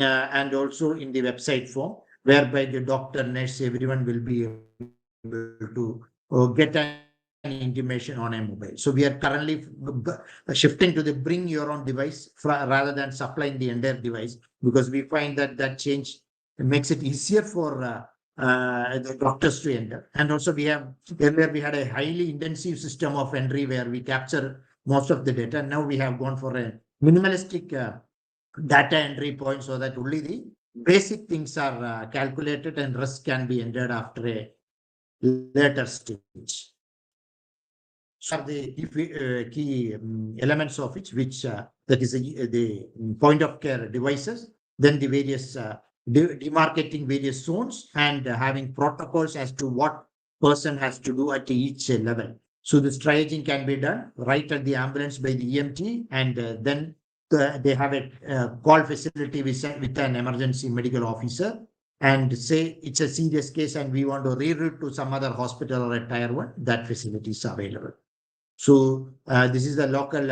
and also in the website form, whereby the doctor, nurse, everyone will be able to get an intimation on a mobile. So we are currently shifting to the bring your own device rather than supplying the entire device, because we find that that change makes it easier for the doctors to enter. And also we have earlier we had a highly intensive system of entry where we capture most of the data. Now we have gone for a minimalistic data entry point so that only the basic things are calculated and rest can be entered after a later stage. So are the key elements of which that is the point of care devices, then the various demarcating various zones and having protocols as to what person has to do at each level. So this triaging can be done right at the ambulance by the EMT, and then they have a call facility with an emergency medical officer, and say it's a serious case and we want to reroute to some other hospital or a tier one, that facility is available. So this is the local,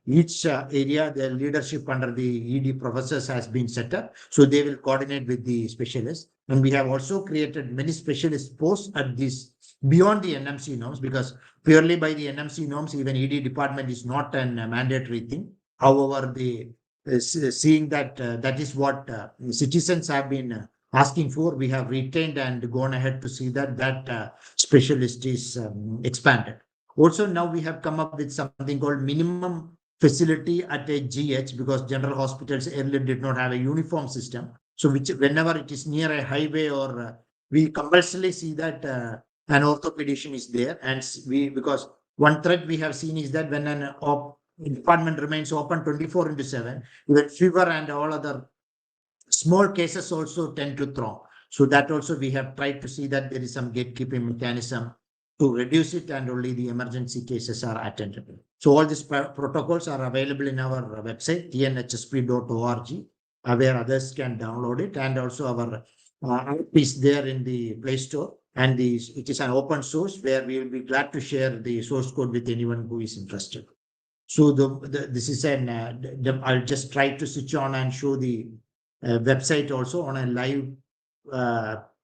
each area, the leadership under the ED professors has been set up. So they will coordinate with the specialists. And we have also created many specialist posts at this beyond the NMC norms, because purely by the NMC norms, even ED department is not a mandatory thing. However, the seeing that that is what citizens have been asking for, we have retained and gone ahead to see that specialist is expanded. Also, now we have come up with something called minimum facility at a GH, because general hospitals earlier did not have a uniform system. So which whenever it is near a highway or we compulsorily see that an orthopedician is there, and we, because one threat we have seen is that when an department remains open 24 into 7, even fever and all other small cases also tend to throw. So that also we have tried to see that there is some gatekeeping mechanism to reduce it, and only the emergency cases are attended. So all these protocols are available in our website, tnhsp.org, where others can download it. And also our app is there in the Play Store, and it is an open source where we will be glad to share the source code with anyone who is interested. So this is an, I'll just try to switch on and show the website also on a live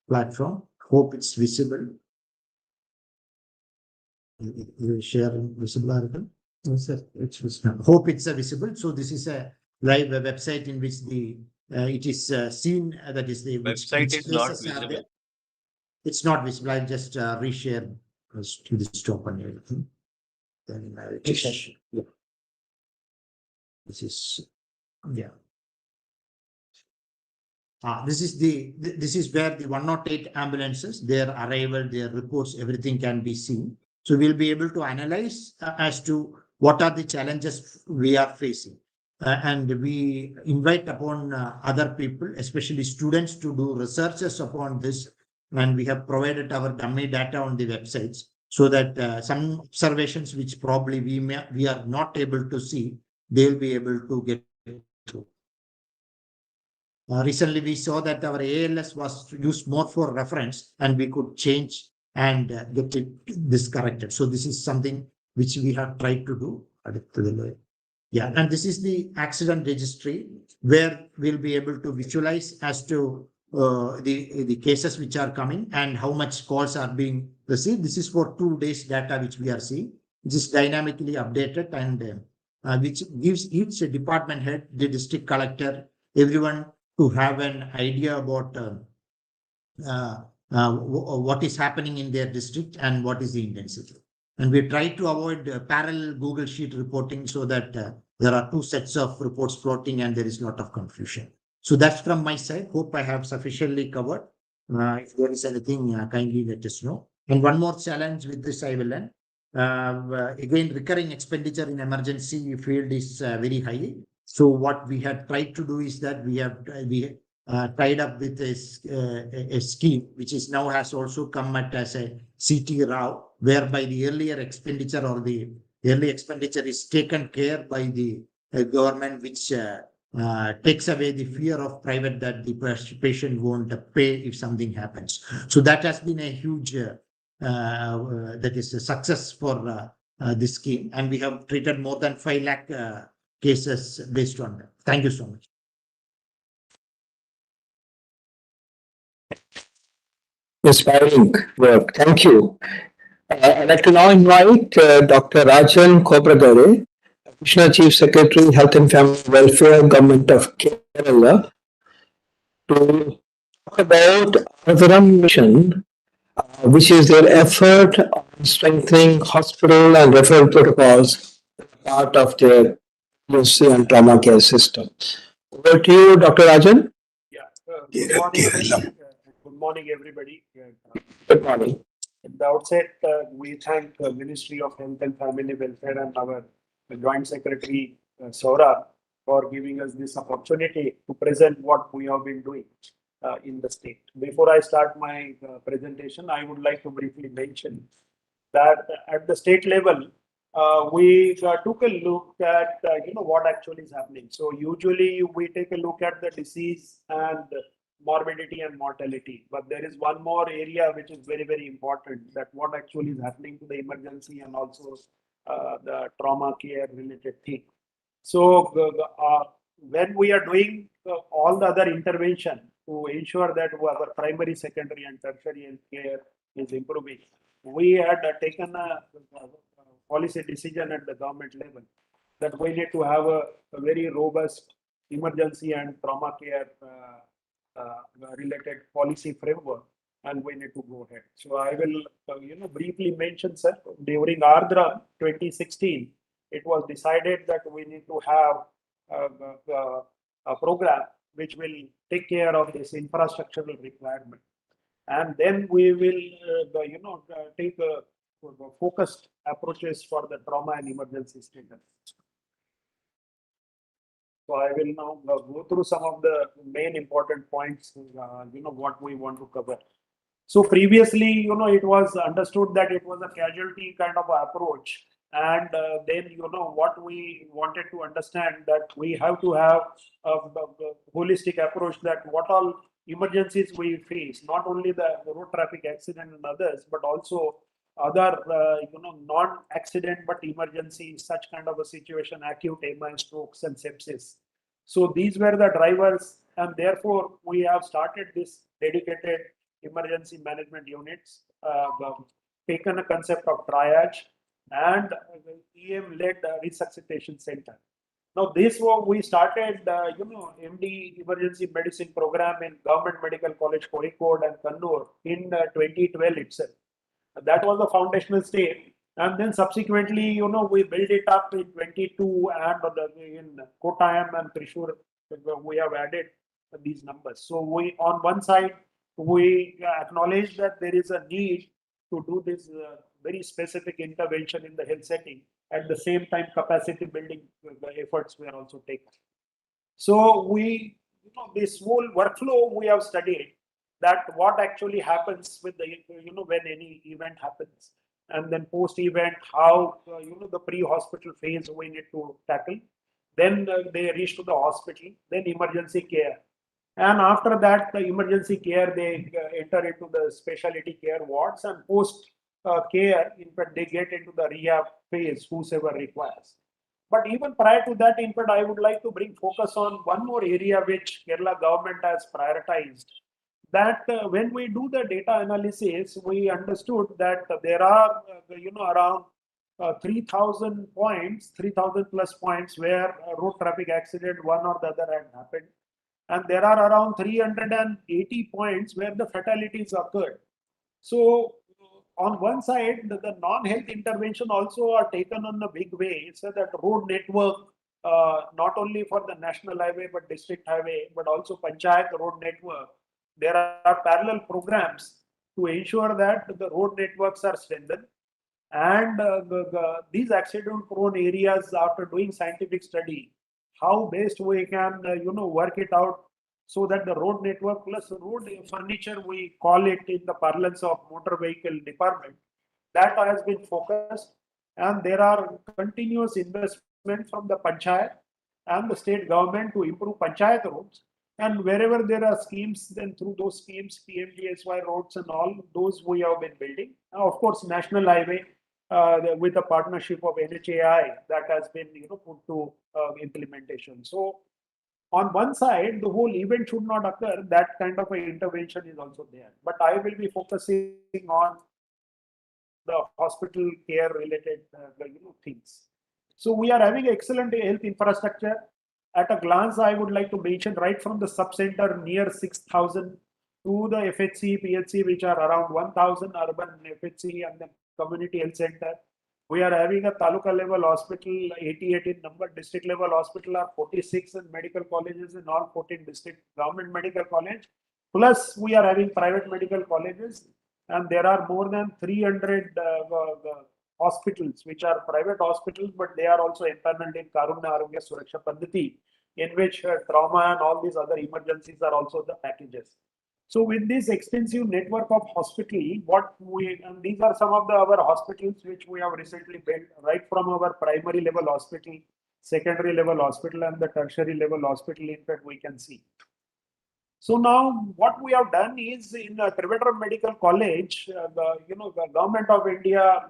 platform. Hope it's visible. You share visible article? Yes, sir. It's visible. Hope it's visible. So this is a live website in which the it is seen, that is the Website is not visible. It's not visible. I'll just reshare to this top and everything. Then yeah. This is yeah. This is where the 108 ambulances, their arrival, their reports, everything can be seen. So we'll be able to analyze as to what are the challenges we are facing. And we invite upon other people, especially students, to do researches upon this. And we have provided our dummy data on the websites, so that some observations which probably we are not able to see, they'll be able to get through. Recently, we saw that our ALS was used more for reference, and we could change and get this corrected. So this is something which we have tried to do. Yeah, and this is the accident registry, where we'll be able to visualize as to the cases which are coming and how much calls are being received. This is for 2 days data which we are seeing. This is dynamically updated, and which gives each department head, the district collector, everyone to have an idea about what is happening in their district and what is the intensity. And we try to avoid parallel Google Sheet reporting, so that there are 2 sets of reports floating and there is a lot of confusion. So that's from my side. Hope I have sufficiently covered. If there is anything, kindly let us know. And one more challenge with this I will end. Again, recurring expenditure in emergency field is very high. So what we have tried to do is that we tied up with a scheme which is now has also come at as a CT RAW, whereby the earlier expenditure or the early expenditure is taken care by the government, which takes away the fear of private that the patient won't pay if something happens. So that has been a huge that is a success for this scheme, and we have treated more than 5 lakh cases based on that. Thank you so much. inspiring work. Thank you. I'd like to now invite Dr. Rajan Khobragare, Additional Chief Secretary, Health and Family Welfare, Government of Kerala, to talk about Artharam Mission, which is their effort on strengthening hospital and referral protocols, part of their emergency and trauma care system. Over to you, Dr. Rajan. Yeah. Good morning. Good morning, everybody. Good morning. At the outset, we thank the Ministry of Health and Family Welfare and our Joint Secretary Saurabh for giving us this opportunity to present what we have been doing in the state. Before I start my presentation, I would like to briefly mention that at the state level, we took a look at what actually is happening. So usually we take a look at the disease and morbidity and mortality, but there is one more area which is very important, that what actually is happening to the emergency and also the trauma care related thing. So when we are doing all the other intervention to ensure that our primary, secondary, and tertiary care is improving, we had taken a policy decision at the government level that we need to have a very robust emergency and trauma care related policy framework, and we need to go ahead. So I will, briefly mention, sir, during Ardhra 2016, it was decided that we need to have a program which will take care of this infrastructural requirement, and then we will, take focused approaches for the trauma and emergency status. So I will now go through some of the main important points, what we want to cover. So previously, it was understood that it was a casualty kind of approach. And then, what we wanted to understand that we have to have a holistic approach, that what all emergencies we face, not only the road traffic accident and others, but also other, non-accident but emergency, such kind of a situation, acute MI, strokes and sepsis. So these were the drivers, and therefore we have started this dedicated emergency management units, taken a concept of triage and EM-led resuscitation center. Now, this was we started, MD emergency medicine program in Government Medical College, Kozhikode and Kannur in 2012 itself. That was the foundational stage, and then subsequently, we built it up in 22, and in Kottayam and Thrissur, we have added these numbers. So we, on one side, we acknowledge that there is a need to do this very specific intervention in the health setting. At the same time, capacity building efforts were also taken. So we, this whole workflow we have studied, that what actually happens with the, when any event happens, and then post-event, how, the pre-hospital phase we need to tackle. Then they reach to the hospital, then emergency care. And after that, the emergency care, they enter into the specialty care wards, and post care, in fact, they get into the rehab phase, whosoever requires. But even prior to that, in fact, I would like to bring focus on one more area which Kerala government has prioritized. That when we do the data analysis, we understood that there are, around 3,000 points, 3,000 plus points where road traffic accident, one or the other had happened. And there are around 380 points where the fatalities occurred. So on one side, the non-health intervention also are taken on a big way, so that road network, not only for the national highway, but district highway, but also panchayat road network. There are parallel programs to ensure that the road networks are strengthened. And these accident-prone areas, after doing scientific study, how best we can, work it out so that the road network plus road furniture, we call it in the parlance of motor vehicle department, that has been focused. And there are continuous investment from the panchayat and the state government to improve panchayat roads. And wherever there are schemes, then through those schemes, PMGSY roads and all those we have been building. Now, of course, national highway with the partnership of NHAI, that has been, put to implementation. So on one side, the whole event should not occur. That kind of an intervention is also there. But I will be focusing on the hospital care related things. So we are having excellent health infrastructure. At a glance, I would like to mention right from the sub-center near 6,000 to the FHC, PHC, which are around 1,000, urban FHC and the community health center. We are having a taluka level hospital, 88 in number, district level hospital are 46, and medical colleges in all 14 district government medical college. Plus, we are having private medical colleges, and there are more than 300 hospitals, which are private hospitals, but they are also empaneled in Karunya Arogya Suraksha Paddhati, in which trauma and all these other emergencies are also the packages. So with this extensive network of hospital, and these are some of our hospitals which we have recently built, right from our primary level hospital, secondary level hospital, and the tertiary level hospital, in fact, we can see. So now what we have done is in Trivandrum Medical College, the government of India,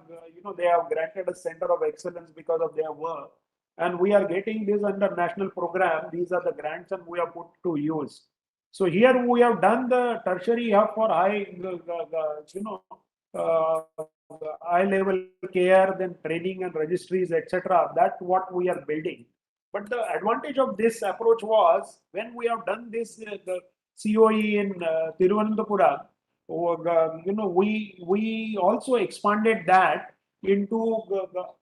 they have granted a center of excellence because of their work. And we are getting this under national program. These are the grants and we have put to use. So here we have done the tertiary hub for high level care, then training and registries, etc. That's what we are building. But the advantage of this approach was when we have done this, the COE in Thiruvananthapuram, we also expanded that into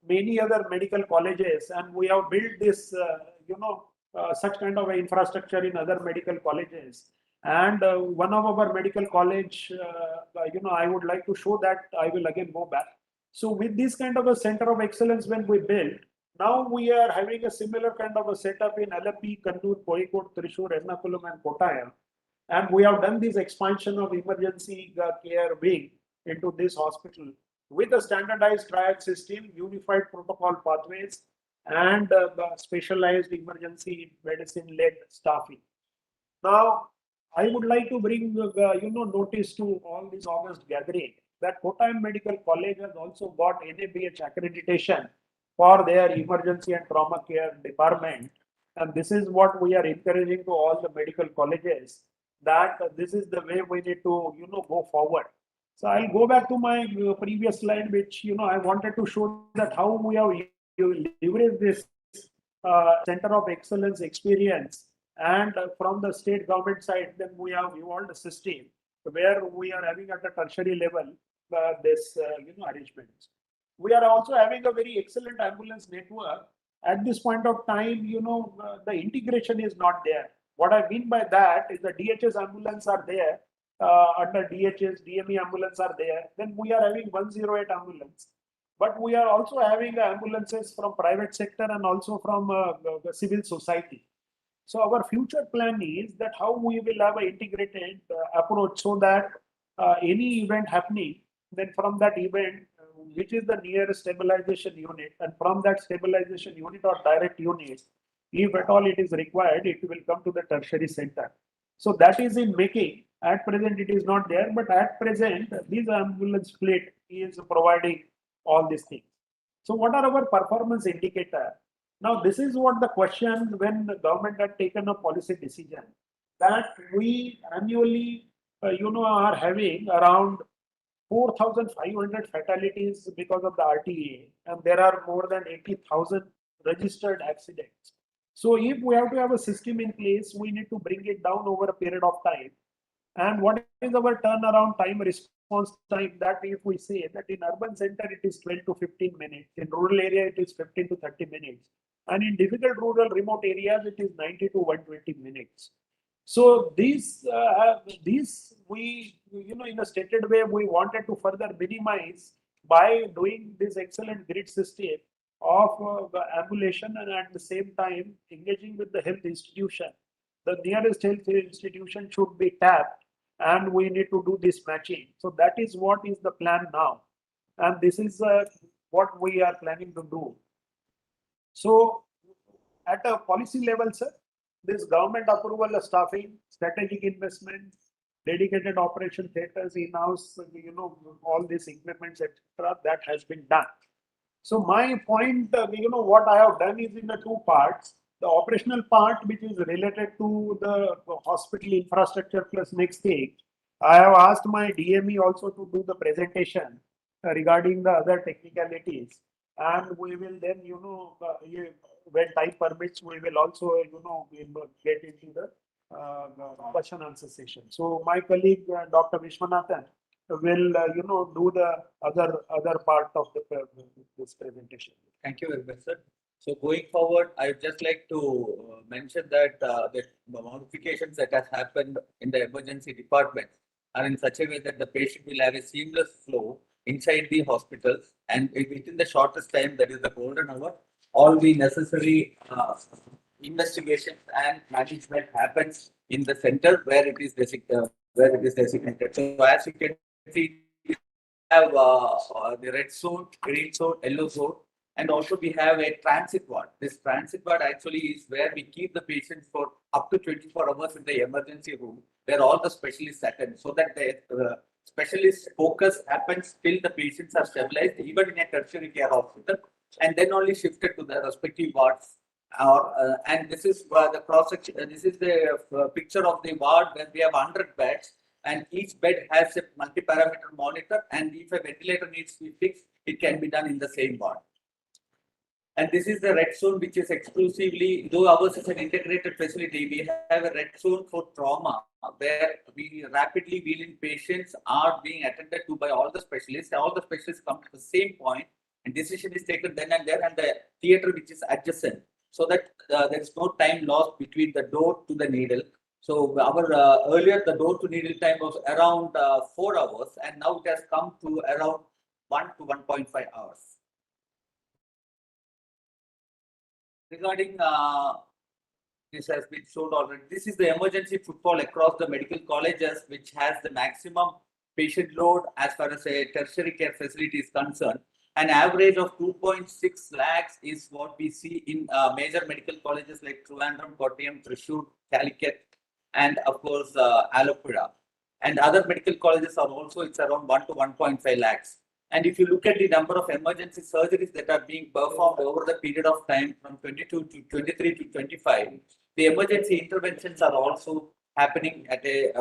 many other medical colleges, and we have built this, such kind of infrastructure in other medical colleges. And one of our medical college, I would like to show that. I will again go back. So with this kind of a center of excellence, when we built, now we are having a similar kind of a setup in Alapi, Kannur, Kozhikode, Thrissur, Ernakulam, and Kottayam. And we have done this expansion of emergency care wing into this hospital with a standardized triage system, unified protocol pathways, and the specialized emergency medicine-led staffing. Now, I would like to bring notice to all this August gathering that Kottayam Medical College has also got NABH accreditation for their emergency and trauma care department, and this is what we are encouraging to all the medical colleges, that this is the way we need to go forward. So I'll go back to my previous slide, which I wanted to show that how we have leveraged this center of excellence experience, and from the state government side, then we have evolved a system where we are having at the tertiary level this arrangements. We are also having a very excellent ambulance network. At this point of time, the integration is not there. What I mean by that is the DHS ambulance are there, under DHS, DME ambulance are there. Then we are having 108 ambulance. But we are also having ambulances from private sector and also from the civil society. So our future plan is that how we will have an integrated approach so that any event happening, then from that event, which is the nearest stabilization unit, and from that stabilization unit or direct unit, if at all it is required, it will come to the tertiary center. So that is in making. At present, it is not there, but at present, this ambulance fleet is providing all these things. So what are our performance indicators? Now, this is what the question when the government had taken a policy decision, that we annually, are having around 4,500 fatalities because of the RTA, and there are more than 80,000 registered accidents. So if we have to have a system in place, we need to bring it down over a period of time. And what is our turnaround time, response time? That if we say that in urban center, it is 12 to 15 minutes. In rural area, it is 15 to 30 minutes. And in difficult rural remote areas, it is 90 to 120 minutes. So these we, in a stated way, we wanted to further minimize by doing this excellent grid system of the ambulation, and at the same time engaging with the health institution. The nearest health institution should be tapped, and we need to do this matching. So that is what is the plan now, and this is what we are planning to do. So at a policy level, sir, this government approval of staffing, strategic investment, dedicated operation theaters, in-house, all these equipments, etc., that has been done. So my point, what I have done is in the two parts. The operational part, which is related to the hospital infrastructure plus next thing, I have asked my DME also to do the presentation regarding the other technicalities, and we will then, when time permits, we will also, get into the question answer session. So my colleague, Dr. Vishwanathan, will, do the other part of this presentation. Thank you very much, sir. So going forward, I would just like to mention that the modifications that has happened in the emergency department are in such a way that the patient will have a seamless flow inside the hospitals, and within the shortest time, that is the golden hour, all the necessary investigations and management happens in the center where it is designated. So as you can see, we have the red zone, green zone, yellow zone, and also we have a transit ward. This transit ward actually is where we keep the patients for up to 24 hours in the emergency room, where all the specialists attend, so that the specialist focus happens till the patients are stabilized, even in a tertiary care hospital, and then only shifted to the respective wards. And this is the cross section. This is the picture of the ward where we have 100 beds, and each bed has a multi-parameter monitor, and if a ventilator needs to be fixed, it can be done in the same ward. And this is the red zone, which is exclusively, though ours is an integrated facility, we have a red zone for trauma, where we rapidly wheeling patients are being attended to by all the specialists. All the specialists come to the same point, and decision is taken then and there, and the theater which is adjacent, so that there is no time lost between the door to the needle. So our earlier the door to needle time was around 4 hours, and now it has come to around 1 to 1.5 hours. Regarding this has been shown already. This is the emergency footfall across the medical colleges, which has the maximum patient load as far as a tertiary care facility is concerned. An average of 2.6 lakhs is what we see in major medical colleges like Trivandrum, Kottayam, Thrissur, Calicut, and of course Alappuzha. And other medical colleges are also, it's around 1 to 1.5 lakhs. And if you look at the number of emergency surgeries that are being performed over the period of time from 22 to 23 to 25, the emergency interventions are also happening at a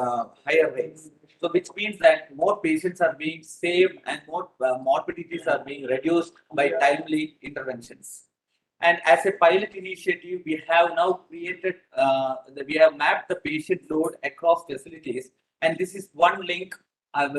higher rate. So which means that more patients are being saved and more morbidities are being reduced by timely interventions. And as a pilot initiative, we have now created, we have mapped the patient load across facilities. And this is one link.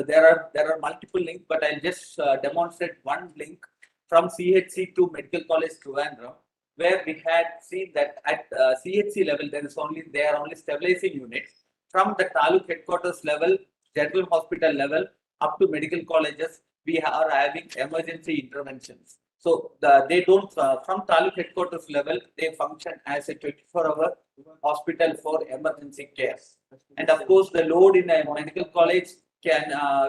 There are multiple links, but I'll just demonstrate one link from CHC to Medical College Trivandrum, where we had seen that at CHC level there are only stabilizing units. From the taluk headquarters level, general hospital level, up to medical colleges, we are having emergency interventions. So they don't from taluk headquarters level, they function as a 24-hour hospital for emergency care. And of course, the load in a medical college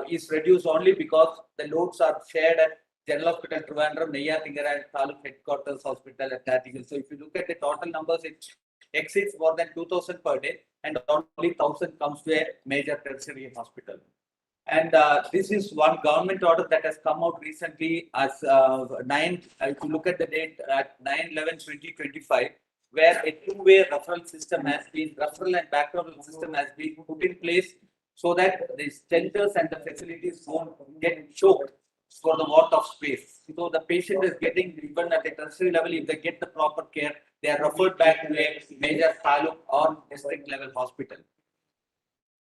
is reduced only because the loads are shared at General Hospital Trivandrum, Neyyathingara, and Taluk Headquarters Hospital at Tatigal. So if you look at the total numbers, it exceeds more than 2,000 per day, and only 1,000 comes to a major tertiary hospital. And this is one government order that has come out recently as if you look at the date at 9/11/2025, where a two-way referral and background system has been put in place, so that the centers and the facilities won't get choked for the want of space. So the patient is getting, even at a tertiary level, if they get the proper care, they are referred back to a major taluk or district level hospital.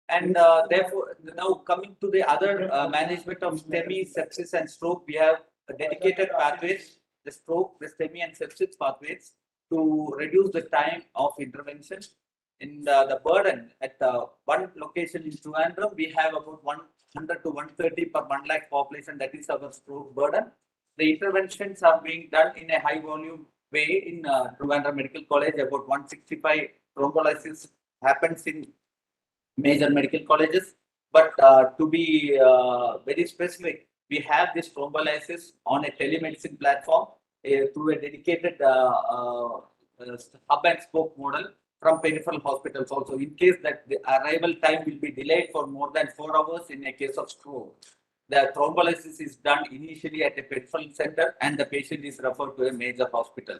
And therefore, now coming to the other management of STEMI, sepsis, and stroke, we have dedicated pathways, the stroke, the STEMI, and sepsis pathways, to reduce the time of intervention. In the burden at one location in Trivandrum, we have about 100 to 130 per 1 lakh population. That is our stroke burden. The interventions are being done in a high volume way in Trivandrum Medical College. About 165 thrombolysis happens in major medical colleges. But to be very specific, we have this thrombolysis on a telemedicine platform through a dedicated hub and spoke model from peripheral hospitals also, in case that the arrival time will be delayed for more than 4 hours in a case of stroke. The thrombolysis is done initially at a peripheral center, and the patient is referred to a major hospital,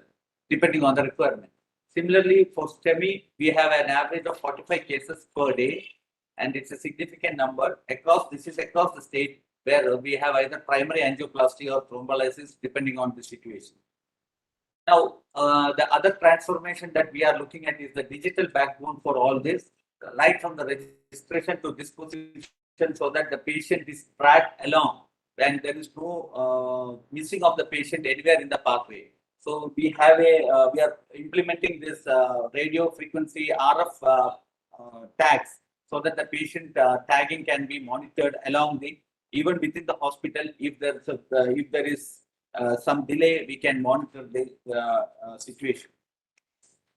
depending on the requirement. Similarly, for STEMI, we have an average of 45 cases per day, and it's a significant number across. This is across the state where we have either primary angioplasty or thrombolysis, depending on the situation. Now, the other transformation that we are looking at is the digital backbone for all this, right from the registration to disposition, so that the patient is tracked along and there is no missing of the patient anywhere in the pathway. So we have we are implementing this radio frequency RF tags, so that the patient tagging can be monitored along the, even within the hospital. If there is some delay, we can monitor the situation.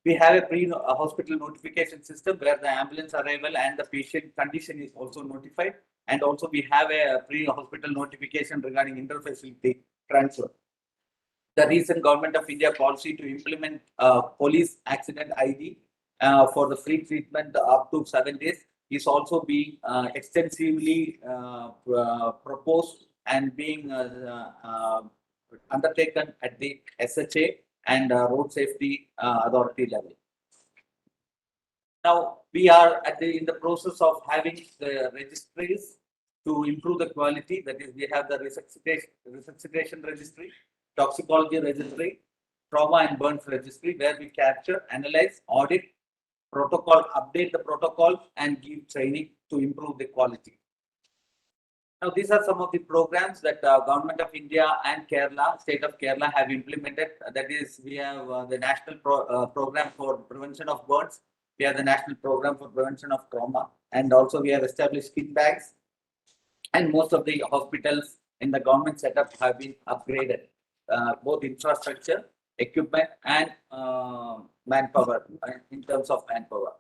We have a pre-hospital notification system where the ambulance arrival and the patient condition is also notified. And also we have a pre-hospital notification regarding inter-facility transfer. The recent Government of India policy to implement police accident ID for the free treatment up to 7 days is also being extensively proposed and being undertaken at the SHA and road safety authority level. Now we are in the process of having the registries to improve the quality. That is, we have the resuscitation registry, toxicology registry, trauma and burns registry, where we capture, analyze, audit, protocol, update the protocol, and give training to improve the quality. Now, these are some of the programs that Government of India and Kerala, State of Kerala, have implemented. That is, we have the National Program for Prevention of Burns. We have the National Program for Prevention of Trauma, and also we have established skin bags. And most of the hospitals in the government setup have been upgraded, both infrastructure, equipment, and manpower, in terms of manpower.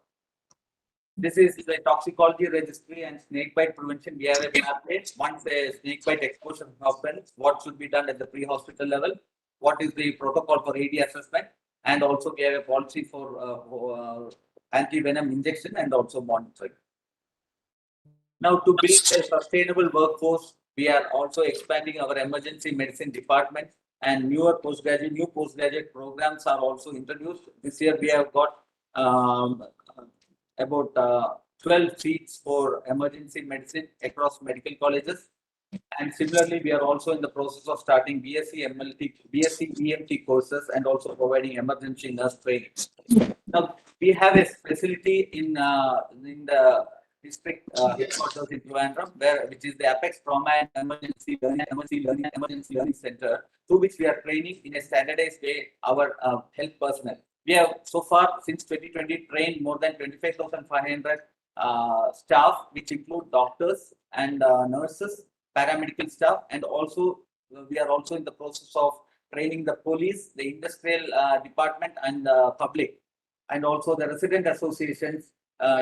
This is the toxicology registry and snakebite prevention. We have a pathway. Once a snakebite exposure happens, what should be done at the pre-hospital level? What is the protocol for AD assessment? And also we have a policy for anti-venom injection and also monitoring. Now, to build a sustainable workforce, we are also expanding our emergency medicine department, and new postgraduate programs are also introduced. This year we have got about 12 seats for emergency medicine across medical colleges. And similarly, we are also in the process of starting BSc EMT courses and also providing emergency nurse training. Now, we have a facility in the district headquarters in Trivandrum, which is the Apex Trauma and Emergency Learning Center, through which we are training in a standardized way our health personnel. We have so far since 2020 trained more than 25,500 staff, which include doctors and nurses, paramedical staff, and also we are also in the process of training the police, the industrial department, and the public, and also the resident associations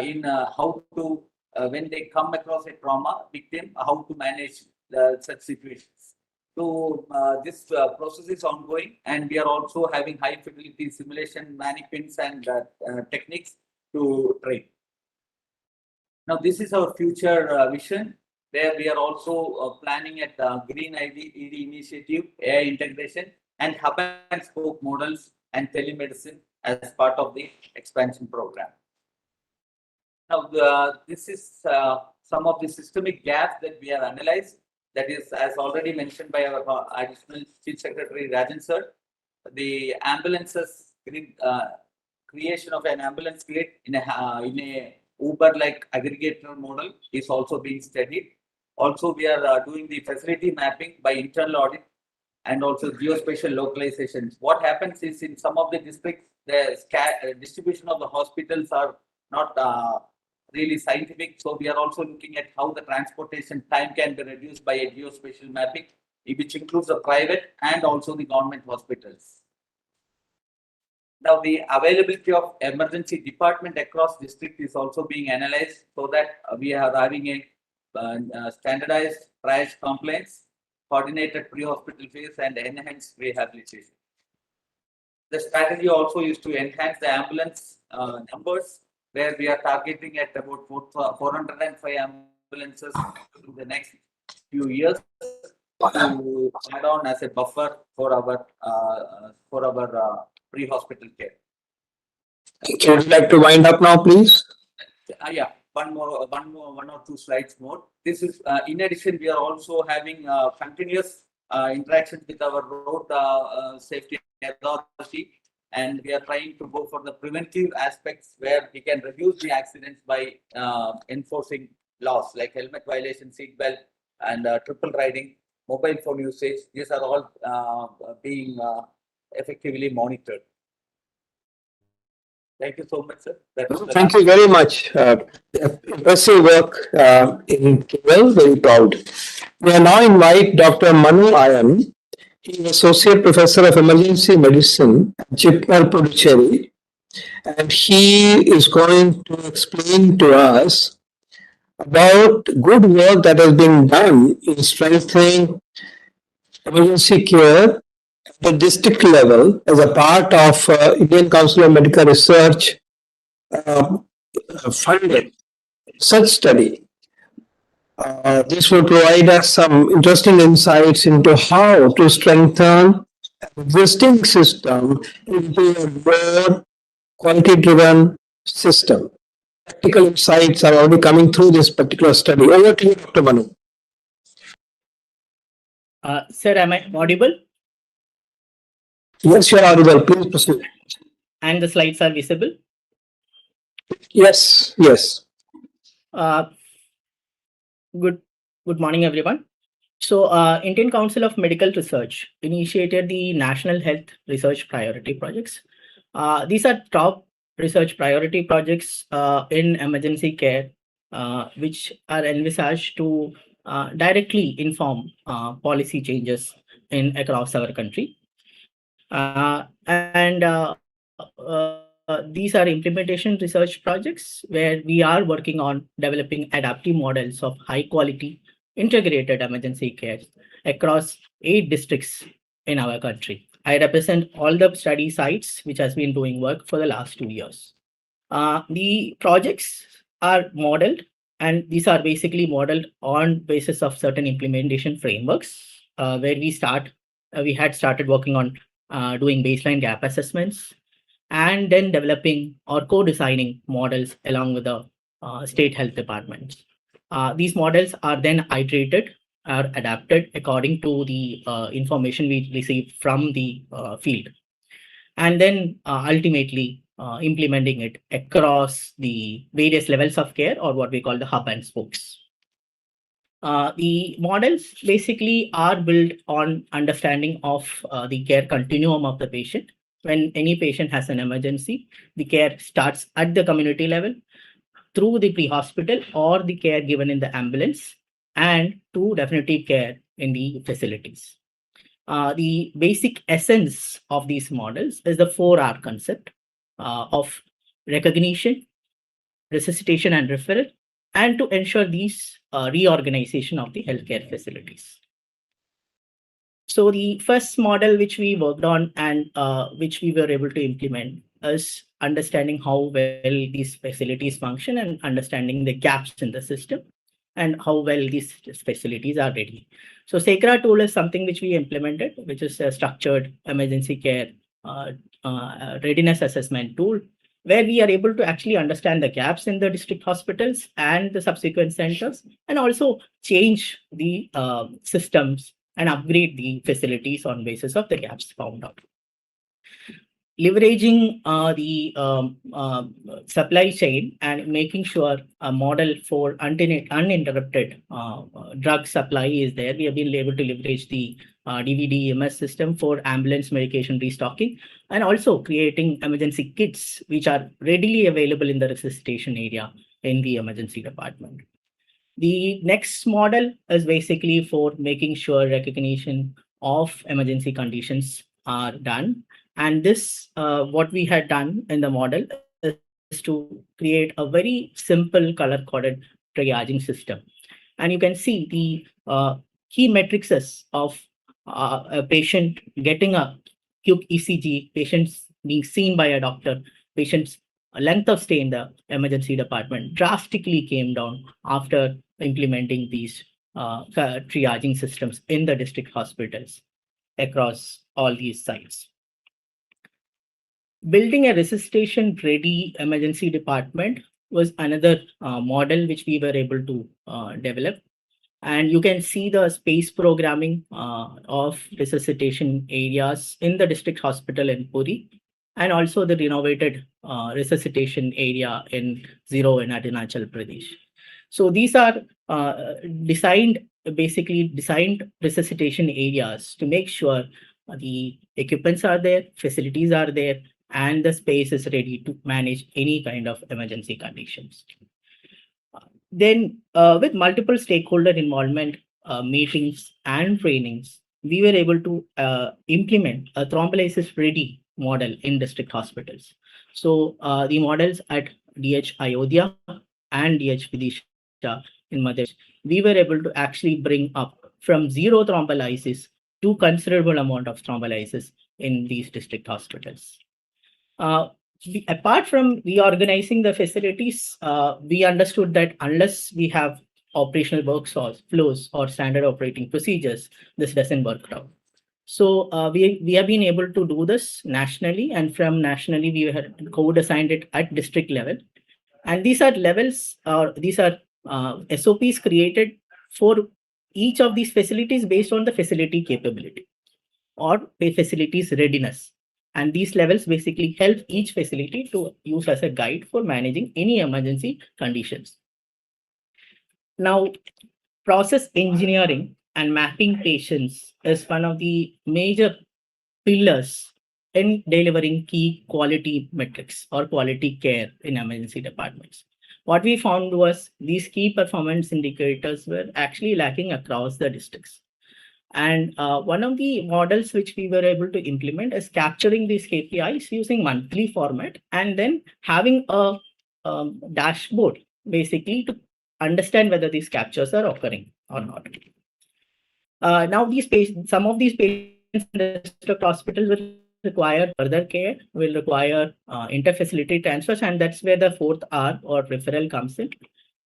in how to, when they come across a trauma victim, how to manage such situations. So this process is ongoing, and we are also having high fidelity simulation mannequins and techniques to train. Now, this is our future vision, where we are also planning at Green ED initiative, AI integration, and hub and spoke models and telemedicine as part of the expansion program. Now, this is some of the systemic gaps that we have analyzed. That is, as already mentioned by our additional Chief Secretary Rajan sir, the ambulances creation of an ambulance grid in a Uber-like aggregator model is also being studied. Also, we are doing the facility mapping by internal audit and also geospatial localizations. What happens is, in some of the districts, the distribution of the hospitals are not really scientific. So we are also looking at how the transportation time can be reduced by a geospatial mapping, which includes the private and also the government hospitals. Now, the availability of emergency department across district is also being analyzed, so that we are having a standardized triage complaints, coordinated pre-hospital phase, and enhanced rehabilitation. The strategy also is to enhance the ambulance numbers, where we are targeting at about 405 ambulances in the next few years to add on as a buffer for our pre-hospital care. Would you like to wind up now, please? Yeah, one or two slides more. This is in addition, we are also having continuous interactions with our road safety authority, and we are trying to go for the preventive aspects where we can reduce the accidents by enforcing laws like helmet violation, seat belt, and triple riding, mobile phone usage. These are all being effectively monitored. Thank you so much, sir. Thank you very much. Impressive work in Kerala, very proud. We now invite Dr. Manu Ayan. He is Associate Professor of Emergency Medicine at JIPMER, Puducherry, and he is going to explain to us about good work that has been done in strengthening emergency care at the district level as a part of Indian Council of Medical Research uh, funded such study. This will provide us some interesting insights into how to strengthen existing system into a more quality-driven system. Practical insights are already coming through this particular study. Over to you, Dr. Manu. Sir, am I audible? Yes, you are audible. Please proceed. And the slides are visible? Yes, yes. Good morning, everyone. So, Indian Council of Medical Research initiated the National Health Research Priority Projects. These are top research priority projects in emergency care, which are envisaged to directly inform policy changes across our country. These are implementation research projects where we are working on developing adaptive models of high quality integrated emergency care across 8 districts in our country. I represent all the study sites which has been doing work for the last 2 years. The projects are modeled, and these are basically modeled on basis of certain implementation frameworks where we had started working on doing baseline gap assessments, and then developing or co-designing models along with the state health departments. These models are then iterated or adapted according to the information we receive from the field, and then ultimately implementing it across the various levels of care, or what we call the hub and spokes. The models basically are built on understanding of the care continuum of the patient. When any patient has an emergency, the care starts at the community level, through the pre-hospital or the care given in the ambulance, and to definitive care in the facilities. The basic essence of these models is the 4R concept of recognition, resuscitation and referral, and to ensure these reorganization of the healthcare facilities. So the first model which we worked on and which we were able to implement is understanding how well these facilities function and understanding the gaps in the system and how well these facilities are ready. So SACRA tool is something which we implemented, which is a structured emergency care readiness assessment tool, where we are able to actually understand the gaps in the district hospitals and the subsequent centers, and also change the systems and upgrade the facilities on basis of the gaps found out. Leveraging the supply chain and making sure a model for uninterrupted drug supply is there, we have been able to leverage the DVD EMS system for ambulance medication restocking, and also creating emergency kits which are readily available in the resuscitation area in the emergency department. The next model is basically for making sure recognition of emergency conditions are done. And this, what we had done in the model is to create a very simple color-coded triaging system. And you can see the key matrices of a patient getting a quick ECG, patients being seen by a doctor, patients' length of stay in the emergency department drastically came down after implementing these triaging systems in the district hospitals across all these sites. Building a resuscitation ready emergency department was another model which we were able to develop. And you can see the space programming of resuscitation areas in the district hospital in Puri, and also the renovated resuscitation area in Zero in Arunachal Pradesh. So these are basically designed resuscitation areas to make sure the equipments are there, facilities are there, and the space is ready to manage any kind of emergency conditions. Then, with multiple stakeholder involvement, meetings, and trainings, we were able to implement a thrombolysis ready model in district hospitals. So, the models at DH Ayodhya and DH Vidisha in Madhya Pradesh, we were able to actually bring up from zero thrombolysis to considerable amount of thrombolysis in these district hospitals. Apart from reorganizing the facilities, we understood that unless we have operational workflows or standard operating procedures, this doesn't work out. So we have been able to do this nationally, and from nationally we had co-designed it at district level. And these are levels, or these are SOPs created for each of these facilities based on the facility capability or facilities readiness. And these levels basically help each facility to use as a guide for managing any emergency conditions. Now, process engineering and mapping patients is one of the major pillars in delivering key quality metrics or quality care in emergency departments. What we found was these key performance indicators were actually lacking across the districts. And one of the models which we were able to implement is capturing these KPIs using monthly format and then having a dashboard basically to understand whether these captures are occurring or not. Now, some of these patients in district hospitals will require further care, will require interfacility transfers, and that's where the 4th R or referral comes in.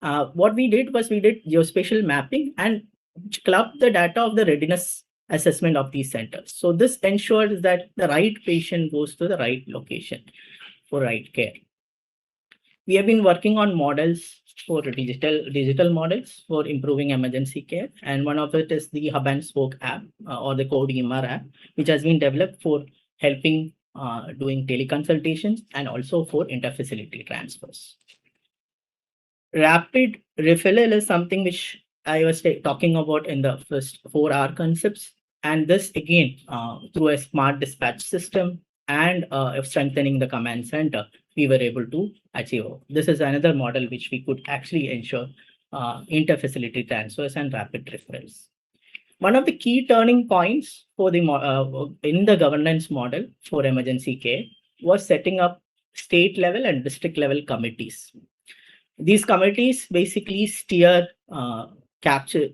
What we did was we did geospatial mapping and club the data of the readiness assessment of these centers. So this ensures that the right patient goes to the right location for right care. We have been working on models for digital models for improving emergency care, and one of it is the Hub and Spoke app or the Code EMR app, which has been developed for helping doing teleconsultations and also for interfacility transfers. Rapid referral is something which I was talking about in the first 4R concepts. And this again, through a smart dispatch system and strengthening the command center, we were able to achieve. This is another model which we could actually ensure interfacility transfers and rapid referrals. One of the key turning points for the in the governance model for emergency care was setting up state level and district level committees. These committees basically steer,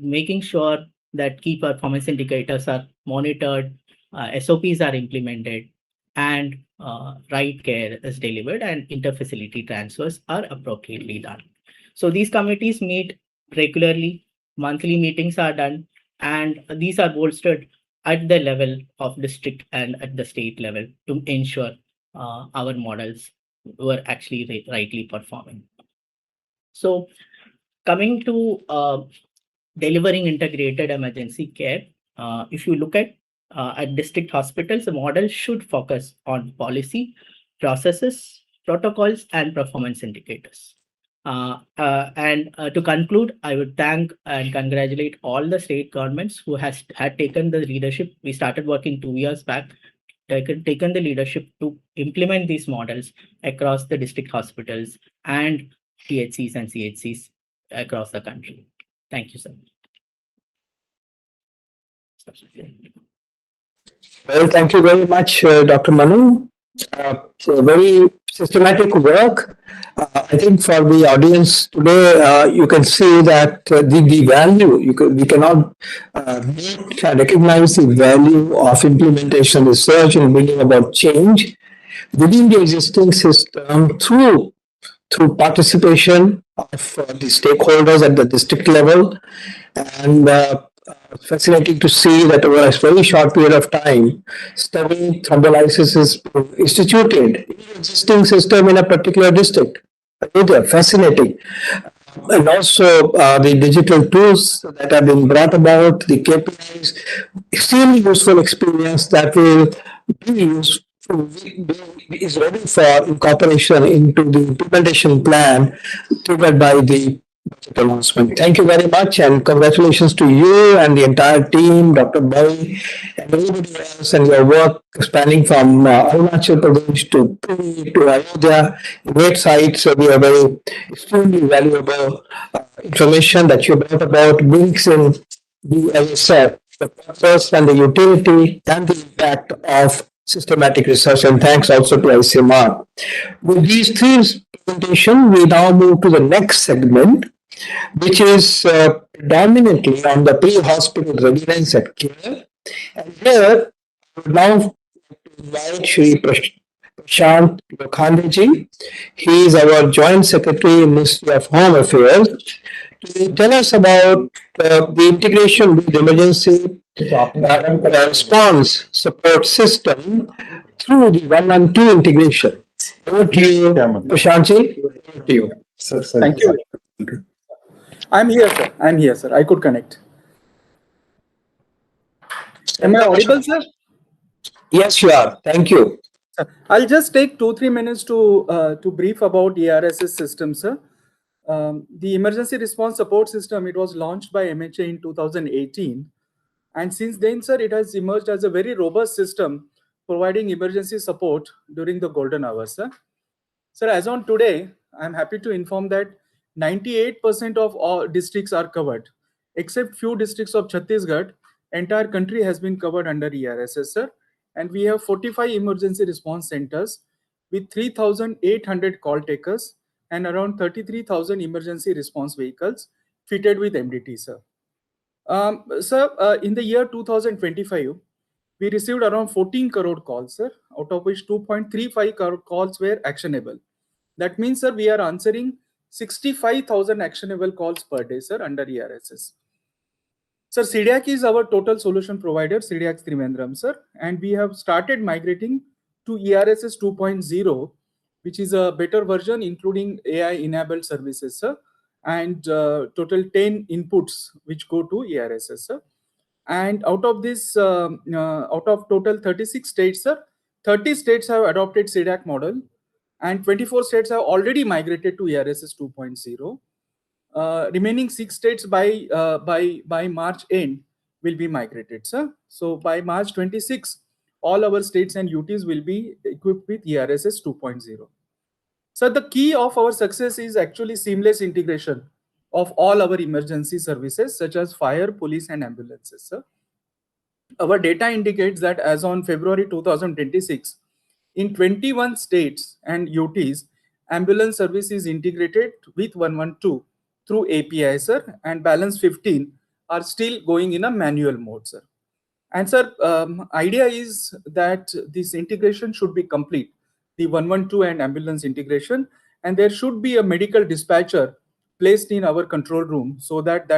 making sure that key performance indicators are monitored, SOPs are implemented, and right care is delivered, and interfacility transfers are appropriately done. So these committees meet regularly, monthly meetings are done, and these are bolstered at the level of district and at the state level to ensure our models were actually rightly performing. So coming to delivering integrated emergency care, if you look at district hospitals, the model should focus on policy, processes, protocols, and performance indicators. To conclude, I would thank and congratulate all the state governments who had taken the leadership. We started working 2 years back, taken the leadership to implement these models across the district hospitals and THCs and CHCs across the country. Thank you, sir. Well, thank you very much, Dr. Manu. So very systematic work. I think for the audience today, you can see that the value, we cannot recognize the value of implementation research and bringing about change within the existing system through participation of the stakeholders at the district level and fascinating to see that over a very short period of time, studying thrombolysis is instituted in the existing system in a particular district. Fascinating. And also the digital tools that have been brought about, the KPIs, extremely useful experience that will be used is ready for incorporation into the implementation plan triggered by the budget announcement. Thank you very much and congratulations to you and the entire team, Dr. Bai, and everybody else, and your work spanning from Arunachal Pradesh to Puri to Ayodhya. Great sites. We are very extremely valuable information that you brought about brings in the, as I said, the purpose and the utility and the impact of systematic research. And thanks also to ICMR. With these three presentations, we now move to the next segment, which is predominantly on the pre-hospital readiness at care. And here, I would now invite Shri Prashant Lokhandeji. He is our Joint Secretary in Ministry of Home Affairs to tell us about the integration with emergency response support system through the 112 integration. Over to you, Prashantji. Over to you. Thank you. I'm here, sir. I'm here, sir. I could connect. Am I audible, sir? Yes, you are. Thank you. I'll just take 2-3 minutes to brief about ERSS system, sir. The emergency response support system, it was launched by MHA in 2018. And since then, sir, it has emerged as a very robust system providing emergency support during the golden hours, sir. Sir, as on today, I'm happy to inform that 98% of all districts are covered, except few districts of Chhattisgarh. Entire country has been covered under ERSS, sir. And we have 45 emergency response centers with 3,800 call takers and around 33,000 emergency response vehicles fitted with MDT, sir. Sir, in the year 2025, we received around 14 crore calls, sir, out of which 2.35 crore calls were actionable. That means, sir, we are answering 65,000 actionable calls per day, sir, under ERSS. Sir, CDAC is our total solution provider, CDAC Trivandrum, sir, and we have started migrating to ERSS 2.0, which is a better version, including AI-enabled services, sir, and total 10 inputs which go to ERSS, sir. And out of this, out of total 36 states, sir, 30 states have adopted CDAC model, and 24 states have already migrated to ERSS 2.0. Remaining 6 states by March end will be migrated, sir. So by March 26, all our states and UTs will be equipped with ERSS 2.0. So the key of our success is actually seamless integration of all our emergency services such as fire, police, and ambulances, sir. Our data indicates that as on February 2026, in 21 states and UTs, ambulance service is integrated with 112 through API, sir, and balance 15 are still going in a manual mode, sir. And sir, idea is that this integration should be complete, the 112 and ambulance integration, and there should be a medical dispatcher placed in our control room so that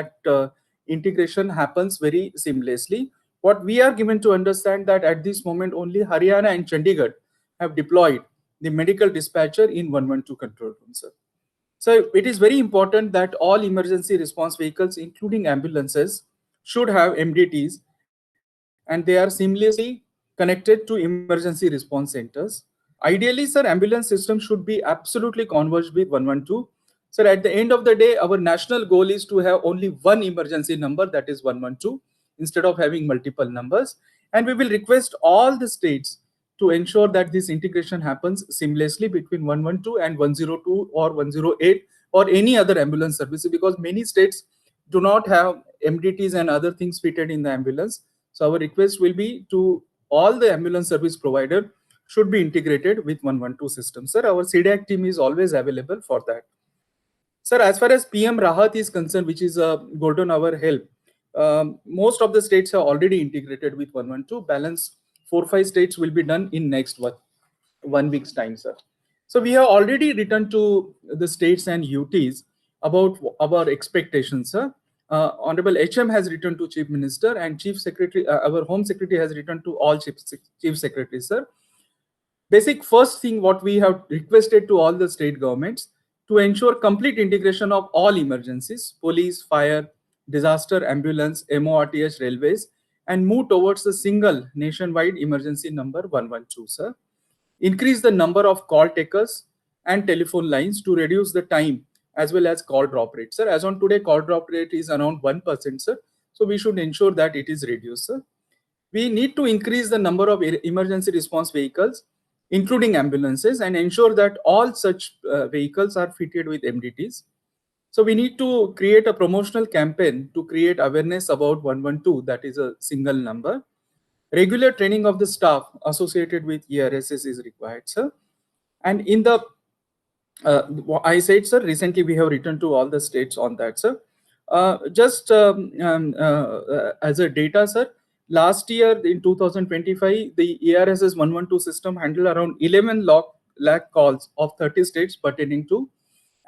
integration happens very seamlessly. What we are given to understand that at this moment only Haryana and Chandigarh have deployed the medical dispatcher in 112 control room, sir. So it is very important that all emergency response vehicles, including ambulances, should have MDTs, and they are seamlessly connected to emergency response centers. Ideally, sir, ambulance system should be absolutely converged with 112. Sir, at the end of the day, our national goal is to have only one emergency number, that is 112, instead of having multiple numbers. And we will request all the states to ensure that this integration happens seamlessly between 112 and 102 or 108 or any other ambulance service, because many states do not have MDTs and other things fitted in the ambulance. So our request will be to all the ambulance service provider should be integrated with 112 system. Sir, our CDAC team is always available for that. Sir, as far as PM Rahat is concerned, which is a golden hour help, most of the states have already integrated with 112. Balance 4-5 states will be done in next 1 week's time, sir. So we have already written to the states and UTs about our expectations, sir. Honorable HM has written to Chief Minister, and Chief Secretary, our Home Secretary has written to all Chief Secretaries, sir. Basic first thing what we have requested to all the state governments to ensure complete integration of all emergencies, police, fire, disaster, ambulance, MORTH, railways, and move towards a single nationwide emergency number 112, sir. Increase the number of call takers and telephone lines to reduce the time as well as call drop rate, sir. As on today, call drop rate is around 1%, sir. So we should ensure that it is reduced, sir. We need to increase the number of emergency response vehicles, including ambulances, and ensure that all such vehicles are fitted with MDTs. So we need to create a promotional campaign to create awareness about 112, that is a single number. Regular training of the staff associated with ERSS is required, sir. And in the, I said, sir, recently we have written to all the states on that, sir. As a data, sir, last year in 2025, the ERSS 112 system handled around 11 lakh calls of 30 states pertaining to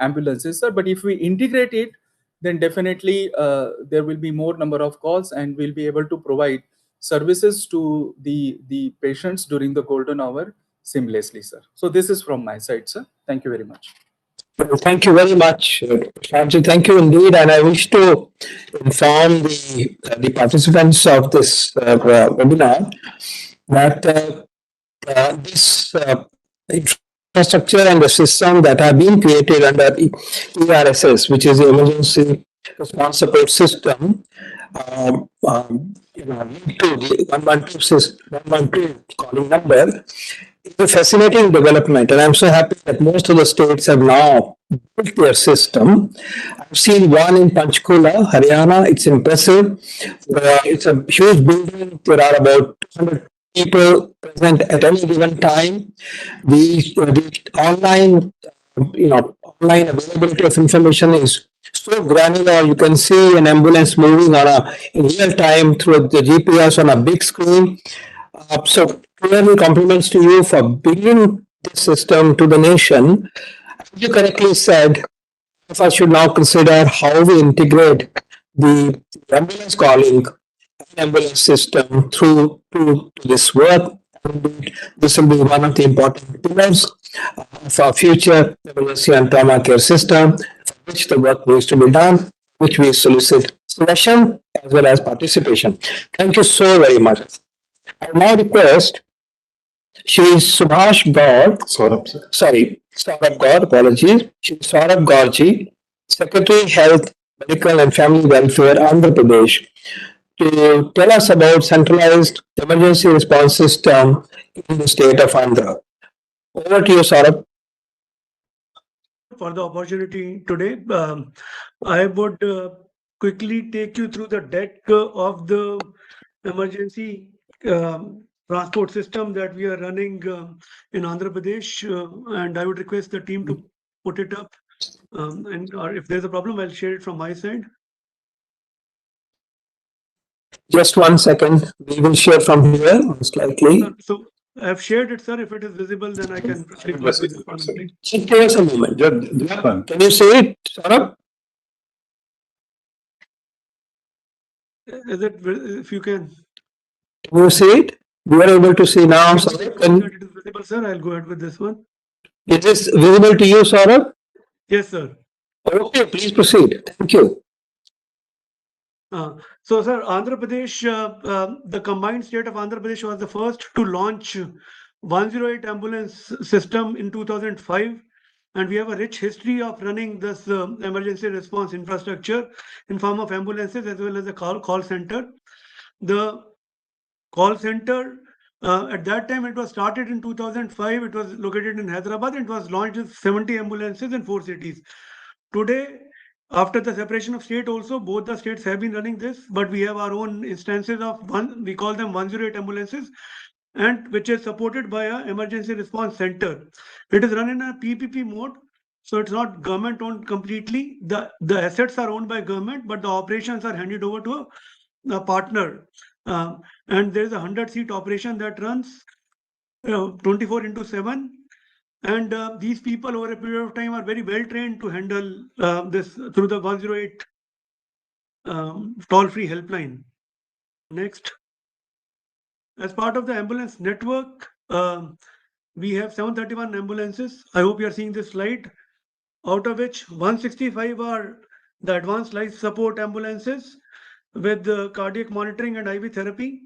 ambulances, sir. But if we integrate it, then definitely there will be more number of calls, and we'll be able to provide services to the patients during the golden hour seamlessly, sir. So this is from my side, sir. Thank you very much. Thank you very much, Shyamji. Thank you indeed. And I wish to inform the participants of this webinar that this infrastructure and the system that have been created under ERSS, which is the Emergency Response Support System, linked to the 112 calling number, is a fascinating development, and I'm so happy that most of the states have now built their system. I've seen one in Panchkula, Haryana. It's impressive. It's a huge building. There are about 200 people present at any given time. The online, online availability of information is so granular. You can see an ambulance moving in real time through the GPS on a big screen. So clearly compliments to you for bringing this system to the nation. As you correctly said, if I should now consider how we integrate the ambulance calling ambulance system through to this work. This will be one of the important pillars of our future emergency and trauma care system, for which the work needs to be done, which we solicit suggestion as well as participation. Thank you so very much. I now request Shri Subhash Gaur, Saurabh Gaur, apologies, Shri Saurabh Gaurji, Secretary Health, Medical and Family Welfare, Andhra Pradesh, to tell us about centralized emergency response system in the state of Andhra. Over to you, Saurabh. For the opportunity today. I would quickly take you through the deck of the emergency transport system that we are running in Andhra Pradesh, and I would request the team to put it up, or if there's a problem, I'll share it from my side. Just 1 second. We will share from here slightly. So I've shared it, sir. If it is visible, then I can proceed. Just give us a moment. Can you see it, Saurabh? Is it, if you can? Can you see it? We are able to see now. It is visible, sir. I'll go ahead with this one. Is this visible to you, Saurabh? Yes, sir. Okay, please proceed. Thank you. So, sir, Andhra Pradesh, the combined state of Andhra Pradesh was the first to launch 108 ambulance system in 2005. And we have a rich history of running this emergency response infrastructure in form of ambulances as well as a call center. The call center, at that time, it was started in 2005. It was located in Hyderabad. It was launched with 70 ambulances in 4 cities. Today, after the separation of state also, both the states have been running this, but we have our own instances of we call them 108 ambulances, and which is supported by an emergency response center. It is run in a PPP mode, so it's not government owned completely. The assets are owned by government, but the operations are handed over to a partner. And there is a 100-seat operation that runs 24/7. And these people over a period of time are very well trained to handle this through the 108 toll-free helpline. Next. As part of the ambulance network, we have 731 ambulances. I hope you are seeing this slide, out of which 165 are the advanced life support ambulances with cardiac monitoring and IV therapy.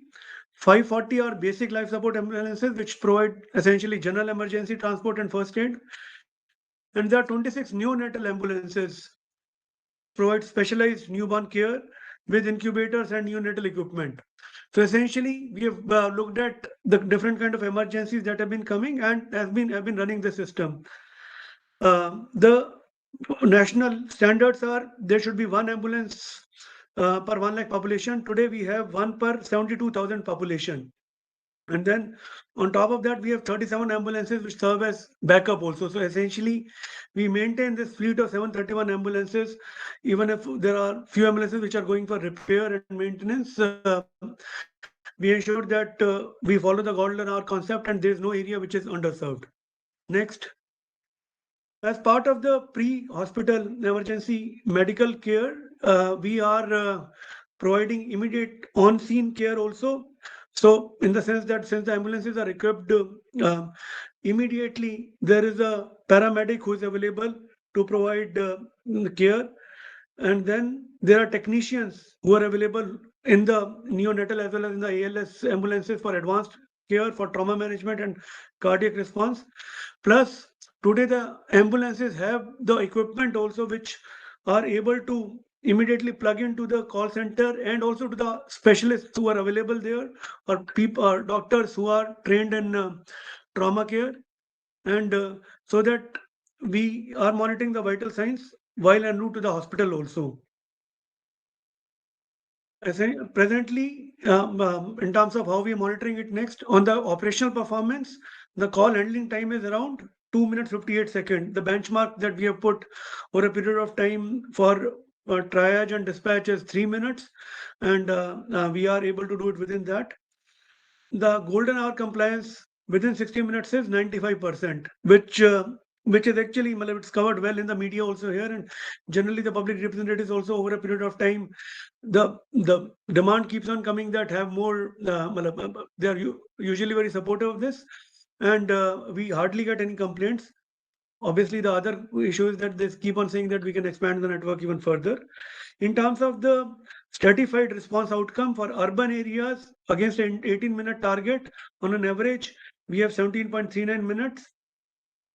540 are basic life support ambulances, which provide essentially general emergency transport and first aid. And there are 26 neonatal ambulances, which provide specialized newborn care with incubators and neonatal equipment. So essentially, we have looked at the different kind of emergencies that have been coming and have been running the system. The national standards are there should be one ambulance per 1 lakh population. Today we have one per 72,000 population. And then on top of that, we have 37 ambulances which serve as backup also. So essentially, we maintain this fleet of 731 ambulances, even if there are few ambulances which are going for repair and maintenance. We ensure that we follow the golden hour concept and there is no area which is underserved. Next. As part of the pre-hospital emergency medical care, we are providing immediate on-scene care also. So in the sense that since the ambulances are equipped, immediately there is a paramedic who is available to provide care. And then there are technicians who are available in the neonatal as well as in the ALS ambulances for advanced care, for trauma management and cardiac response. Plus, today the ambulances have the equipment also which are able to immediately plug into the call center and also to the specialists who are available there, or people or doctors who are trained in trauma care, and so that we are monitoring the vital signs while en route to the hospital also. Presently, in terms of how we are monitoring it next, on the operational performance, the call handling time is around 2 minutes 58 seconds. The benchmark that we have put over a period of time for triage and dispatch is 3 minutes, and we are able to do it within that. The golden hour compliance within 60 minutes is 95%, which is actually, it's covered well in the media also here, and generally the public representatives also over a period of time, the demand keeps on coming that have more, they are usually very supportive of this, and we hardly get any complaints. Obviously, the other issue is that they keep on saying that we can expand the network even further. In terms of the stratified response outcome for urban areas against an 18-minute target, on an average, we have 17.39 minutes.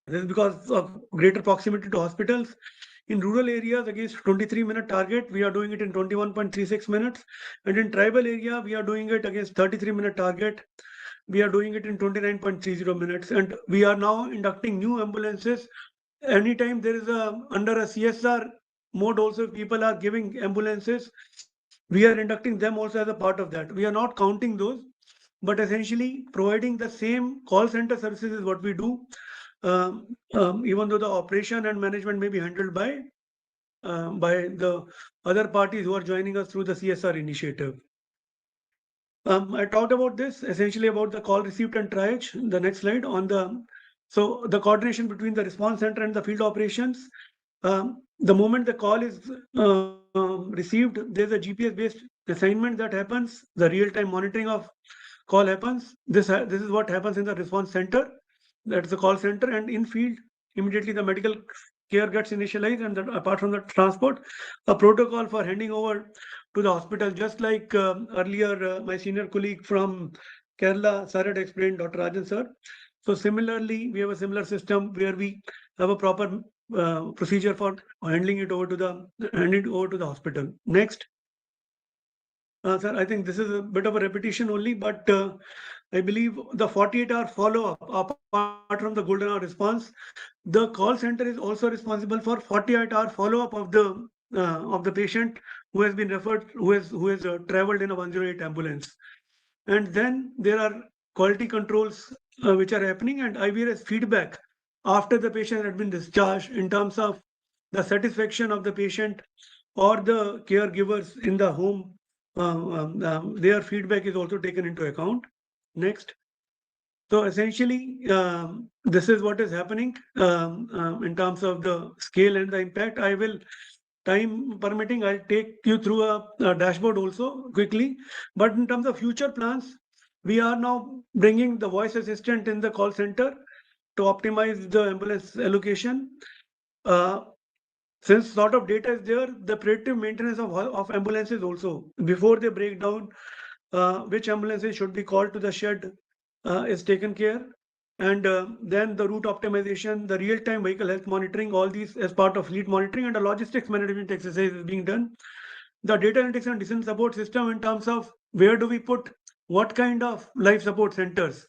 This is because of greater proximity to hospitals. In rural areas, against 23-minute target, we are doing it in 21.36 minutes. And in tribal area, we are doing it against 33-minute target. We are doing it in 29.30 minutes. And we are now inducting new ambulances. Anytime there is under a CSR mode also, if people are giving ambulances, we are inducting them also as a part of that. We are not counting those, but essentially providing the same call center services is what we do. Even though the operation and management may be handled by the other parties who are joining us through the CSR initiative. I talked about this, essentially about the call received and triage. The next slide on so the coordination between the response center and the field operations. The moment the call is received, there's a GPS-based assignment that happens. The real-time monitoring of call happens. This is what happens in the response center. That's the call center, and in field, immediately the medical care gets initialized, and apart from the transport, a protocol for handing over to the hospital, just like earlier my senior colleague from Kerala, sir, had explained, Dr. Rajan sir. So similarly, we have a similar system where we have a proper procedure for handing it over to the hospital. Next. Sir, I think this is a bit of a repetition only, but I believe the 48-hour follow-up, apart from the golden hour response, the call center is also responsible for 48-hour follow-up of the patient who has been referred, who has traveled in a 108 ambulance. And then there are quality controls which are happening, and IVRS feedback after the patient had been discharged in terms of the satisfaction of the patient or the caregivers in the home. Their feedback is also taken into account. Next. So essentially, this is what is happening in terms of the scale and the impact. I will time permitting, I'll take you through a dashboard also quickly. But in terms of future plans, we are now bringing the voice assistant in the call center to optimize the ambulance allocation. Since lot of data is there, the predictive maintenance of ambulances also, before they break down, which ambulances should be called to the shed is taken care. And then the route optimization, the real-time vehicle health monitoring, all these as part of fleet monitoring, and the logistics management exercise is being done. The data analytics and decision support system in terms of where do we put what kind of life support centers,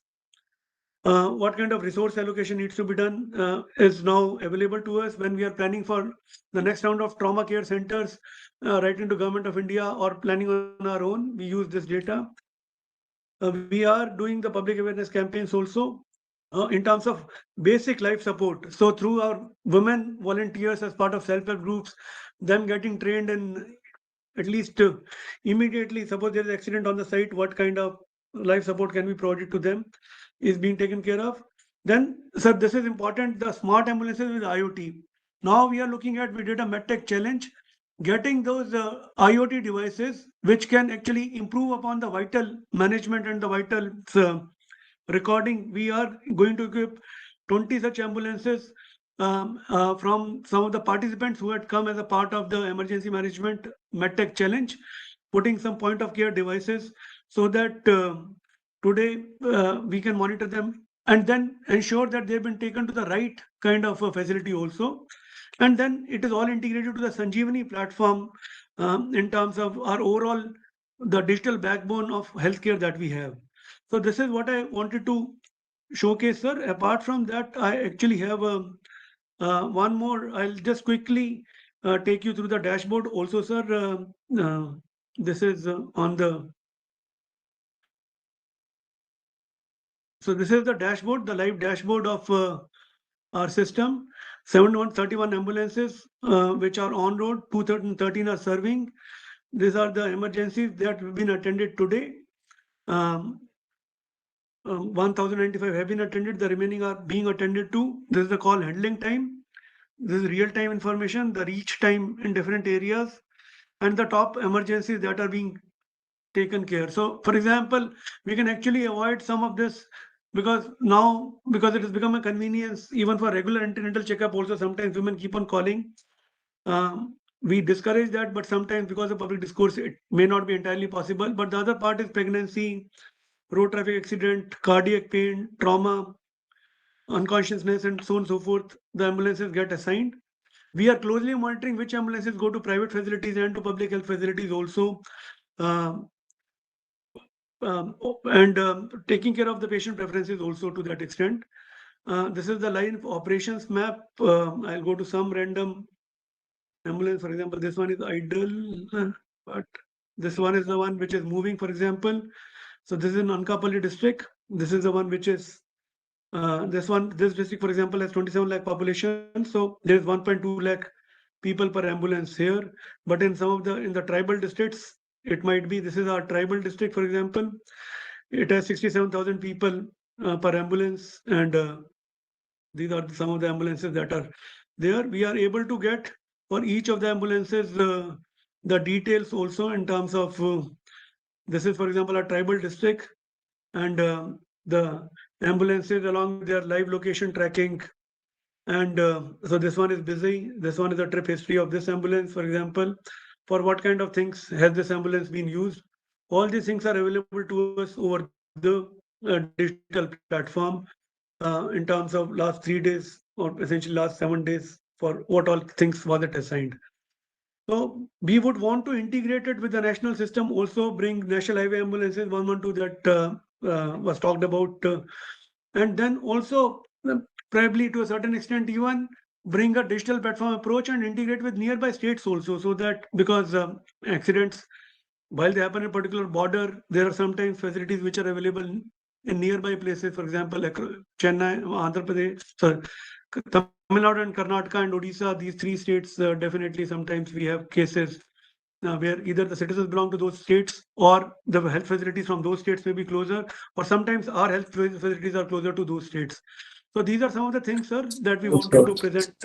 what kind of resource allocation needs to be done is now available to us when we are planning for the next round of trauma care centers, right into Government of India or planning on our own. We use this data. We are doing the public awareness campaigns also in terms of basic life support. So through our women volunteers as part of self-help groups, them getting trained in at least immediately, suppose there is accident on the site, what kind of life support can be provided to them is being taken care of. Then, sir, this is important, the smart ambulances with IoT. Now we are looking at, we did a MedTech challenge, getting those IoT devices which can actually improve upon the vital management and the vital recording. We are going to equip 20 such ambulances from some of the participants who had come as a part of the emergency management MedTech challenge, putting some point of care devices so that today we can monitor them and then ensure that they've been taken to the right kind of a facility also. And then it is all integrated to the Sanjeevani platform in terms of our overall, the digital backbone of healthcare that we have. So this is what I wanted to showcase, sir. Apart from that, I actually have one more. I'll just quickly take you through the dashboard also, sir. This is on the. So this is the dashboard, the live dashboard of our system. 731 ambulances which are on road, 213 are serving. These are the emergencies that have been attended today. 1095 have been attended, the remaining are being attended to. This is the call handling time. This is real-time information, the reach time in different areas, and the top emergencies that are being taken care. So, for example, we can actually avoid some of this because now, because it has become a convenience, even for regular antenatal checkup also, sometimes women keep on calling. We discourage that, but sometimes because of public discourse, it may not be entirely possible. But the other part is pregnancy, road traffic accident, cardiac pain, trauma, unconsciousness, and so on and so forth. The ambulances get assigned. We are closely monitoring which ambulances go to private facilities and to public health facilities also. And taking care of the patient preferences also to that extent. This is the line operations map. I'll go to some random ambulance, for example, this one is idle, but this one is the one which is moving, for example. So this is in Ankaapalli district. This is the one which is this district, for example, has 27 lakh population. So there is 1.2 lakh people per ambulance here. But in some of in the tribal districts, it might be, this is our tribal district, for example. It has 67,000 people per ambulance. And these are some of the ambulances that are there. We are able to get for each of the ambulances the details also in terms of this is, for example, a tribal district, and the ambulances along with their live location tracking. And so this one is busy. This one is a trip history of this ambulance, for example. For what kind of things has this ambulance been used? All these things are available to us over the digital platform in terms of last 3 days or essentially last 7 days for what all things was it assigned. So we would want to integrate it with the national system, also bring national highway ambulances 112 that was talked about, and then also probably to a certain extent even bring a digital platform approach and integrate with nearby states also, so that because accidents, while they happen in a particular border, there are sometimes facilities which are available in nearby places, for example, like Chennai, Andhra Pradesh, sorry, Tamil Nadu and Karnataka and Odisha, these three states, definitely sometimes we have cases where either the citizens belong to those states or the health facilities from those states may be closer, or sometimes our health facilities are closer to those states. So these are some of the things, sir, that we wanted to present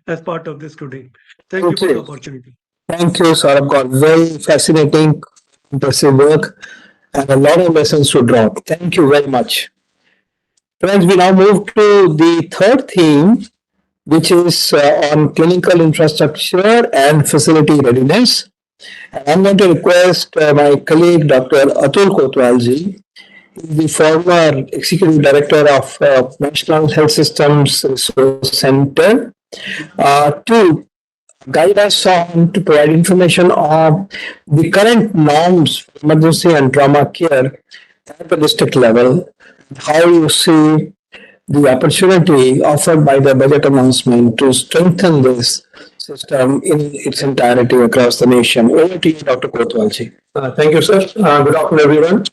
as part of this today. Thank you for the opportunity. Thank you, Saurabh. Got very fascinating, impressive work and a lot of lessons to draw. Thank you very much. Friends, we now move to the third theme, which is on clinical infrastructure and facility readiness. And I'm going to request my colleague, Dr. Atul Kotwalji, the former Executive Director of National Health Systems Resource Center, to guide us on to provide information on the current norms for emergency and trauma care at the district level, how you see the opportunity offered by the budget announcement to strengthen this system in its entirety across the nation. Over to you, Dr. Kotwalji. Thank you, sir. Good afternoon, everyone.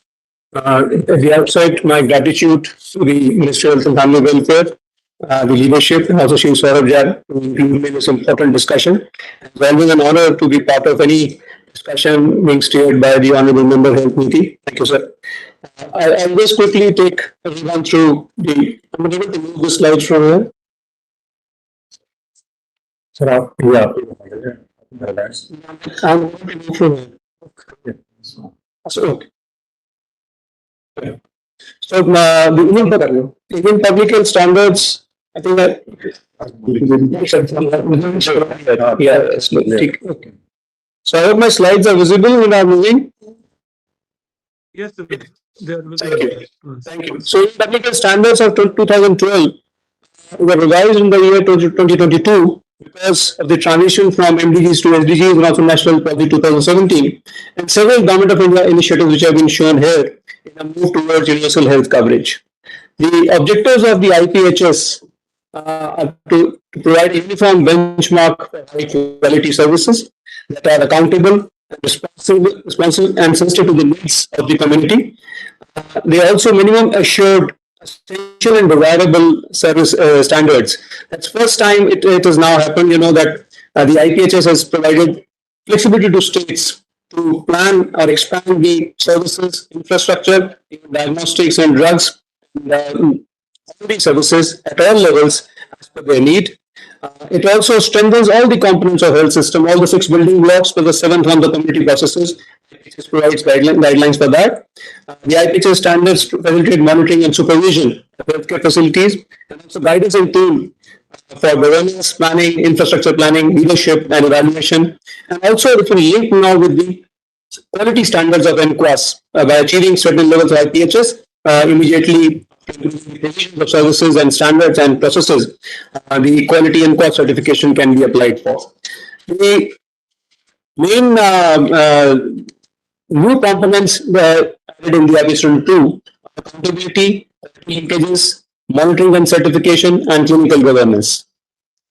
At the outset, my gratitude to the Ministry of Health and Family Welfare, the leadership, and also Shri Saurabh Jha to include me in this important discussion. It's always an honor to be part of any discussion being steered by the Honorable Member Health Committee. Thank you, sir. I'll just quickly take everyone through the. I'm able to move the slides from here. Sir, yeah. I'm going to move from here. So, okay. So, the Indian Public Health Standards, I think that. Yeah, okay. So, I hope my slides are visible when I'm moving. Yes, sir. Thank you. Thank you. So, Indian Public Health Standards of 2012 were revised in the year 2022 because of the transition from MDGs to SDGs and also National Policy 2017, and several Government of India initiatives which have been shown here in a move towards universal health coverage. The objectives of the IPHS are to provide a uniform benchmark for high quality services that are accountable and responsive and sensitive to the needs of the community. They also minimum assured essential and desirable service standards. That's first time it has now happened, that the IPHS has provided flexibility to states to plan or expand the services, infrastructure, even diagnostics and drugs, and quality services at all levels as per their need. It also strengthens all the components of health system, all the 6 building blocks for the 7th on the community processes. IPHS provides guidelines for that. The IPHS standards to facilitate monitoring and supervision of healthcare facilities, and also guidance and tool for governance, planning, infrastructure planning, leadership, and evaluation. And also, if we link now with the quality standards of NQAS by achieving certain levels of IPHS, immediately provision of services and standards and processes, the quality NQAS certification can be applied for. The main new components added in the IPHS 2: accountability, linkages, monitoring and certification, and clinical governance.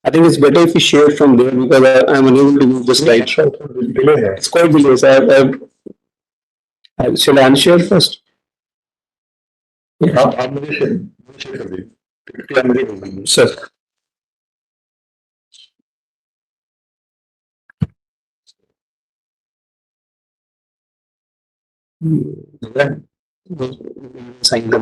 I think it's better if we share from there because I'm unable to move the slide. It's quite delayed. Shall I unshare first? Sir. Sign the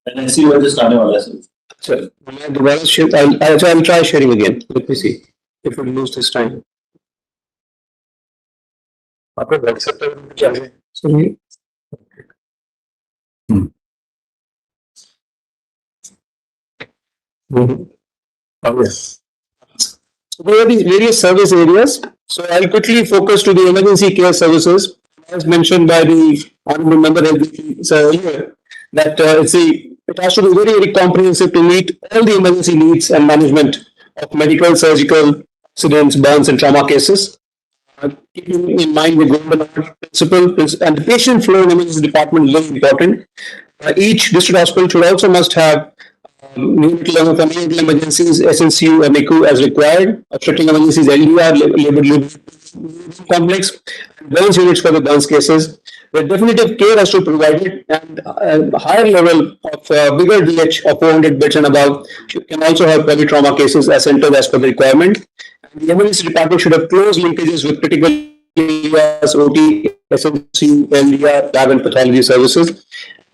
And I see what is starting on lessons. Sir, I'll try sharing again. Let me see if it moves this time. Sorry. Oh, yes. So there are these various service areas. So I'll quickly focus to the emergency care services, as mentioned by the honorable member earlier, that it has to be very, very comprehensive to meet all the emergency needs and management of medical, surgical, accidents, burns, and trauma cases. Keeping in mind the golden principle and the patient flow in emergency department is very important. Each district hospital should also must have neonatal emergencies, SNCU, and NICU as required, obstetric emergencies, LDR, labor complex, and burns units for the burns cases. The definitive care has to be provided, and a higher level of bigger DH of 400 beds and above can also have polytrauma cases as centers as per the requirement. And the emergency department should have close linkages with critical areas, OT, SNCU, LDR, lab and pathology services.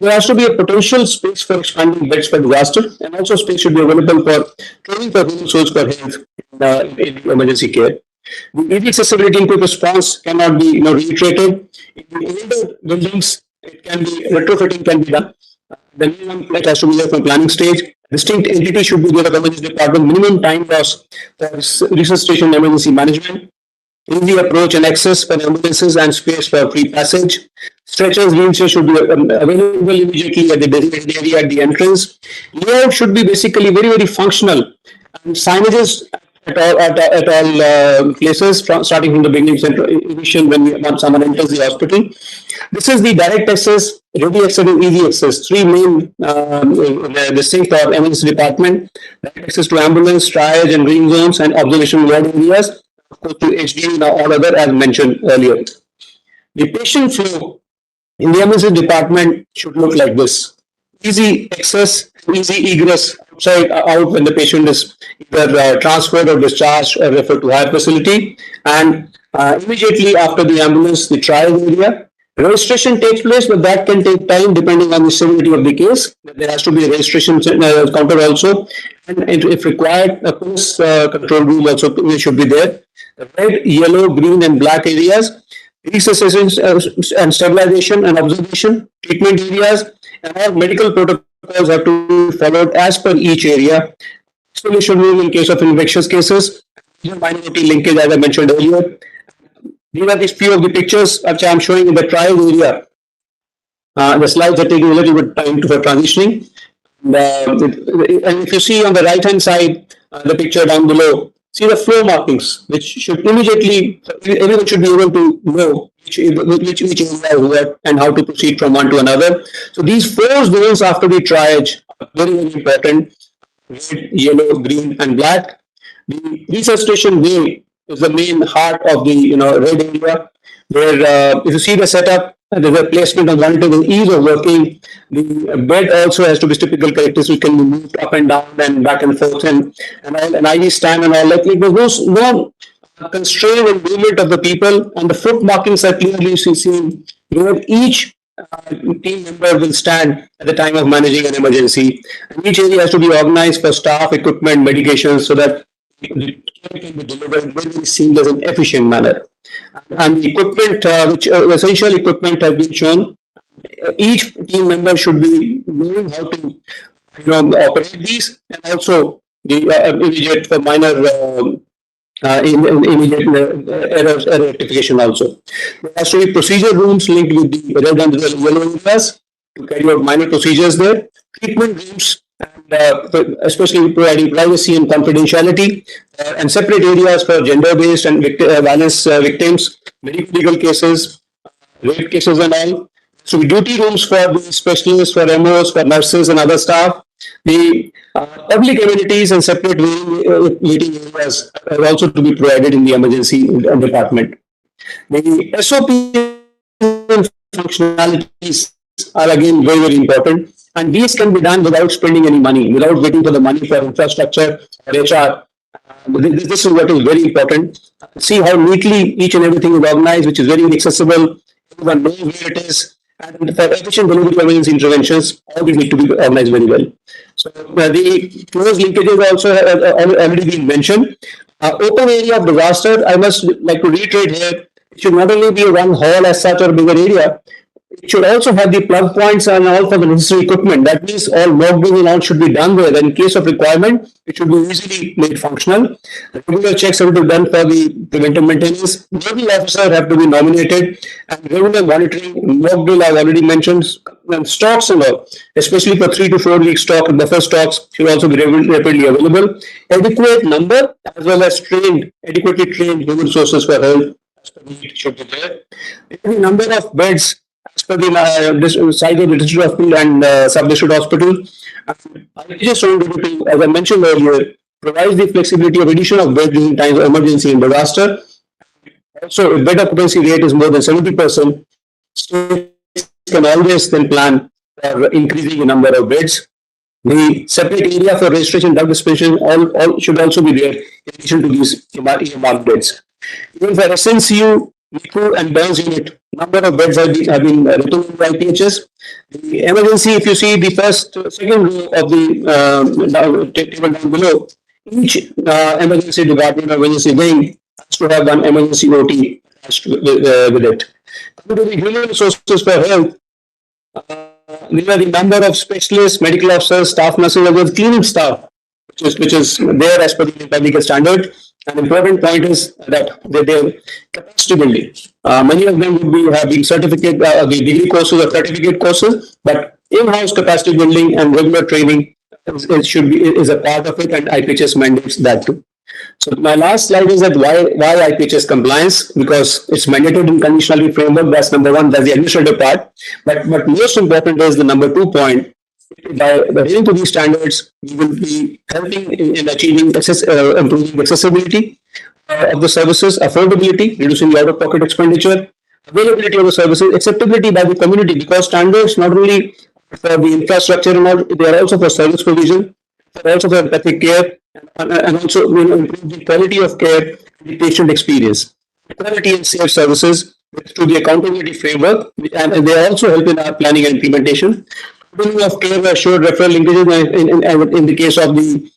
There has to be a potential space for expanding beds for disaster, and also space should be available for training for human source for health in emergency care. The easy accessibility and quick response cannot be reiterated. In older buildings, it can be retrofitting can be done. The minimum pledge has to be there from planning stage. Distinct entity should be there for emergency department. Minimum time loss for resuscitation emergency management. Easy approach and access for ambulances and space for free passage. Stretchers, wheelchairs should be available immediately at the designated area at the entrance. Layout should be basically very, very functional. And signages at all places, starting from the beginning, initial when someone enters the hospital. This is the direct access, ready access, and easy access. Three main distinct for emergency department: direct access to ambulance, triage and green zones, and observation ward areas. Of course, to HDU or other, as mentioned earlier. The patient flow in the emergency department should look like this: easy access, easy egress out when the patient is either transferred or discharged or referred to higher facility, and immediately after the ambulance, the trial area. Registration takes place, but that can take time depending on the severity of the case. There has to be a registration counter also, and if required, a police control room also should be there. The red, yellow, green, and black areas, resuscitation and stabilization and observation, treatment areas, and all medical protocols have to be followed as per each area. Isolation room in case of infectious cases, minority linkage, as I mentioned earlier. These are these few of the pictures which I am showing in the trial area. The slides are taking a little bit time for transitioning. And if you see on the right hand side, the picture down below, see the flow markings, which should immediately, everyone should be able to know which area what and how to proceed from one to another. So these 4 zones after the triage are very, very important: red, yellow, green, and black. The resuscitation way is the main heart of the red area, where if you see the setup, there's a placement of monitor, the ease of working. The bed also has to be typical characteristics, can be moved up and down and back and forth, and an IV stand and all that. There's no constraint and movement of the people, and the foot markings are clearly seen where each team member will stand at the time of managing an emergency. And each area has to be organized for staff, equipment, medications, so that the care can be delivered in a very seamless and efficient manner. And the equipment, which essential equipment has been shown. Each team member should be knowing how to operate these, and also the immediate for minor immediate error rectification also. There has to be procedure rooms linked with the red and the yellow areas to carry out minor procedures there. Treatment rooms, and especially providing privacy and confidentiality, and separate areas for gender-based and violence victims, medical cases, rape cases and all. So duty rooms for the specialists, for MOs, for nurses and other staff. The public amenities and separate waiting areas are also to be provided in the emergency department. The SOP and functionalities are again very, very important. And these can be done without spending any money, without waiting for the money for infrastructure or HR. This is what is very important. See how neatly each and everything is organized, which is very accessible. Everyone knows where it is. And for efficient delivery of emergency interventions, all these need to be organized very well. So the close linkages also have already been mentioned. Open area of disaster, I must like to reiterate here, it should not only be one hall as such or a bigger area. It should also have the plug points and all for the necessary equipment. That means all mock drilling and all should be done there. In case of requirement, it should be easily made functional. Regular checks have to be done for the preventive maintenance. Naval officer have to be nominated, and regular monitoring. Mock drill I've already mentioned, and stocks and all, especially for 3 to 4 week stock. Buffer stocks should also be rapidly available. Adequate number as well as adequately trained human resources for health should be there. The number of beds as per the size of the district hospital and sub-district hospital. I just wanted to, as I mentioned earlier, provide the flexibility of addition of beds during times of emergency and disaster. Also, if bed occupancy rate is more than 70%, states can always then plan for increasing the number of beds. The separate area for registration, drug dispensation, all should also be there in addition to these earmarked beds. Even for SNCU, NICU and burns unit. Number of beds have been written in the IPHS. The emergency, if you see the second row of the table down below, each emergency department or emergency wing has to have one emergency OT attached with it. Coming to the human resources for health, these are the number of specialists, medical officers, staff nurses, as well as cleaning staff, which is there as per the public standard. An important point is that their capacity building. Many of them would be having certificate, the degree courses or certificate courses, but in-house capacity building and regular training is a part of it, and IPHS mandates that too. So my last slide is that why IPHS compliance, because it's mandated in conditionality framework. That's number one. That's the administrative part. But most important is the number 2 point. By adhering to these standards, we will be helping in achieving improving accessibility of the services, affordability, reducing the out-of-pocket expenditure, availability of the services, acceptability by the community, because standards not only for the infrastructure and all, they are also for service provision, they are also for empathic care, and also improve the quality of care, the patient experience, quality and safe services through the accountability framework, and they also help in our planning and implementation. Building of care assured referral linkages in the case of the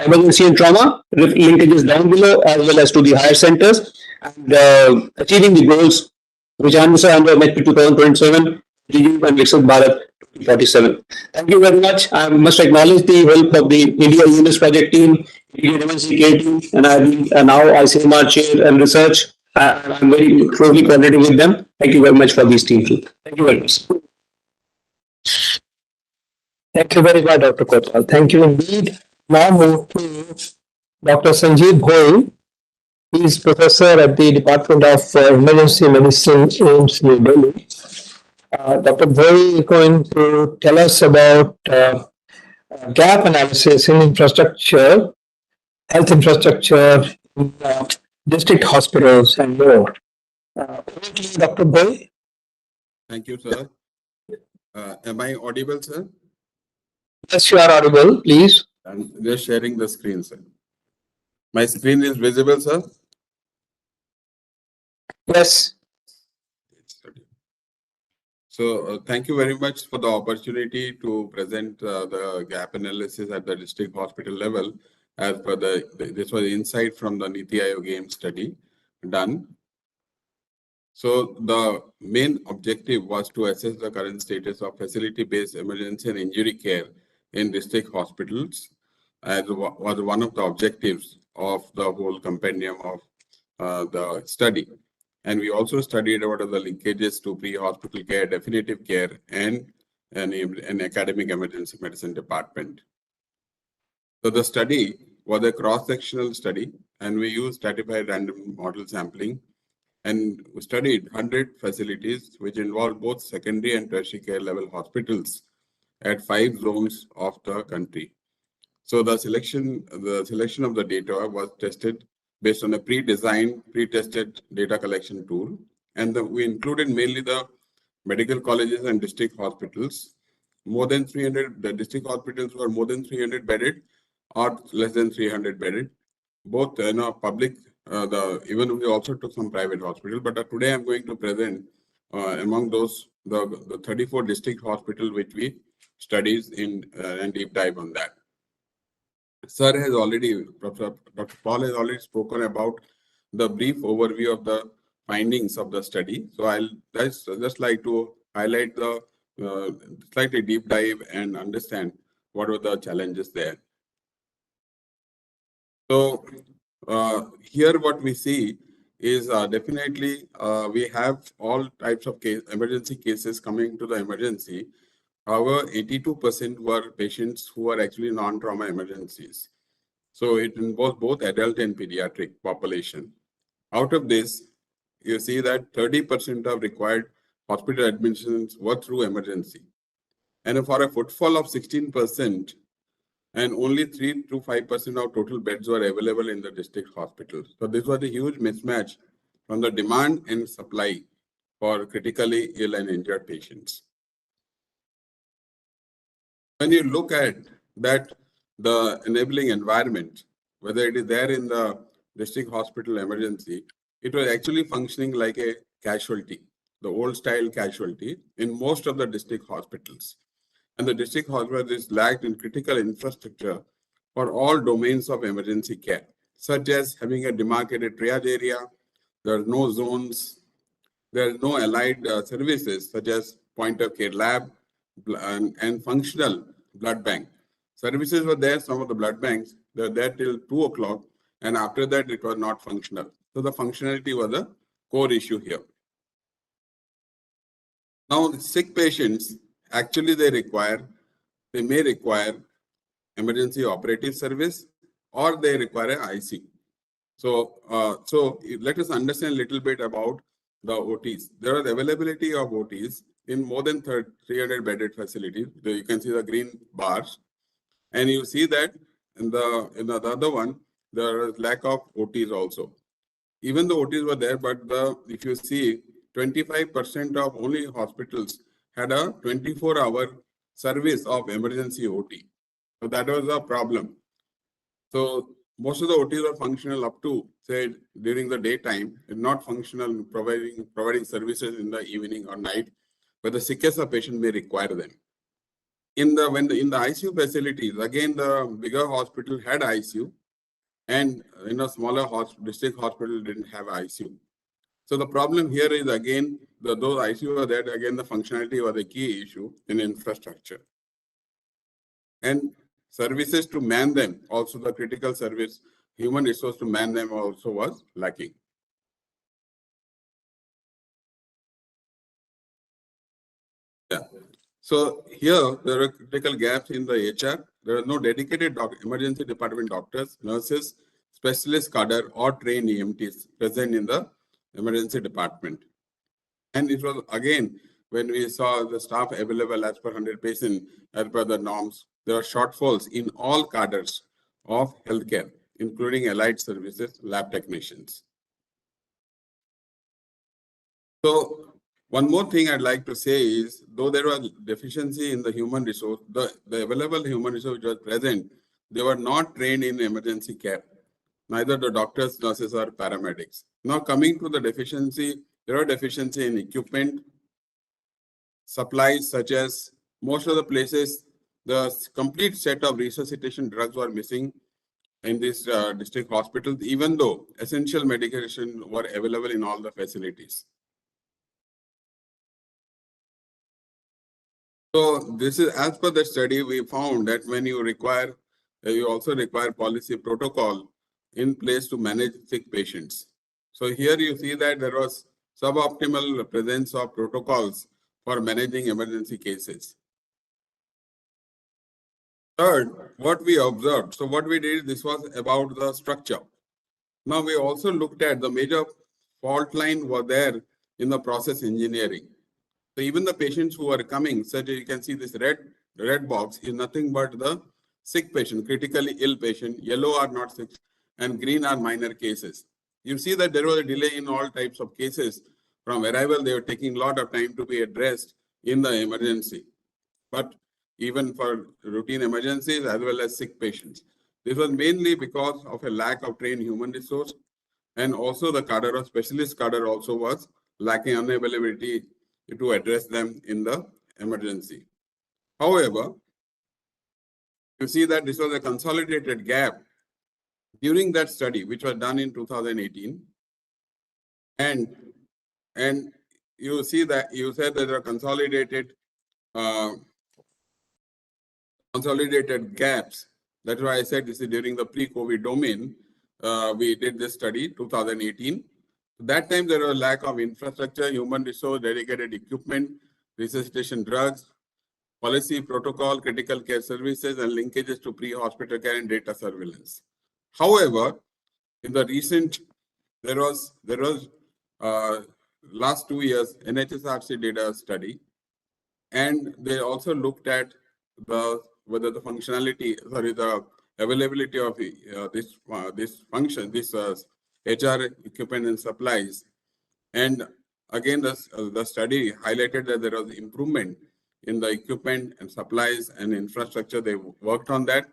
emergency and trauma linkages down below, as well as to the higher centers, and achieving the goals which are under MEP 2027, GU and Viksit Bharat 2047. Thank you very much. I must acknowledge the help of the India UNIS project team, Indian emergency care team, and now ICMR chair and research. I'm very closely coordinating with them. Thank you very much for these teams. Thank you very much. Thank you very much, Dr. Kotwal. Thank you indeed. Now move to Dr. Sanjeev Bhoi. He is professor at the Department of Emergency Medicine, AIIMS, New Delhi. Dr. Bhoi is going to tell us about gap analysis in infrastructure, health infrastructure, in, district hospitals, and more. Over to you, Dr. Bhoi. Thank you, sir. Am I audible, sir? Yes, you are audible, please. I'm just sharing the screen, sir. My screen is visible, sir? Yes. So thank you very much for the opportunity to present the gap analysis at the district hospital level as per this was insight from the Niti Aayog AIIMS study done. So the main objective was to assess the current status of facility-based emergency and injury care in district hospitals, as was one of the objectives of the whole compendium of the study. And we also studied what are the linkages to pre-hospital care, definitive care, and an academic emergency medicine department. So the study was a cross-sectional study, and we used stratified random model sampling, and we studied 100 facilities, which involved both secondary and tertiary care level hospitals at 5 zones of the country. So the selection of the data was tested based on a pre-designed, pre-tested data collection tool. And we included mainly the medical colleges and district hospitals. More than 300, the district hospitals were more than 300 bedded or less than 300 bedded. Both public, even we also took some private hospital, but today I'm going to present among those the 34 district hospital which we studies in and deep dive on that. Sir has already, Dr. Paul has already spoken about the brief overview of the findings of the study. So I'll just like to highlight the slightly deep dive and understand what were the challenges there. So here what we see is definitely we have all types of emergency cases coming to the emergency. However, 82% were patients who are actually non-trauma emergencies. So it involves both adult and pediatric population. Out of this, you see that 30% of required hospital admissions were through emergency. And for a footfall of 16%, and only 3 to 5% of total beds were available in the district hospitals. So this was a huge mismatch from the demand and supply for critically ill and injured patients. When you look at that, the enabling environment, whether it is there in the district hospital emergency it was actually functioning like a casualty, the old style casualty in most of the district hospitals. And the district hospital is lacked in critical infrastructure for all domains of emergency care, such as having a demarcated triage area, there are no zones, there are no allied services such as point of care lab and functional blood bank. Services were there, some of the blood banks, they were there till 2 o'clock, and after that it was not functional. So the functionality was a core issue here. Now, sick patients, actually they may require emergency operative service or they require an ICU. So let us understand a little bit about the OTs. There is availability of OTs in more than 300 bedded facilities. You can see the green bars, and you see that in the other one there is lack of OTs also. Even the OTs were there, but if you see 25% of only hospitals had a 24-hour service of emergency OT. So that was a problem. So most of the OTs are functional up to, say, during the daytime, and not functional providing services in the evening or night, but the sickest of patient may require them. In the ICU facilities, again, the bigger hospital had ICU, and in a smaller district hospital didn't have ICU. So the problem here is again, those ICU are there, again, the functionality was a key issue in infrastructure. And services to man them, also the critical service, human resource to man them also was lacking. Yeah. So here there are critical gaps in the HR. There are no dedicated emergency department doctors, nurses, specialist cadre, or trained EMTs present in the emergency department. And it was again, when we saw the staff available as per 100 patients, as per the norms, there are shortfalls in all cadres of healthcare, including allied services, lab technicians. So one more thing I'd like to say is, though there was deficiency in the human resource, the available human resource which was present, they were not trained in emergency care, neither the doctors, nurses, or paramedics. Now coming to the deficiency, there are deficiency in equipment, supplies such as most of the places, the complete set of resuscitation drugs were missing in these district hospitals, even though essential medication were available in all the facilities. So this is, as per the study, we found that when you also require policy protocol in place to manage sick patients. So here you see that there was suboptimal presence of protocols for managing emergency cases. Third, what we observed. So what we did, this was about the structure. Now we also looked at the major fault line were there in the process engineering. So even the patients who are coming, such as you can see this red box is nothing but the sick patient, critically ill patient. Yellow are not sick and green are minor cases. You see that there was a delay in all types of cases. From arrival, they were taking a lot of time to be addressed in the emergency. But even for routine emergencies as well as sick patients. This was mainly because of a lack of trained human resource, and also the cadre or specialist cadre also was lacking unavailability to address them in the emergency. However, you see that this was a consolidated gap during that study, which was done in 2018. And you see that you said that there are consolidated gaps. That's why I said this is during the pre-COVID domain. We did this study 2018. That time there was a lack of infrastructure, human resource, dedicated equipment, resuscitation drugs, policy protocol, critical care services, and linkages to pre-hospital care and data surveillance. However, in the recent, there was last 2 years NHSRC did a study, and they also looked at whether the functionality, the availability of this function, this HR equipment and supplies. And again, the study highlighted that there was improvement in the equipment and supplies and infrastructure. They worked on that.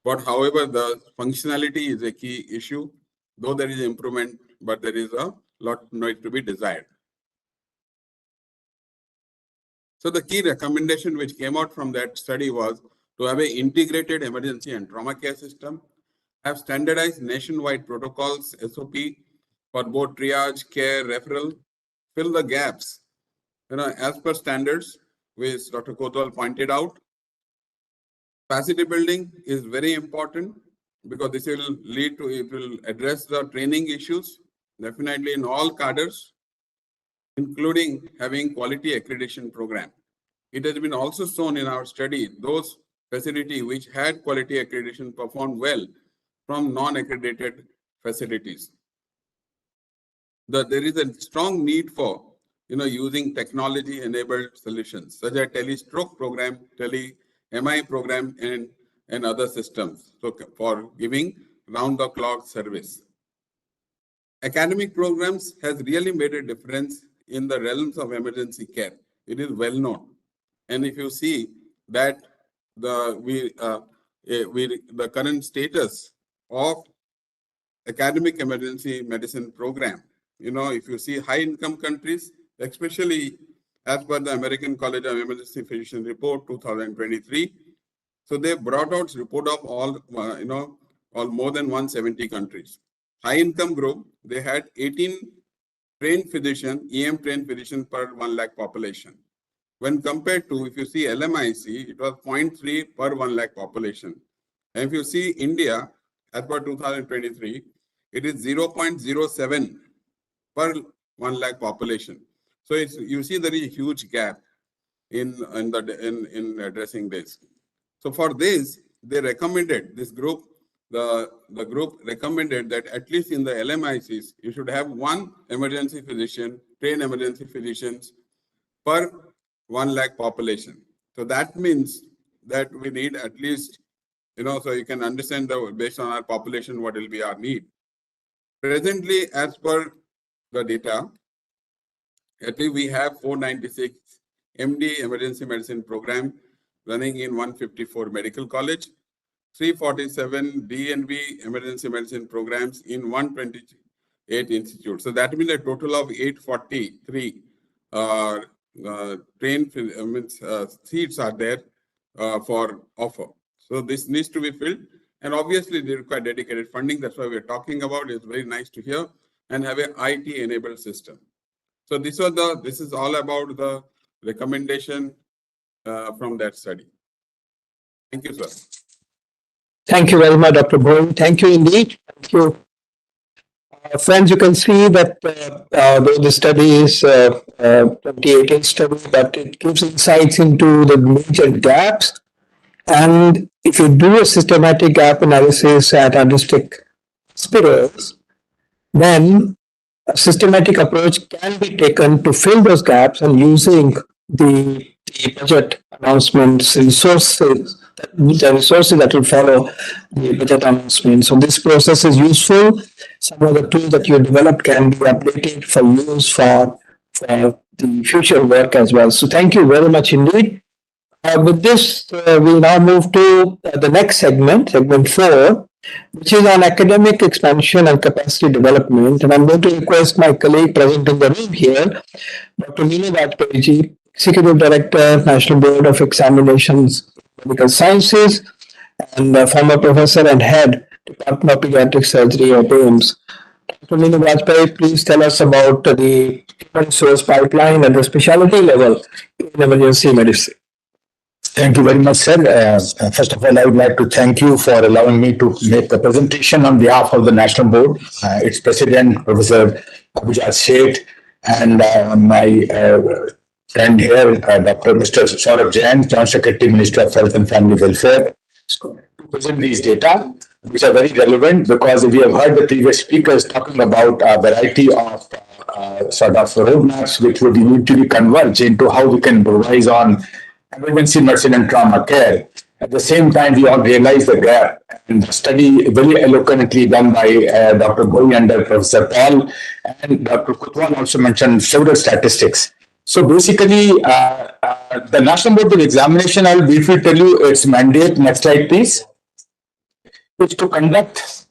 But however, the functionality is a key issue. Though there is improvement, but there is a lot to be desired. So the key recommendation which came out from that study was to have an integrated emergency and trauma care system, have standardized nationwide protocols, SOP, for both triage, care, referral, fill the gaps, as per standards, which Dr. Kotwal pointed out. Capacity building is very important because this will lead to, it will address the training issues, definitely in all cadres, including having quality accreditation program. It has been also shown in our study, those facilities which had quality accreditation performed well from non-accredited facilities. There is a strong need for using technology-enabled solutions such as tele-stroke program, tele-MI program, and other systems. So for giving round-the-clock service. Academic programs has really made a difference in the realms of emergency care. It is well known, and if you see that the current status of academic emergency medicine program, if you see high-income countries, especially as per the American College of Emergency Physicians report 2023, so they brought out report of all more than 170 countries. High-income group, they had 18 trained physician, EM trained physician per 1 lakh population. When compared to, if you see LMIC, it was 0.3 per 1 lakh population. And if you see India, as per 2023, it is 0.07 per 1 lakh population. So you see there is a huge gap in addressing this. So for this, they recommended, this group, the group recommended that at least in the LMICs, you should have one emergency physician, trained emergency physicians per 1 lakh population. So that means that we need at least, so you can understand based on our population, what will be our need. Presently, as per the data, at least we have 496 MD emergency medicine program running in 154 medical college, 347 DNB emergency medicine programs in 128 institutes. So that means a total of 843 trained seats are there for offer. So this needs to be filled, and obviously they require dedicated funding. That's why we're talking about. It's very nice to hear, and have an IT-enabled system. So this is all about the recommendation from that study. Thank you, sir. Thank you very much, Dr. Bhoi. Thank you indeed. Thank you. Friends, you can see that though the study is 2018 study, but it gives insights into the major gaps. And if you do a systematic gap analysis at our district hospitals, then a systematic approach can be taken to fill those gaps, and using the budget announcements, resources that will follow the budget announcement. So this process is useful. Some of the tools that you developed can be updated for use for the future work as well. So thank you very much indeed. With this, we'll now move to the next segment 4, which is on academic expansion and capacity development. And I'm going to request my colleague present in the room here, Dr. Meena Vajpayee, Executive Director, National Board of Examinations, Medical Sciences, and former professor and head, Department of Pediatric Surgery at AIIMS. Dr. Meena Vajpayee, please tell us about the human resource pipeline at the specialty level in emergency medicine. Thank you very much, sir. First of all, I would like to thank you for allowing me to make the presentation on behalf of the National Board, its President, Professor Abhijat Sheth, and my friend here, Dr. Mr. Saurabh Jain, Joint Secretary, Ministry of Health and Family Welfare, to present these data, which are very relevant because we have heard the previous speakers talking about a variety of sort of roadmaps which would need to be converged into how we can improvise on emergency medicine and trauma care. At the same time, we all realize the gap, and the study very eloquently done by Dr. Bhoi and Professor Paul, and Dr. Kotwal also mentioned several statistics. So basically, the National Board of Examination, I will briefly tell you its mandate. Next slide, please. Is to conduct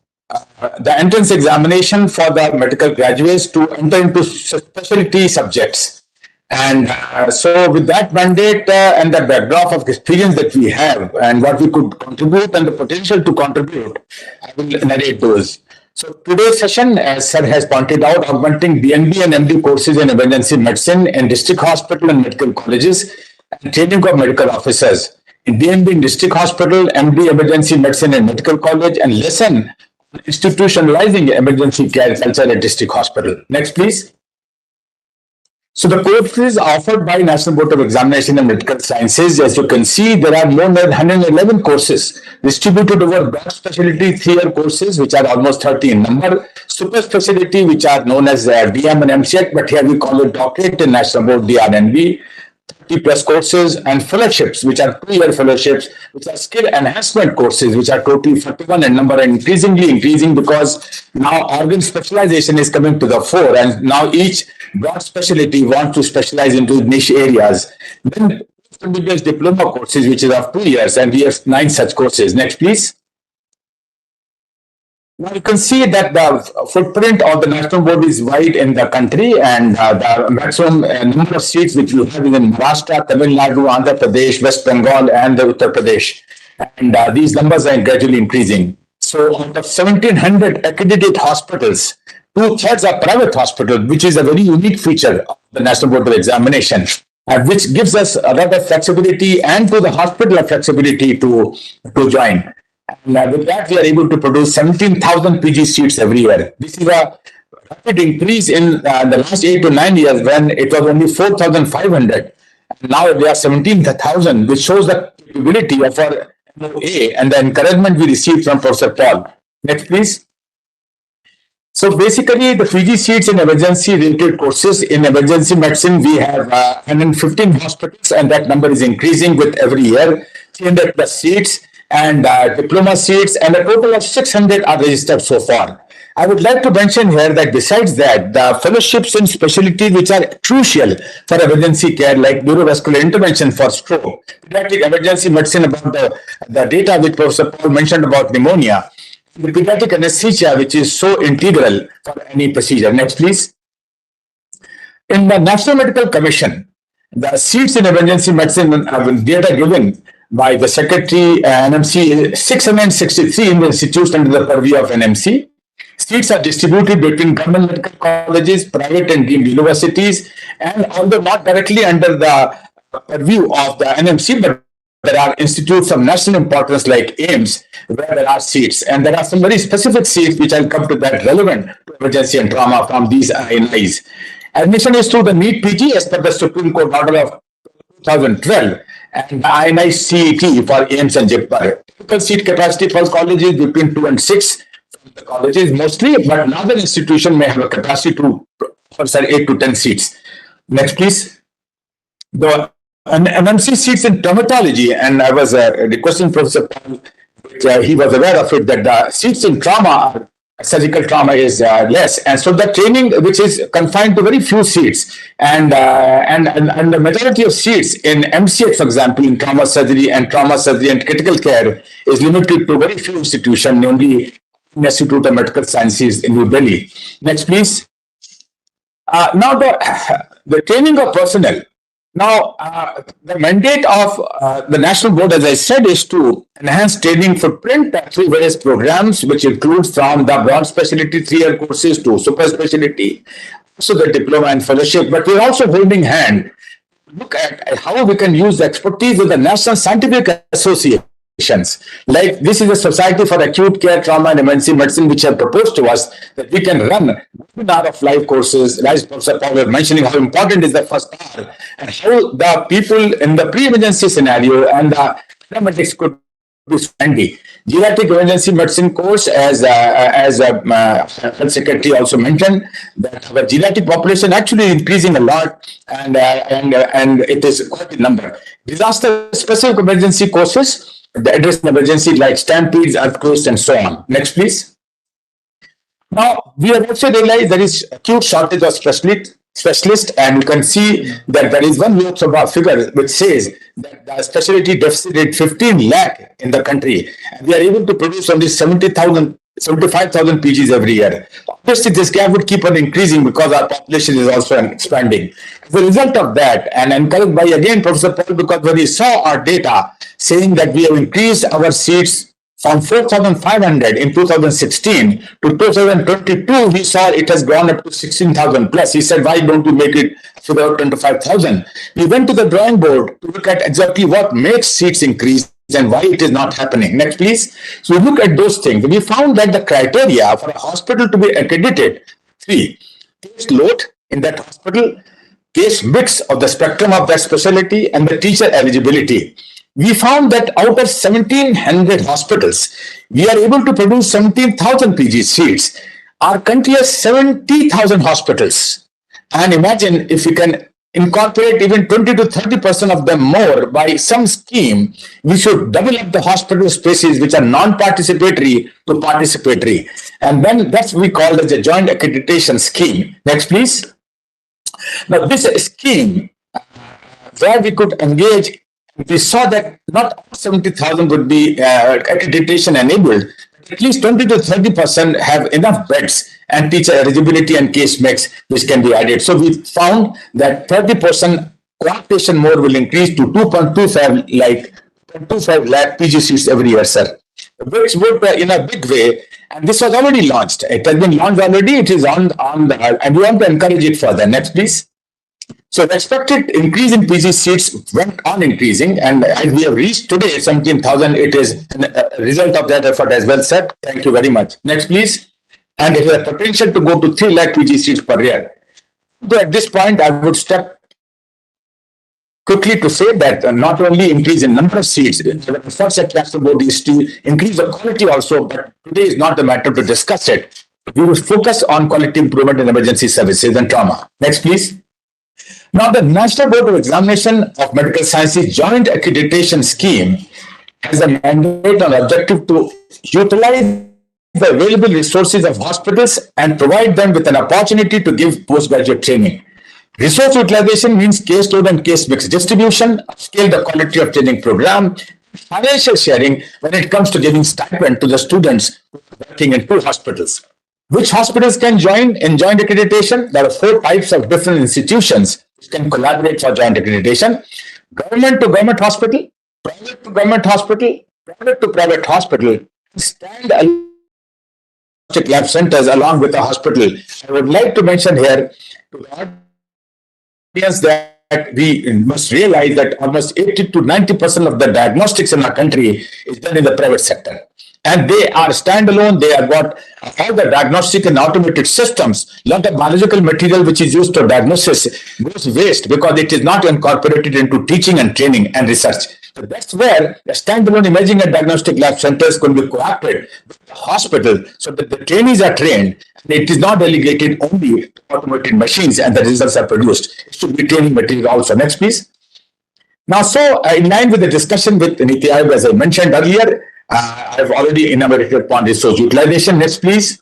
the entrance examination for the medical graduates to enter into specialty subjects. And so with that mandate and the backdrop of experience that we have and what we could contribute and the potential to contribute, I will narrate those. So today's session, as Sir has pointed out, augmenting DNB and MD courses in emergency medicine in district hospital and medical colleges and training of medical officers. In DNB in district hospital, MD emergency medicine and medical college, and lesson on institutionalizing emergency care culture at district hospital. Next, please. So the courses offered by National Board of Examination and Medical Sciences, as you can see, there are more than 111 courses distributed over broad specialty 3-year courses, which are almost 30 in number, super specialty, which are known as DM and MCET, but here we call it doctorate in National Board DRNB, 30+ courses, and fellowships, which are 2-year fellowships, which are skill enhancement courses, which are totally 41 in number and increasingly increasing because now organ specialization is coming to the fore, and now each broad specialty wants to specialize into niche areas. Then diploma courses, which is of 2 years, and we have 9 such courses. Next, please. Now you can see that the footprint of the National Board is wide in the country, and the maximum number of seats which we have is in Maharashtra, Tamil Nadu, Andhra Pradesh, West Bengal, and Uttar Pradesh. And these numbers are gradually increasing. So out of 1,700 accredited hospitals, 2/3 are private hospitals, which is a very unique feature of the National Board of Examination, which gives us a lot of flexibility and to the hospital a flexibility to join. And with that, we are able to produce 17,000 PG seats every year. This is a rapid increase in the last 8 to 9 years when it was only 4,500. Now they are 17,000, which shows the capability of our MOA and the encouragement we received from Professor Paul. Next, please. So basically, the PG seats in emergency-related courses in emergency medicine, we have 115 hospitals, and that number is increasing with every year. 300+ seats and diploma seats, and a total of 600 are registered so far. I would like to mention here that besides that, the fellowships in specialties which are crucial for emergency care, like neurovascular intervention for stroke, pediatric emergency medicine about the data which Professor Paul mentioned about pneumonia, the pediatric anesthesia, which is so integral for any procedure. Next, please. In the National Medical Commission, the seats in emergency medicine data given by the Secretary NMC, 663 in the institutes under the purview of NMC. Seats are distributed between government medical colleges, private and deemed universities, and although not directly under the purview of the NMC, but there are institutes of national importance like AIMS, where there are seats, and there are some very specific seats which I'll come to that relevant to emergency and trauma from these INIs. Admission is through the NEET PG as per the Supreme Court order of 2012. And the INI CET for AIMS and JIPPER. Typical seat capacity for colleges between 2 and 6 from the colleges mostly, but another institution may have a capacity to offer 8 to 10 seats. Next, please. The NMC seats in traumatology, and I was requesting Professor Paul, he was aware of it, that the seats in trauma, surgical trauma is less, and so the training which is confined to very few seats, and the majority of seats in MCH, for example, in trauma surgery and critical care is limited to very few institutions, namely Institute of Medical Sciences in New Delhi. Next, please. Now the training of personnel. Now, the mandate of the National Board, as I said, is to enhance training footprint through various programs, which includes from the broad specialty 3-year courses to super specialty, also the diploma and fellowship. But we're also holding hand to look at how we can use the expertise of the National Scientific Associations. Like this is a Society for Acute Care, Trauma and Emergency Medicine, which have proposed to us that we can run webinar of live courses. As Professor Paul was mentioning, how important is the first hour and how the people in the pre-emergency scenario and the paramedics could be handy. Geriatric emergency medicine course, as Health Secretary also mentioned, that our geriatric population actually increasing a lot, and it is quite a number. Disaster-specific emergency courses, the address emergency like stampedes, earthquakes, and so on. Next, please. Now, we have also realized there is acute shortage of specialists, and you can see that there is one Lok Sabha figure which says that the specialty deficit is 15 lakh in the country. And we are able to produce only 70,000 75,000 PGs every year. Obviously, this gap would keep on increasing because our population is also expanding. As a result of that, and encouraged by again Professor Paul, because when he saw our data saying that we have increased our seats from 4,500 in 2016 to 2022, we saw it has gone up to 16,000 plus. He said, why don't we make it about 25,000? We went to the drawing board to look at exactly what makes seats increase and why it is not happening. Next, please. So we look at those things. We found that the criteria for a hospital to be accredited, 3, case load in that hospital, case mix of the spectrum of that specialty, and the teacher eligibility. We found that out of 1,700 hospitals, we are able to produce 17,000 PG seats. Our country has 70,000 hospitals. And imagine if we can incorporate even 20 to 30% of them more by some scheme, we should double up the hospital spaces which are non-participatory to participatory. And then that's what we call as a joint accreditation scheme. Next, please. Now, this scheme where we could engage, we saw that not 70,000 would be accreditation enabled. At least 20 to 30% have enough beds and teacher eligibility and case mix which can be added. So we found that 30% cooptation more will increase to 2.25 lakh PG seats every year, sir. Which would in a big way, and this was already launched. It has been launched already. It is on the, and we want to encourage it further. Next, please. So the expected increase in PG seats went on increasing, and as we have reached today 17,000, it is a result of that effort as well, sir. Thank you very much. Next, please. And it has a potential to go to 3 lakh PG seats per year. So at this point, I would step quickly to say that not only increase in number of seats, the efforts at National Board is to increase the quality also, but today is not the matter to discuss it. We will focus on quality improvement in emergency services and trauma. Next, please. Now, the National Board of Examination of Medical Sciences Joint Accreditation Scheme has a mandate and objective to utilize the available resources of hospitals and provide them with an opportunity to give postgraduate training. Resource utilization means case load and case mix distribution, scale the quality of training program, financial sharing when it comes to giving stipend to the students working in 2 hospitals. Which hospitals can join in joint accreditation? There are 4 types of different institutions which can collaborate for joint accreditation. Government to government hospital, private to government hospital, private to private hospital, stand-alone lab centers along with the hospital. I would like to mention here to the audience that we must realize that almost 80 to 90% of the diagnostics in our country is done in the private sector. And they are standalone. They have got all the diagnostic and automated systems. A lot of biological material which is used for diagnosis goes waste because it is not incorporated into teaching and training and research. So that's where the standalone imaging and diagnostic lab centers could be co-opted with the hospital so that the trainees are trained. It is not delegated only to automated machines and the results are produced. It should be training material also. Next, please. Now, so in line with the discussion with Niti Aayog, as I mentioned earlier, I've already enumerated upon resource utilization. Next, please.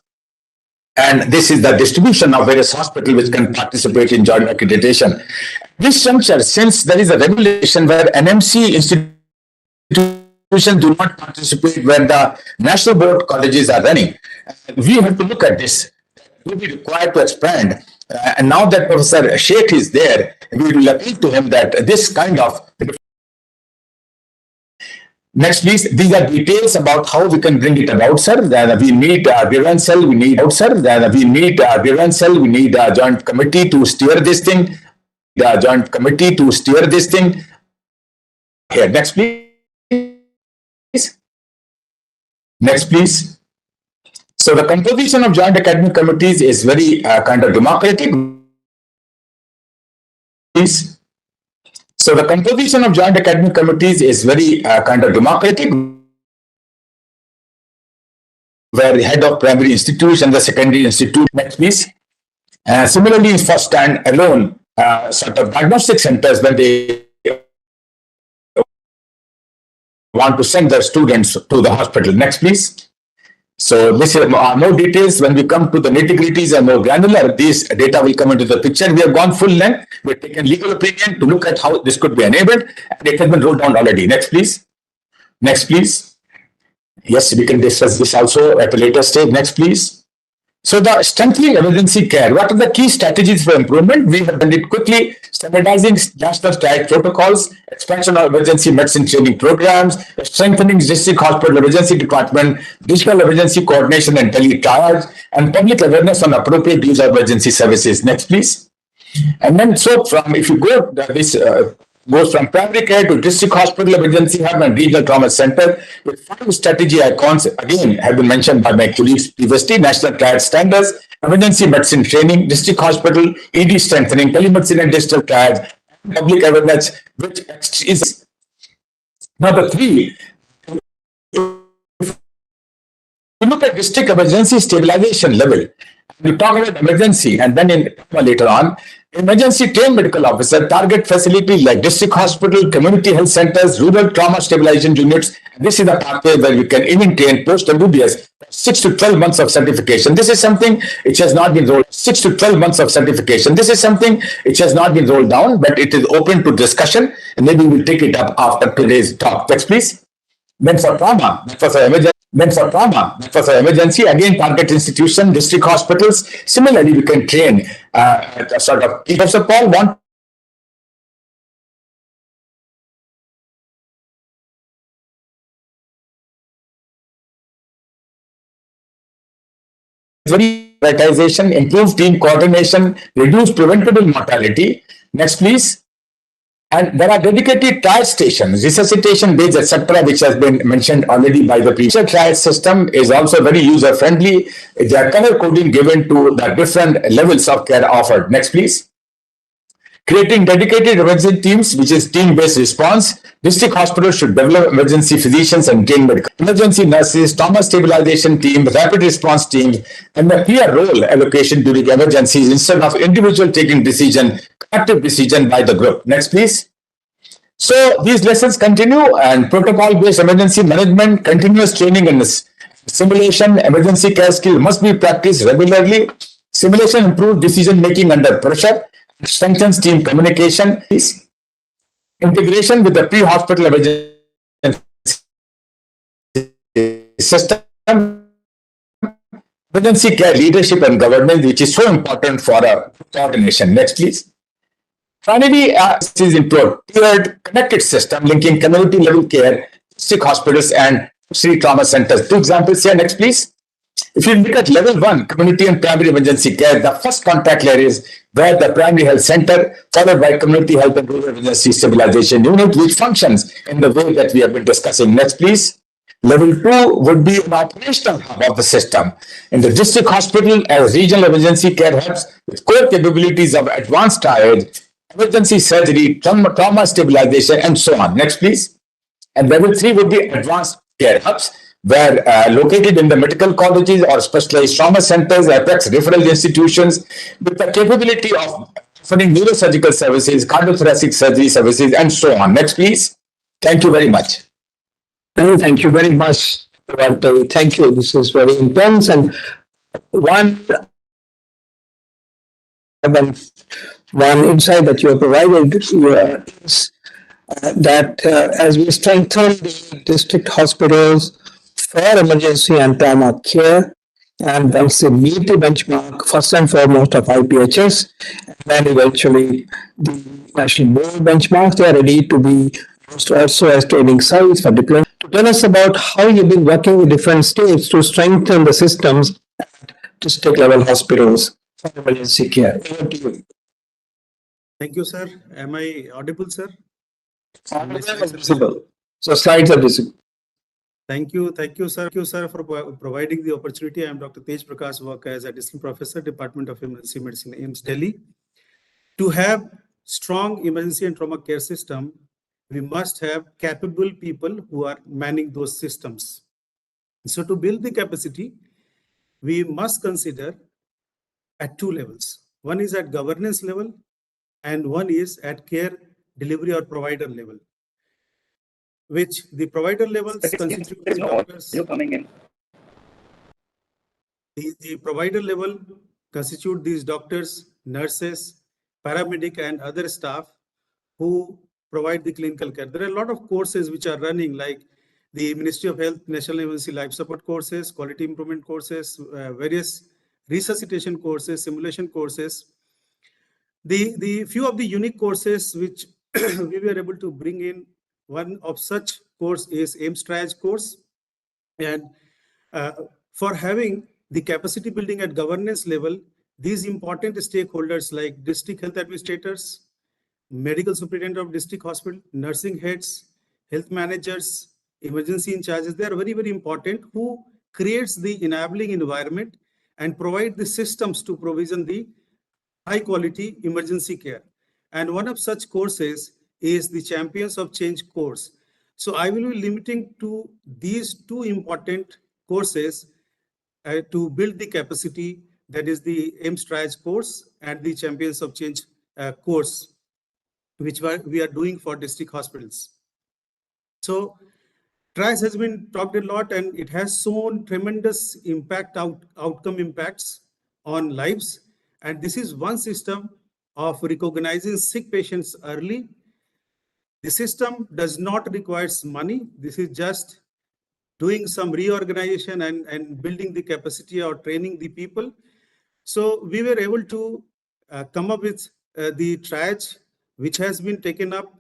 And this is the distribution of various hospitals which can participate in joint accreditation. This juncture, since there is a regulation where NMC institutions do not participate where the national board colleges are running, we have to look at this. We will be required to expand. And now that Professor Sheth is there, we will appeal to him that this kind of. Next, please. These are details about how we can bring it about, sir. We need a grievance cell. We need we need a joint committee to steer this thing. Here, next, please. Next, please. So the composition of joint academic committees is very kind of democratic. Please. So the composition of joint academic committees is very kind of democratic, where the head of primary institute and the secondary institute. Next, please. Similarly, for stand-alone sort of diagnostic centers, when they want to send their students to the hospital. Next, please. So this is more details. When we come to the nitty-gritties and more granular, these data will come into the picture. We have gone full length. We've taken legal opinion to look at how this could be enabled, and it has been rolled down already. Next, please. Next, please. Yes, we can discuss this also at a later stage. Next, please. So the strengthening emergency care, what are the key strategies for improvement? We have done it quickly, standardizing national triage protocols, expansion of emergency medicine training programs, strengthening district hospital emergency department, digital emergency coordination and tele-triage, and public awareness on appropriate use of emergency services. Next, please. And then, so from, if you go, this goes from primary care to district hospital, emergency hub, and regional trauma center, with 5 strategy icons, again, have been mentioned by my colleagues previously: national triage standards, emergency medicine training, district hospital, ED strengthening, telemedicine and digital triage, public awareness, which is number 3. You look at district emergency stabilization level. We talk about emergency, and then in later on, emergency trained medical officer target facilities like district hospital, community health centers, rural trauma stabilization units. This is the pathway where we can even train post MBBS 6 to 12 months of certification. This is something which has not been rolled. 6 to 12 months of certification. This is something which has not been rolled down, but it is open to discussion, and maybe we'll take it up after today's talk. Next, please. Then for trauma, emergency, again, target institution, district hospitals. Similarly, we can train a sort of. Professor Paul, want prioritization, improve team coordination, reduce preventable mortality. Next, please. And there are dedicated triage stations, resuscitation beds, etc., which has been mentioned already by the previous. Triage system is also very user-friendly. There are color coding given to the different levels of care offered. Next, please. Creating dedicated emergency teams, which is team-based response. District hospitals should develop emergency physicians and trained medical emergency nurses, trauma stabilization team, rapid response teams, and a clear role allocation during emergencies instead of individual taking decision, collective decision by the group. Next, please. So these lessons continue, and protocol-based emergency management, continuous training and simulation, emergency care skill must be practiced regularly. Simulation improves decision-making under pressure, strengthens team communication, integration with the pre-hospital emergency system, emergency care leadership and governance, which is so important for a coordination. Next, please. Finally, this is into a tiered connected system linking community level care, district hospitals, and trauma centers. 2 examples here. Next, please. If you look at level 1, community and primary emergency care, the first contact layer is where the primary health center, followed by community health and rural emergency stabilization unit, which functions in the way that we have been discussing. Next, please. Level 2 would be an operational hub of the system. In the district hospital, as regional emergency care hubs with core capabilities of advanced triage, emergency surgery, trauma stabilization, and so on. Next, please. And level 3 would be advanced care hubs, where located in the medical colleges or specialized trauma centers, apex referral institutions, with the capability of offering neurosurgical services, cardiothoracic surgery services, and so on. Next, please. Thank you very much. Thank you very much, Walter. Thank you. This is very intense. And one insight that you have provided is that as we strengthen the district hospitals for emergency and trauma care, and once they meet the benchmark, first and foremost of IPHS, and then eventually the national board benchmarks, they are ready to be used also as training sites for deployment. To tell us about how you've been working with different states to strengthen the systems at district level hospitals for emergency care. Over to you. Thank you, sir. Am I audible, sir? Visible. So slides are visible. Thank you, sir. Thank you, sir, for providing the opportunity. I am Dr. Tej Prakash, work as Assistant Professor, Department of Emergency Medicine, AIIMS Delhi. To have strong emergency and trauma care system, we must have capable people who are manning those systems. So to build the capacity, we must consider at 2 levels. One is at governance level, and one is at care delivery or provider level, which the provider levels constitute the doctors. The provider level constitute these doctors, nurses, paramedic, and other staff who provide the clinical care. There are a lot of courses which are running, like the Ministry of Health National Emergency Life Support courses, quality improvement courses, various resuscitation courses, simulation courses. The few of the unique courses which we were able to bring in, one of such course is AIMS Triage course. And for having the capacity building at governance level, these important stakeholders like district health administrators, medical superintendent of district hospital, nursing heads, health managers, emergency in charges, they are very, very important, who creates the enabling environment and provide the systems to provision the high quality emergency care. And one of such courses is the Champions of Change course. So I will be limiting to these two important courses to build the capacity, that is the AIMS Triage course and the Champions of Change course, which we are doing for district hospitals. So Triage has been talked a lot, and it has shown tremendous outcome impacts on lives. And this is one system of recognizing sick patients early. The system does not require money. This is just doing some reorganization and building the capacity or training the people. So we were able to come up with the triage, which has been taken up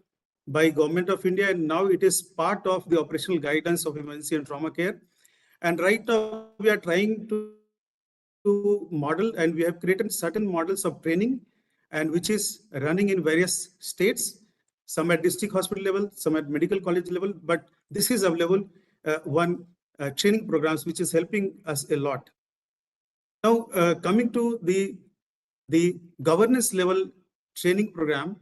by Government of India, and now it is part of the operational guidance of emergency and trauma care. And right now we are trying to model, and we have created certain models of training, and which is running in various states, some at district hospital level, some at medical college level, but this is available training programs, which is helping us a lot. Now, coming to the governance level training program,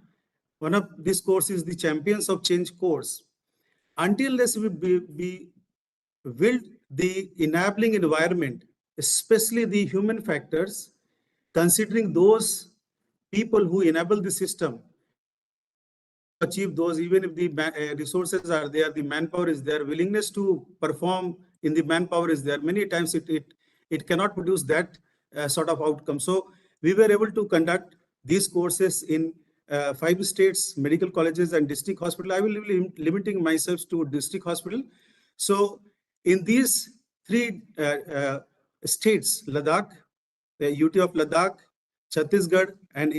one of these courses is the Champions of Change course. Until this we build the enabling environment, especially the human factors, considering those people who enable the system to achieve those, even if the resources are there, the manpower is there, willingness to perform in the manpower is there. Many times it cannot produce that sort of outcome. So we were able to conduct these courses in 5 states, medical colleges and district hospital. I will be limiting myself to district hospital. So in these 3 states, Ladakh, the UT of Ladakh, Chhattisgarh and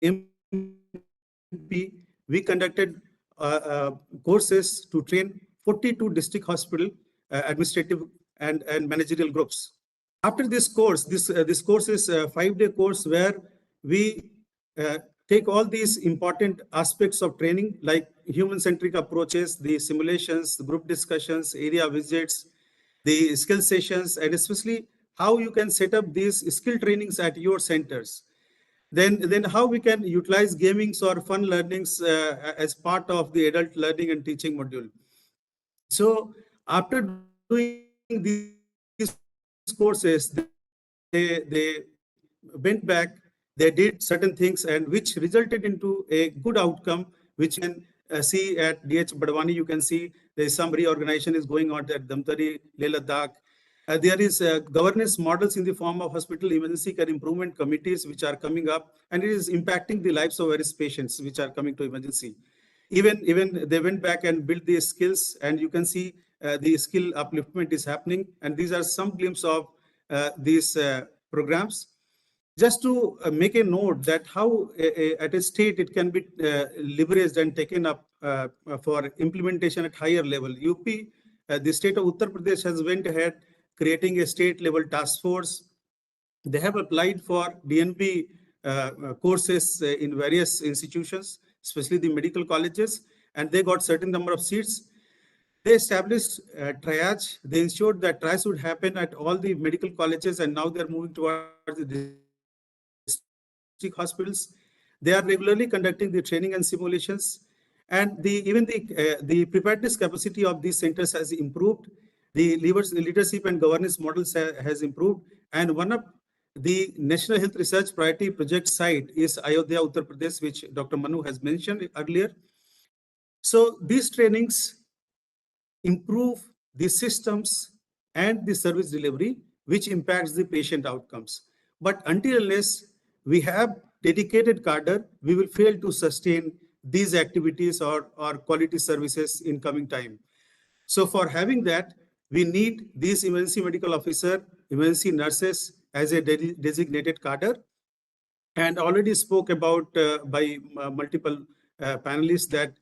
MP, we conducted courses to train 42 district hospital administrative and managerial groups. After this course, this course is a 5-day course where we take all these important aspects of training, like human-centric approaches, the simulations, the group discussions, area visits, the skill sessions, and especially how you can set up these skill trainings at your centers. Then how we can utilize gamings or fun learnings as part of the adult learning and teaching module. So after doing these courses, they went back, they did certain things, and which resulted into a good outcome, which you can see at DH Badwani. You can see there is some reorganization is going on at Damtari, Leh Ladakh. There is governance models in the form of hospital emergency care improvement committees, which are coming up, and it is impacting the lives of various patients which are coming to emergency. Even they went back and built these skills, and you can see the skill upliftment is happening. And these are some glimpses of these programs. Just to make a note that how at a state it can be leveraged and taken up for implementation at higher level. UP, the state of Uttar Pradesh has went ahead creating a state level task force. They have applied for DNP courses in various institutions, especially the medical colleges, and they got certain number of seats. They established triage. They ensured that triage would happen at all the medical colleges, and now they're moving towards the district hospitals. They are regularly conducting the training and simulations, and even the preparedness capacity of these centers has improved. The leadership and governance models has improved, and one of the National Health Research Priority Project site is Ayodhya, Uttar Pradesh, which Dr. Manu has mentioned earlier. So these trainings improve the systems and the service delivery, which impacts the patient outcomes. But until unless we have dedicated cadre, we will fail to sustain these activities or quality services in coming time. So for having that, we need these emergency medical officer, emergency nurses as a designated cadre, and already spoke about by multiple panelists that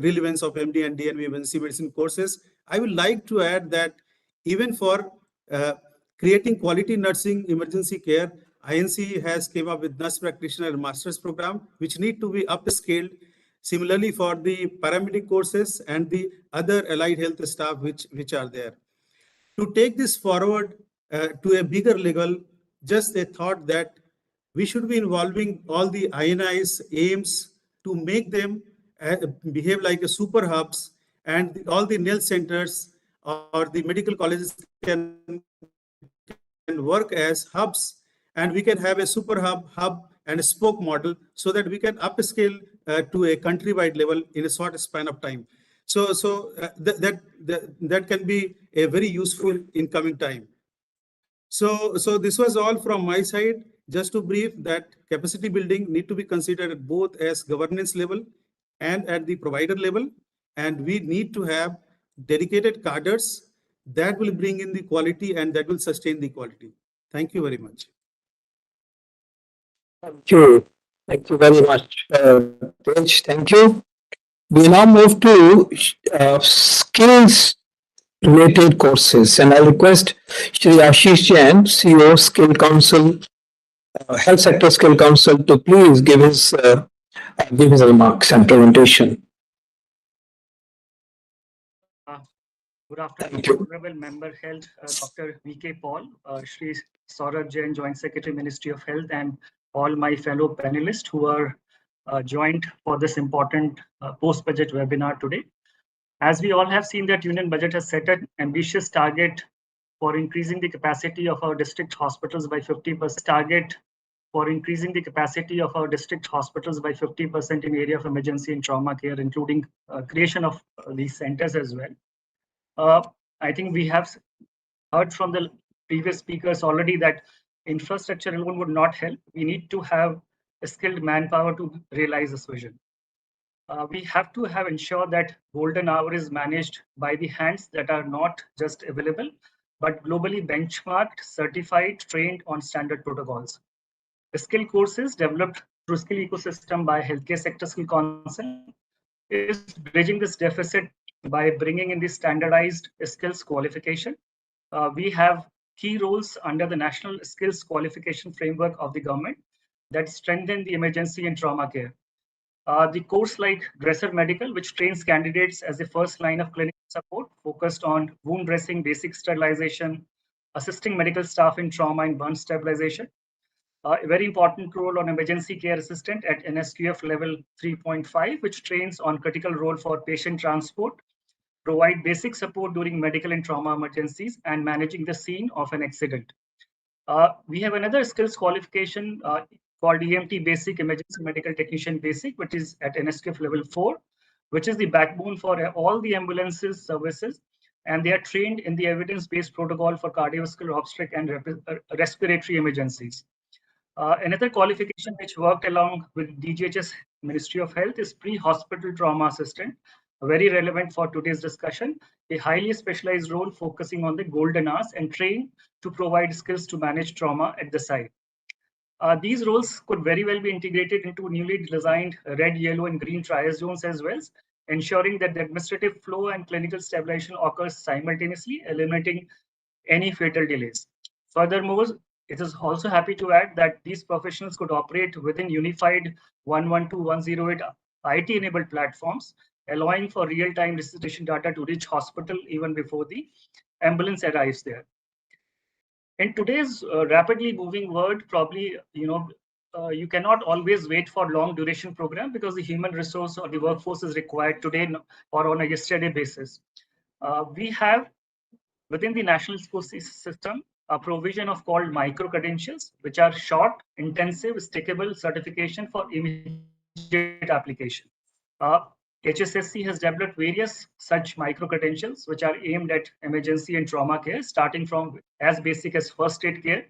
relevance of MD and DNB emergency medicine courses. I would like to add that even for creating quality nursing emergency care, INC has came up with nurse practitioner master's program, which need to be upscaled. Similarly, for the paramedic courses and the other allied health staff which are there. To take this forward to a bigger level, just a thought that we should be involving all the INIs, AIMS to make them behave like a super hubs, and all the NEL centers or the medical colleges can work as hubs, and we can have a super hub and a spoke model so that we can upscale to a countrywide level in a short span of time. So that can be a very useful in coming time. So this was all from my side. Just to brief that capacity building need to be considered both as governance level and at the provider level, and we need to have dedicated cadres that will bring in the quality and that will sustain the quality. Thank you very much. Thank you. Thank you very much, Tej. Thank you. We now move to skills related courses, and I request Shri Ashish Jain, CEO, Skill Council, Health Sector Skill Council, to please give his remarks and presentation. Good afternoon, Thank you. Honorable Member Health, Dr. V.K. Paul, Shri Saurabh Jain, Joint Secretary, Ministry of Health, and all my fellow panelists who are joined for this important post-budget webinar today. As we all have seen, that Union Budget has set an ambitious target for increasing the capacity of our district hospitals by 50%. Target for increasing the capacity of our district hospitals by 50% in area of emergency and trauma care, including creation of these centers as well. I think we have heard from the previous speakers already that infrastructure alone would not help. We need to have a skilled manpower to realize this vision. We have to have ensured that golden hour is managed by the hands that are not just available, but globally benchmarked, certified, trained on standard protocols. The skill courses developed through Skill Ecosystem by Healthcare Sector Skill Council is bridging this deficit by bringing in the standardized skills qualification. We have key roles under the National Skills Qualification Framework of the government that strengthen the emergency and trauma care. The course like Dresser Medical, which trains candidates as the first line of clinical support, focused on wound dressing, basic sterilization, assisting medical staff in trauma and burn stabilization. A very important role on emergency care assistant at NSQF level 3.5, which trains on critical role for patient transport, provide basic support during medical and trauma emergencies, and managing the scene of an accident. We have another skills qualification called EMT Basic, Emergency Medical Technician Basic, which is at NSQF level 4, which is the backbone for all the ambulances services, and they are trained in the evidence-based protocol for cardiovascular, obstetric, and respiratory emergencies. Another qualification which worked along with DGHS Ministry of Health is pre-hospital trauma assistant, very relevant for today's discussion, a highly specialized role focusing on the golden hours and trained to provide skills to manage trauma at the site. These roles could very well be integrated into newly designed red, yellow, and green triage zones as well, ensuring that the administrative flow and clinical stabilization occurs simultaneously, eliminating any fatal delays. Furthermore, it is also happy to add that these professionals could operate within unified 112.108 IT-enabled platforms, allowing for real-time resuscitation data to reach hospital even before the ambulance arrives there. In today's rapidly moving world, probably you cannot always wait for long duration program because the human resource or the workforce is required today or on a yesterday basis. We have within the national school system a provision of called micro credentials, which are short, intensive, stickable certification for immediate application. HSSC has developed various such micro credentials, which are aimed at emergency and trauma care, starting from as basic as first aid care,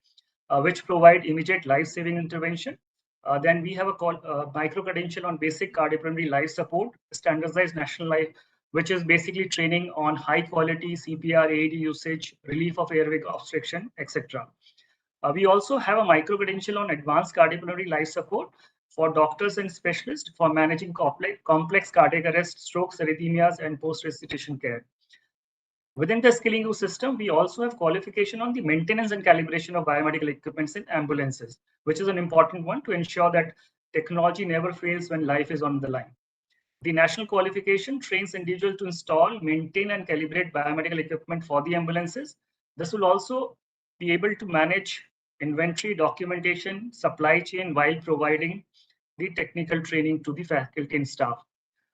which provide immediate life-saving intervention, Then we have a micro credential on basic cardiopulmonary life support, standardized national life, which is basically training on high quality CPR, AED usage, relief of airway obstruction, etc. We also have a micro credential on advanced cardiopulmonary life support for doctors and specialists for managing complex cardiac arrest, strokes, arrhythmias, and post-resuscitation care. Within the skilling ecosystem, we also have qualification on the maintenance and calibration of biomedical equipments in ambulances, which is an important one to ensure that technology never fails when life is on the line. The national qualification trains individuals to install, maintain, and calibrate biomedical equipment for the ambulances. This will also be able to manage inventory, documentation, supply chain while providing the technical training to the faculty and staff.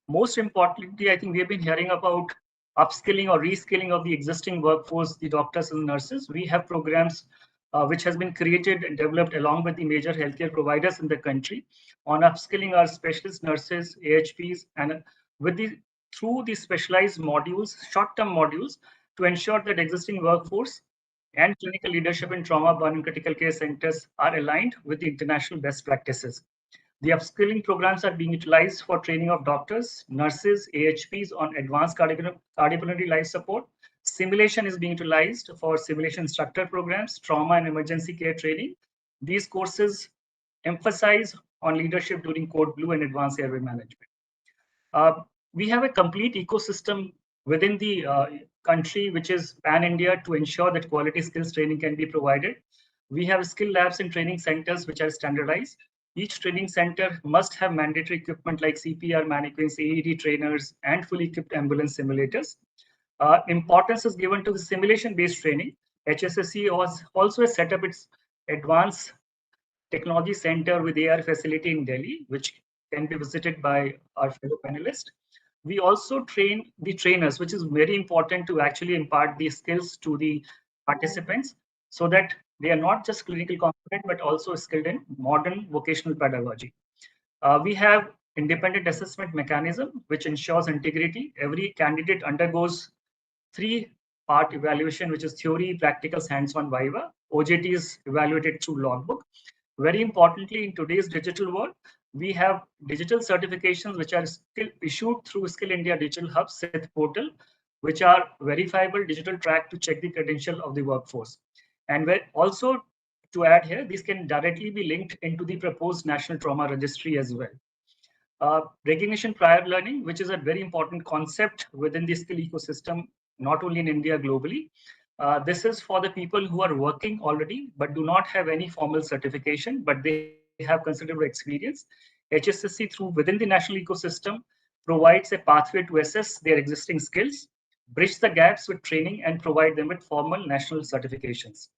Most importantly, I think we have been hearing about upskilling or reskilling of the existing workforce, the doctors and nurses. We have programs which has been created and developed along with the major healthcare providers in the country on upskilling our specialist nurses, AHPs, and through the specialized modules, short-term modules, to ensure that existing workforce and clinical leadership in trauma, burn, and critical care centers are aligned with the international best practices. The upskilling programs are being utilized for training of doctors, nurses, AHPs on advanced cardiopulmonary life support. Simulation is being utilized for simulation instructor programs, trauma and emergency care training. These courses emphasize on leadership during Code Blue and advanced airway management. We have a complete ecosystem within the country, which is pan-India, to ensure that quality skills training can be provided. We have skill labs and training centers which are standardized. Each training center must have mandatory equipment like CPR mannequins, AED trainers, and fully equipped ambulance simulators. Importance is given to the simulation-based training. HSSC also has set up its advanced technology center with AR facility in Delhi, which can be visited by our fellow panelists. We also train the trainers, which is very important to actually impart these skills to the participants so that they are not just clinical competent, but also skilled in modern vocational pedagogy. We have independent assessment mechanism, which ensures integrity. Every candidate undergoes 3-part evaluation, which is theory, practicals, hands-on, viva. OJT is evaluated through logbook. Very importantly, in today's digital world, we have digital certifications which are issued through Skill India Digital Hub SIT portal, which are verifiable digital track to check the credential of the workforce. And also to add here, these can directly be linked into the proposed National Trauma Registry as well. Recognition prior learning, which is a very important concept within the skill ecosystem, not only in India, globally. This is for the people who are working already, but do not have any formal certification, but they have considerable experience. HSSC, through within the national ecosystem, provides a pathway to assess their existing skills, bridge the gaps with training, and provide them with formal national certifications.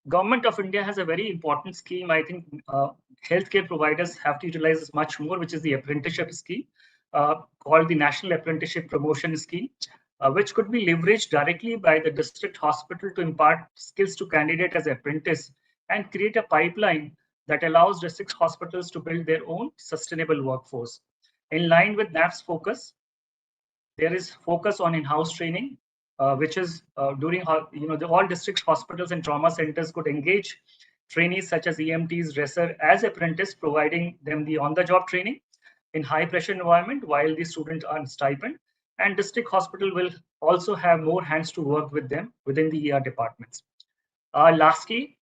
Government of India has a very important scheme. I think healthcare providers have to utilize this much more, which is the apprenticeship scheme called the National Apprenticeship Promotion Scheme, which could be leveraged directly by the district hospital to impart skills to candidate as apprentice and create a pipeline that allows district hospitals to build their own sustainable workforce. In line with NAF's focus, there is focus on in-house training, which is during all district hospitals and trauma centers could engage trainees such as EMTs, dresser as apprentice, providing them the on-the-job training in high-pressure environment while the students earn stipend. And district hospital will also have more hands to work with them within the ER departments. Lastly,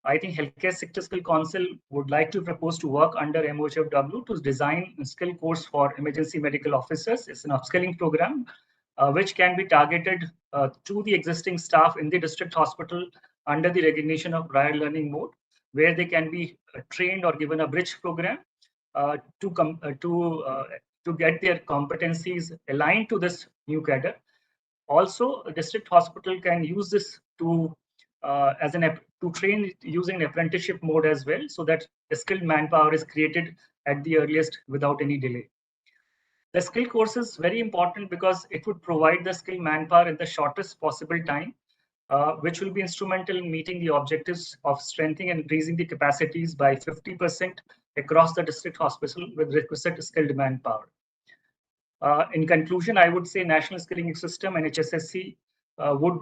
I think Healthcare Sector Skill Council would like to propose to work under MOHFW to design a skill course for emergency medical officers. It's an upskilling program which can be targeted to the existing staff in the district hospital under the recognition of prior learning mode, where they can be trained or given a bridge program to get their competencies aligned to this new cadre. Also, a district hospital can use this to train using apprenticeship mode as well, so that the skilled manpower is created at the earliest without any delay. The skill course is very important because it would provide the skilled manpower in the shortest possible time, which will be instrumental in meeting the objectives of strengthening and increasing the capacities by 50% across the district hospital with requisite skilled manpower. In conclusion, I would say National Skilling System and HSSC would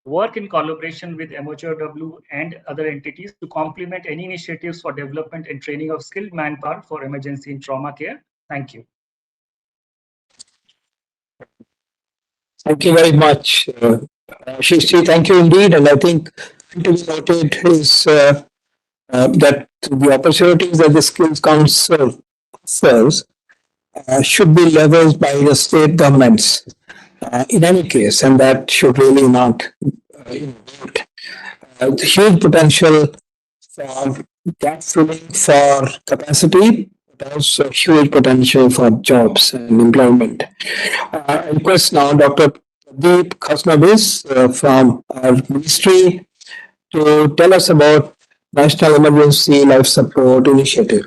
work in collaboration with MHRW and other entities to complement any initiatives for development and training of skilled manpower for emergency and trauma care. Thank you. Thank you very much, Shishti. Thank you indeed. And I think to be noted is that the opportunities that the Skills Council serves should be leveraged by the state governments in any case, and that should really not inhibit the huge potential for gap filling for capacity, but also huge potential for jobs and employment. I request now Dr. Pradeep Khasnabis from our ministry to tell us about National Emergency Life Support Initiative.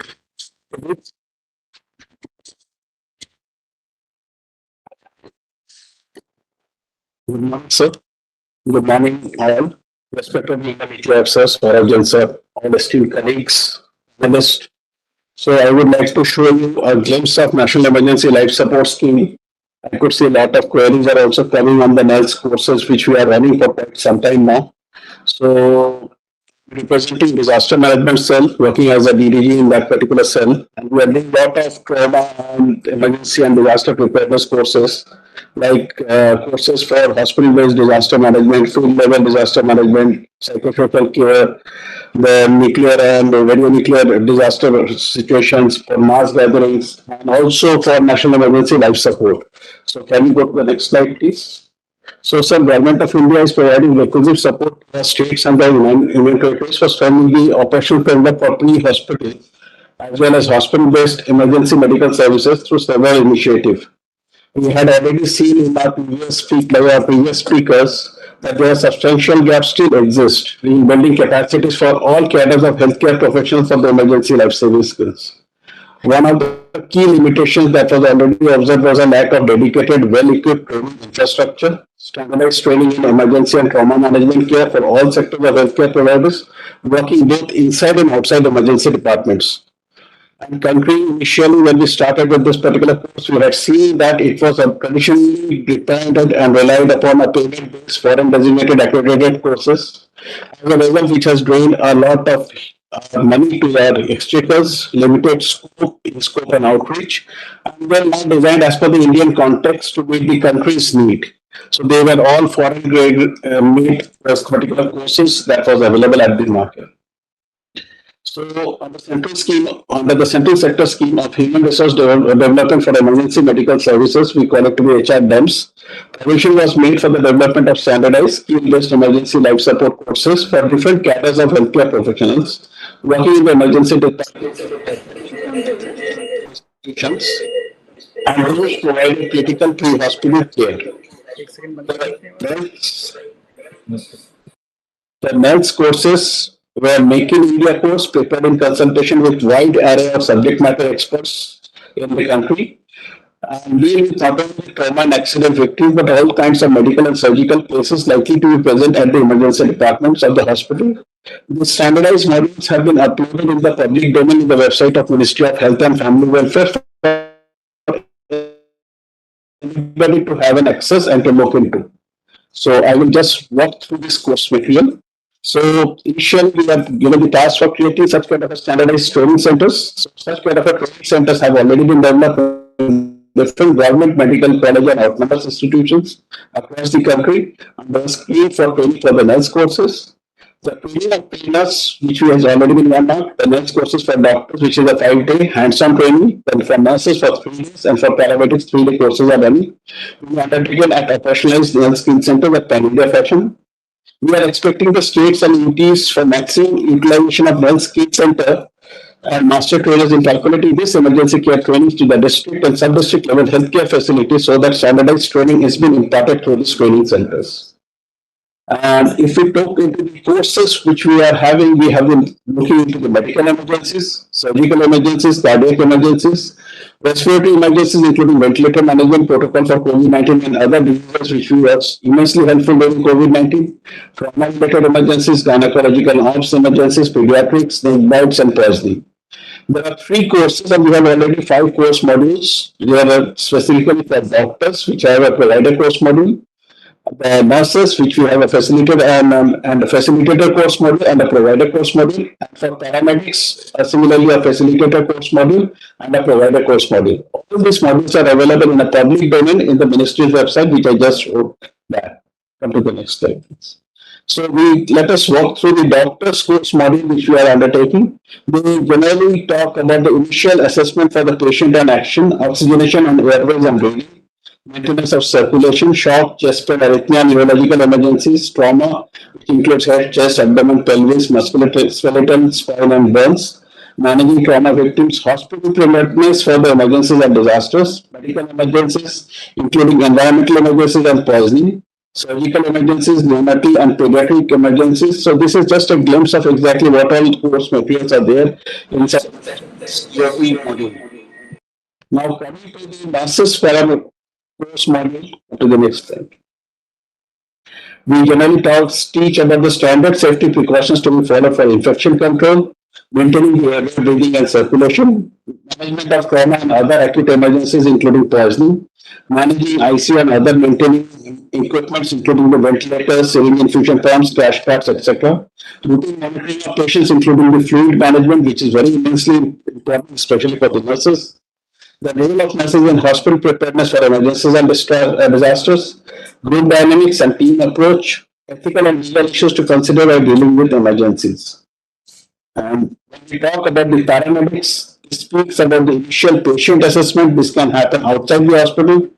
Good morning, sir. Good morning, all. Respected media officers, Swaraj sir, all esteemed colleagues, analysts. So I would like to show you a glimpse of National Emergency Life Support Scheme. I could see a lot of queries are also coming on the NELS courses, which we are running for quite some time now. So representing disaster management cell, working as a DDG in that particular cell, and we are doing a lot of trauma and emergency and disaster preparedness courses, like courses for hospital-based disaster management, field-level disaster management, psychosocial care, the nuclear and radionuclear disaster situations, for mass gatherings, and also for national emergency life support. So can you go to the next slide, please? So, sir, Government of India is providing requisite support to the states and the union territories for strengthening the operational framework for pre-hospital as well as hospital-based emergency medical services through several initiatives. We had already seen in our previous speakers that there are substantial gaps still exist in building capacities for all cadres of healthcare professionals for the emergency life-saving skills. One of the key limitations that was already observed was a lack of dedicated, well-equipped training infrastructure, standardized training in emergency and trauma management care for all sectors of healthcare providers, working both inside and outside emergency departments. And country, initially when we started with this particular course, we had seen that it was traditionally dependent and relied upon a payment-based foreign designated accredited courses, as a result which has drained a lot of money to our exchequers, limited scope and outreach, and were not designed as per the Indian context to meet the country's need. So they were all foreign grade made particular courses that was available at the market. So, under the central sector scheme of human resource development for emergency medical services, we call it to be HRDEMS, provision was made for the development of standardized skill-based emergency life support courses for different cadres of healthcare professionals working in the emergency institutions and those providing critical pre-hospital care. The NELS courses were Make in India course prepared in consultation with wide array of subject matter experts in the country, and deal with not only trauma and accident victims but all kinds of medical and surgical cases likely to be present at the emergency departments of the hospital. The standardized modules have been uploaded in the public domain in the website of Ministry of Health and Family Welfare for anybody to have an access and to look into. So I will just walk through this course material. So initially we have given the task for creating such kind of a standardized training centers. So such kind of a training centers have already been developed in different government medical college and autonomous institutions across the country under a scheme for training for the NELS courses. The training of trainers, which has already been run out, the NELS courses for doctors, which is a 5-day hands-on training, then for nurses for 3 days, and for paramedics, 3-day courses are running. We are undertaken at operationalized NELS skill center with pan-India fashion. We are expecting the states and UTs for maximum utilization of NELS skill center and master trainers in calculating this emergency care trainings to the district and sub-district level healthcare facilities so that standardized training is being imparted through these training centers. And if we talk into the courses which we are having, we have been looking into the medical emergencies, surgical emergencies, cardiac emergencies, respiratory emergencies, including ventilator management protocol for COVID-19 and other diseases which was immensely helpful during COVID-19, trauma-related emergencies, gynecological ops emergencies, pediatrics, snake bites, and poisoning. There are 3 courses and we have already 5 course modules. They are specifically for doctors, which have a provider course module. the nurses, which we have a facilitator and a facilitator course module and a provider course module. And for paramedics, similarly a facilitator course module and a provider course module. All these modules are available in a public domain in the ministry's website, which I just showed that. Come to the next slide, please. So let us walk through the doctor's course module which we are undertaking. We generally talk about the initial assessment for the patient and action, oxygenation and airways and breathing, maintenance of circulation, shock, chest pain, arrhythmia, neurological emergencies, trauma, which includes head, chest, abdomen, pelvis, musculoskeletal, spine and burns, managing trauma victims, hospital preparedness for the emergencies and disasters, medical emergencies, including environmental emergencies and poisoning, surgical emergencies, neonatal and pediatric emergencies. So this is just a glimpse of exactly what all course materials are there inside this module. Now coming to the nurses course module, to the next slide. We generally teach about the standard safety precautions to be followed for infection control, maintaining the air, breathing and circulation, management of trauma and other acute emergencies including poisoning, managing ICU and other maintaining equipments including the ventilators, syringe infusion pumps, crash pads, etc. Routine monitoring of patients including the fluid management, which is very immensely important, especially for the nurses. The role of nurses in hospital preparedness for emergencies and disasters, group dynamics and team approach, ethical and legal issues to consider while dealing with emergencies. And when we talk about the paramedics, it speaks about the initial patient assessment. This can happen outside the hospital.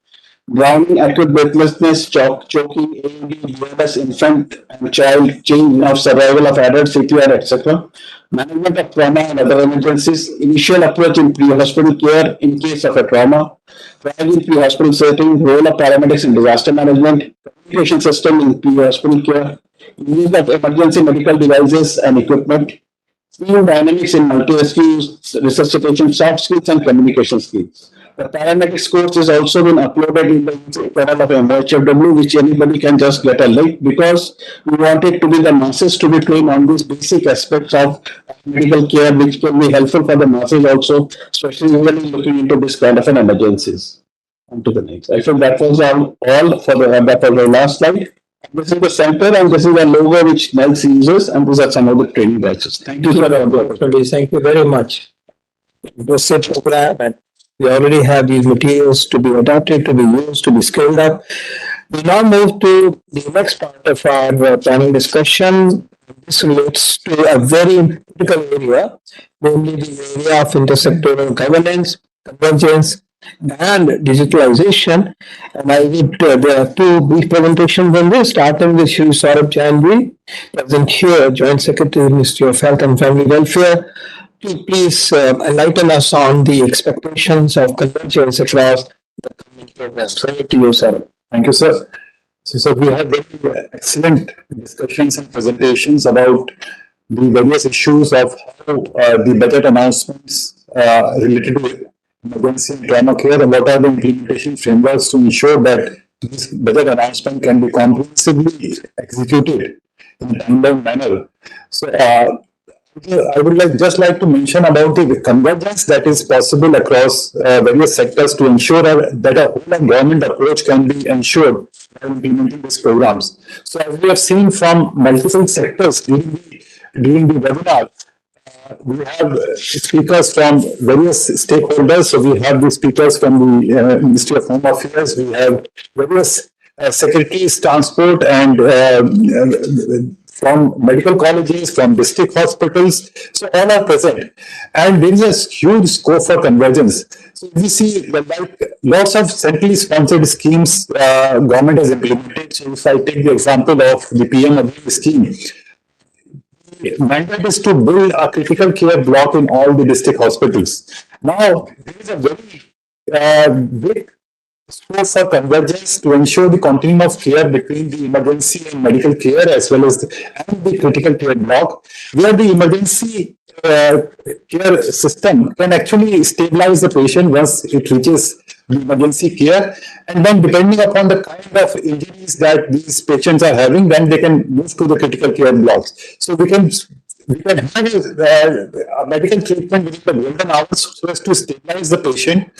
Drowning, acute breathlessness, choking, AED, BLS, infant and child, change of survival of adult, CPR, etc. Management of trauma and other emergencies, initial approach in pre-hospital care in case of a trauma, trial in pre-hospital setting, role of paramedics in disaster management, communication system in pre-hospital care, use of emergency medical devices and equipment, team dynamics in multi-rescue resuscitation, soft skills and communication skills. The paramedics course is also been uploaded in the channel of MHFW, which anybody can just get a link, because we want it to be the masses to be trained on these basic aspects of medical care, which can be helpful for the masses also, especially when looking into this kind of an emergencies. On to the next. I think that was all for the last slide. This is the center and this is the logo which NELS uses, and these are some of the training batches. Thank you for the opportunity. Thank you very much. It was a program and we already have these materials to be adapted, to be used, to be scaled up. We now move to the next part of our panel discussion. This relates to a very critical area, namely the area of intersectoral governance, convergence, and digitalization. And there are two brief presentations on this, starting with Shri Saurabh Chandri, present here, Joint Secretary, Ministry of Health and Family Welfare, to please enlighten us on the expectations of convergence across the coming programs. So to you, sir. Thank you, sir. So we have very excellent discussions and presentations about the various issues of how the budget announcements related to emergency and trauma care, and what are the implementation frameworks to ensure that this budget announcement can be comprehensively executed in a time-bound manner. So I would just like to mention about the convergence that is possible across various sectors to ensure that a whole government approach can be ensured while implementing these programs. So as we have seen from multiple sectors during the webinar, we have speakers from various stakeholders. So we have the speakers from the Ministry of Home Affairs. We have various secretaries, transport, and from medical colleges, from district hospitals. So all are present. And there is a huge scope for convergence. So we see like lots of centrally sponsored schemes government has implemented. So if I take the example of the PM Abhi scheme, the mandate is to build a critical care block in all the district hospitals. Now, there is a very big scope for convergence to ensure the continuum of care between the emergency and medical care as well as the critical care block, where the emergency care system can actually stabilize the patient once it reaches the emergency care, and then depending upon the kind of injuries that these patients are having, then they can move to the critical care blocks. So we can we can have a medical treatment within the golden hours so as to stabilize the patient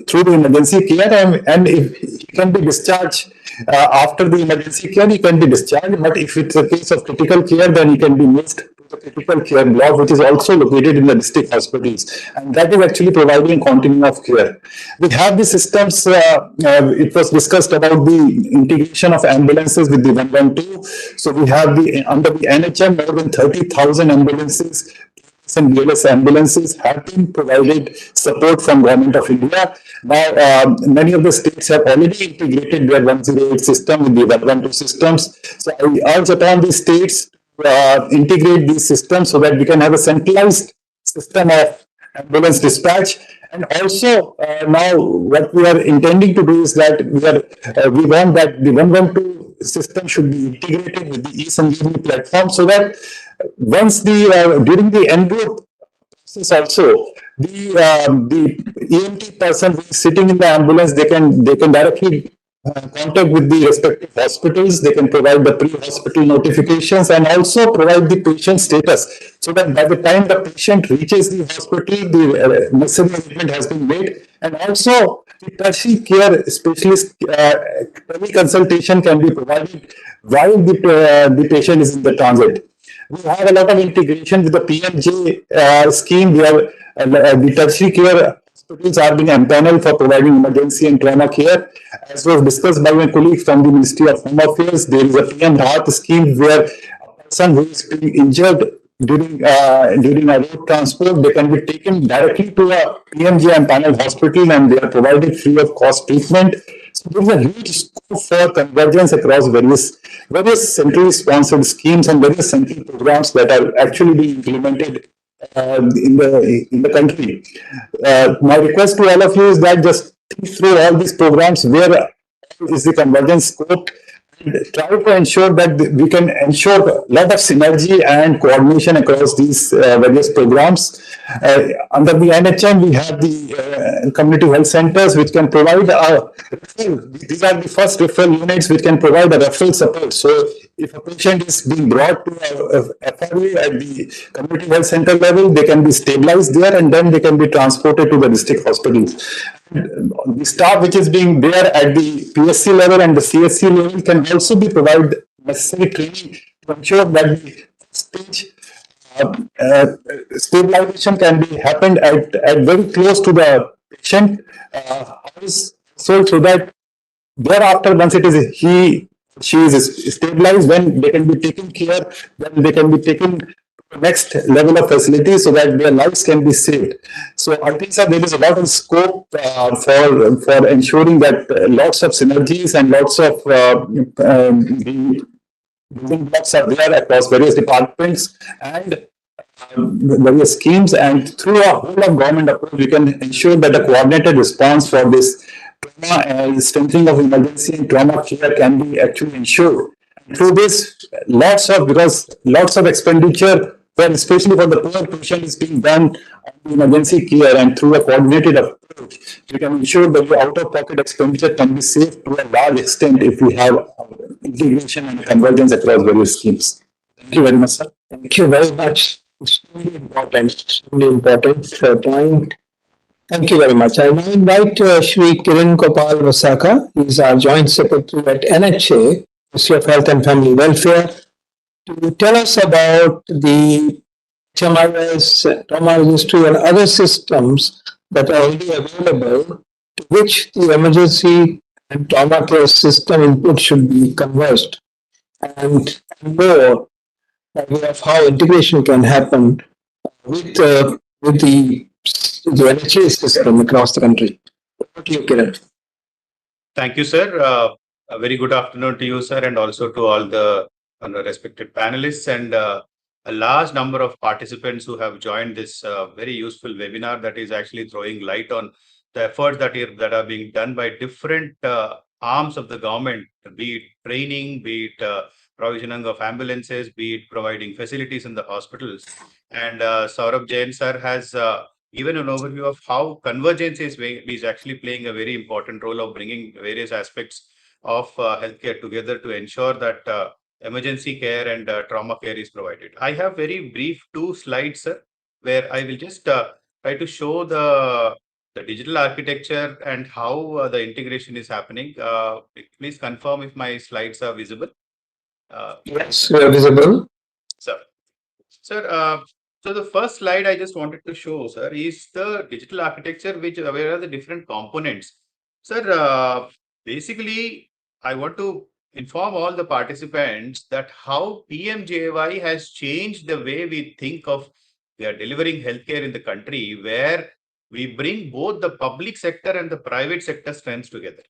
through the emergency care, and if he can be discharged after the emergency care, he can be discharged. But if it's a case of critical care, then he can be moved to the critical care block, which is also located in the district hospitals, and that is actually providing continuum of care. We have the systems. It was discussed about the integration of ambulances with the 112. So we have the under the NHM more than 30,000 ambulances and BLS ambulances have been provided support from Government of India. Now, many of the states have already integrated their 108 system with the 112 systems. So I urge upon the states to integrate these systems so that we can have a centralized system of ambulance dispatch. And also, now what we are intending to do is that we want that the 112 system should be integrated with the e-Sanjeevani platform so that once during the en route process also, the EMT person who is sitting in the ambulance, they can directly contact with the respective hospitals. They can provide the pre-hospital notifications and also provide the patient status, so that by the time the patient reaches the hospital, the necessary arrangement has been made, and also the tertiary care specialist consultation can be provided while the patient is in the transit. We have a lot of integration with the PMJ scheme. We have the tertiary care hospitals are being empaneled for providing emergency and trauma care. As was discussed by my colleague from the Ministry of Home Affairs, there is a PM Rahat scheme where a person who is being injured during a road transport, they can be taken directly to a PMJ empaneled hospital and they are provided free of cost treatment. So there is a huge scope for convergence across various centrally sponsored schemes and various central programs that are actually being implemented in the country. My request to all of you is that just think through all these programs, where is the convergence scope, and try to ensure that we can ensure a lot of synergy and coordination across these various programs. Under the NHM, we have the community health centers, which can provide these are the first referral units which can provide a referral support. So if a patient is being brought to a FRA at the community health center level, they can be stabilized there and then they can be transported to the district hospitals. The staff which is being there at the PSC level and the CSC level can also be provided necessary training to ensure that the stage stabilization can be happened at very close to the patient so that thereafter, once she is stabilized, when they can be taken care, then they can be taken to the next level of facility so that their lives can be saved. So I think, sir, there is a lot of scope for ensuring that lots of synergies and lots of the building blocks are there across various departments and various schemes, and through a whole of government approach, we can ensure that a coordinated response for this trauma and strengthening of emergency and trauma care can be actually ensured. And through this, because lots of expenditure, well, especially for the poor patient, is being done on the emergency care, and through a coordinated approach, we can ensure that the out-of-pocket expenditure can be saved to a large extent if we have integration and convergence across various schemes. Thank you very much, sir. Thank you very much. Extremely important point. Thank you very much. I now invite Shri Kiran Gopal Vasaka, who is our Joint Secretary at NHA, Ministry of Health and Family Welfare, to tell us about the HMIS, trauma registry, and other systems that are already available, to which the emergency and trauma care system input should be converged, and more by way of how integration can happen with the NHA system across the country. Over to you, Kiran. Thank you, sir. A very good afternoon to you, sir, and also to all the respected panelists and a large number of participants who have joined this very useful webinar that is actually throwing light on the efforts that are being done by different arms of the government, be it training, be it provisioning of ambulances, be it providing facilities in the hospitals. And Saurabh Jain, sir, has given an overview of how convergence is actually playing a very important role of bringing various aspects of healthcare together to ensure that emergency care and trauma care is provided. I have very brief 2 slides, sir, where I will just try to show the digital architecture and how the integration is happening. Please confirm if my slides are visible. Yes, we are visible. Sir, so the first slide I just wanted to show, sir, is the digital architecture, where are the different components. Sir, basically, I want to inform all the participants that how PMJY has changed the way we think of delivering healthcare in the country, where we bring both the public sector and the private sector strengths together.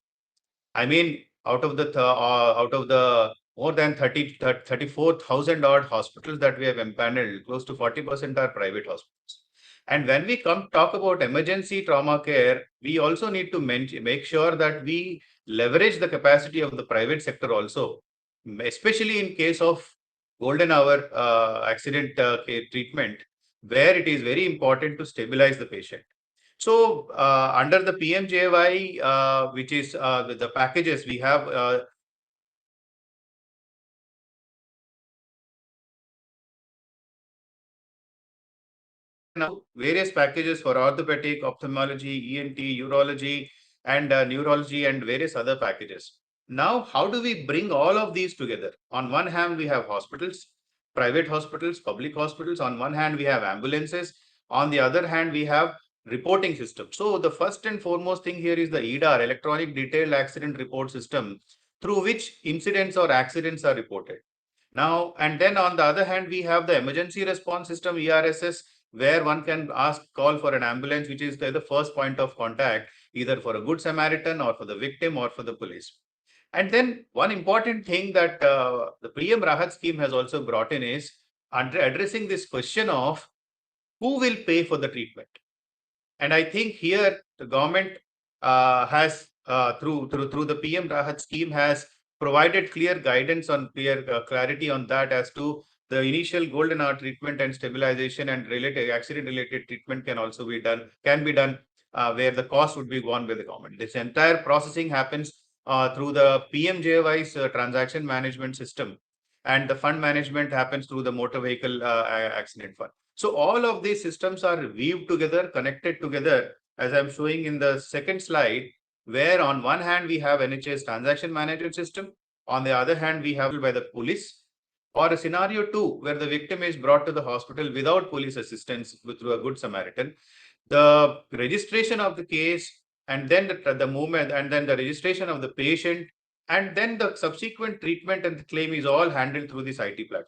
I mean, out of the more than 34,000 odd hospitals that we have empaneled, close to 40% are private hospitals. And when we talk about emergency trauma care, we also need to make sure that we leverage the capacity of the private sector also, especially in case of golden hour accident care treatment, where it is very important to stabilize the patient. So under the PMJY, which is the packages, we have now various packages for orthopedic, ophthalmology, ENT, urology, and neurology, and various other packages. Now, how do we bring all of these together? On one hand, we have hospitals, private hospitals, public hospitals. On one hand, we have ambulances. On the other hand, we have reporting system. So the first and foremost thing here is the EDAR, Electronic Detailed Accident Report System, through which incidents or accidents are reported. Now, and then on the other hand, we have the emergency response system, ERSS, where one can call for an ambulance, which is the first point of contact, either for a good Samaritan or for the victim or for the police. And then one important thing that the PM Rahat scheme has also brought in is addressing this question of who will pay for the treatment. And I think here the government has through the PM Rahat scheme has provided clear guidance on clarity on that, as to the initial golden hour treatment and stabilization and accident related treatment can be done where the cost would be borne by the government. This entire processing happens through the PMJY's transaction management system, and the fund management happens through the motor vehicle accident fund. So all of these systems are weaved together, connected together, as I'm showing in the second slide, where on one hand we have NHS transaction management system, on the other hand we have by the police, or a scenario 2 where the victim is brought to the hospital without police assistance through a good Samaritan. The registration of the case, and then the movement, and then the registration of the patient, and then the subsequent treatment and the claim is all handled through this IT platform.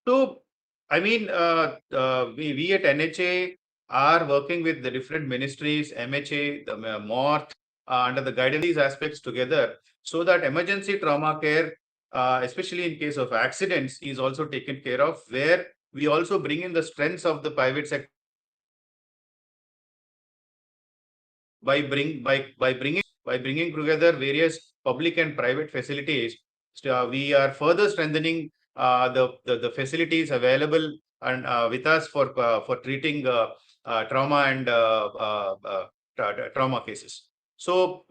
So, I mean, we at NHA are working with the different ministries, MHA, the MORTH, under the guidance of these aspects together, so that emergency trauma care, especially in case of accidents, is also taken care of, where we also bring in the strengths of the private sector by bringing together various public and private facilities. We are further strengthening the facilities available and with us for treating trauma and trauma cases. So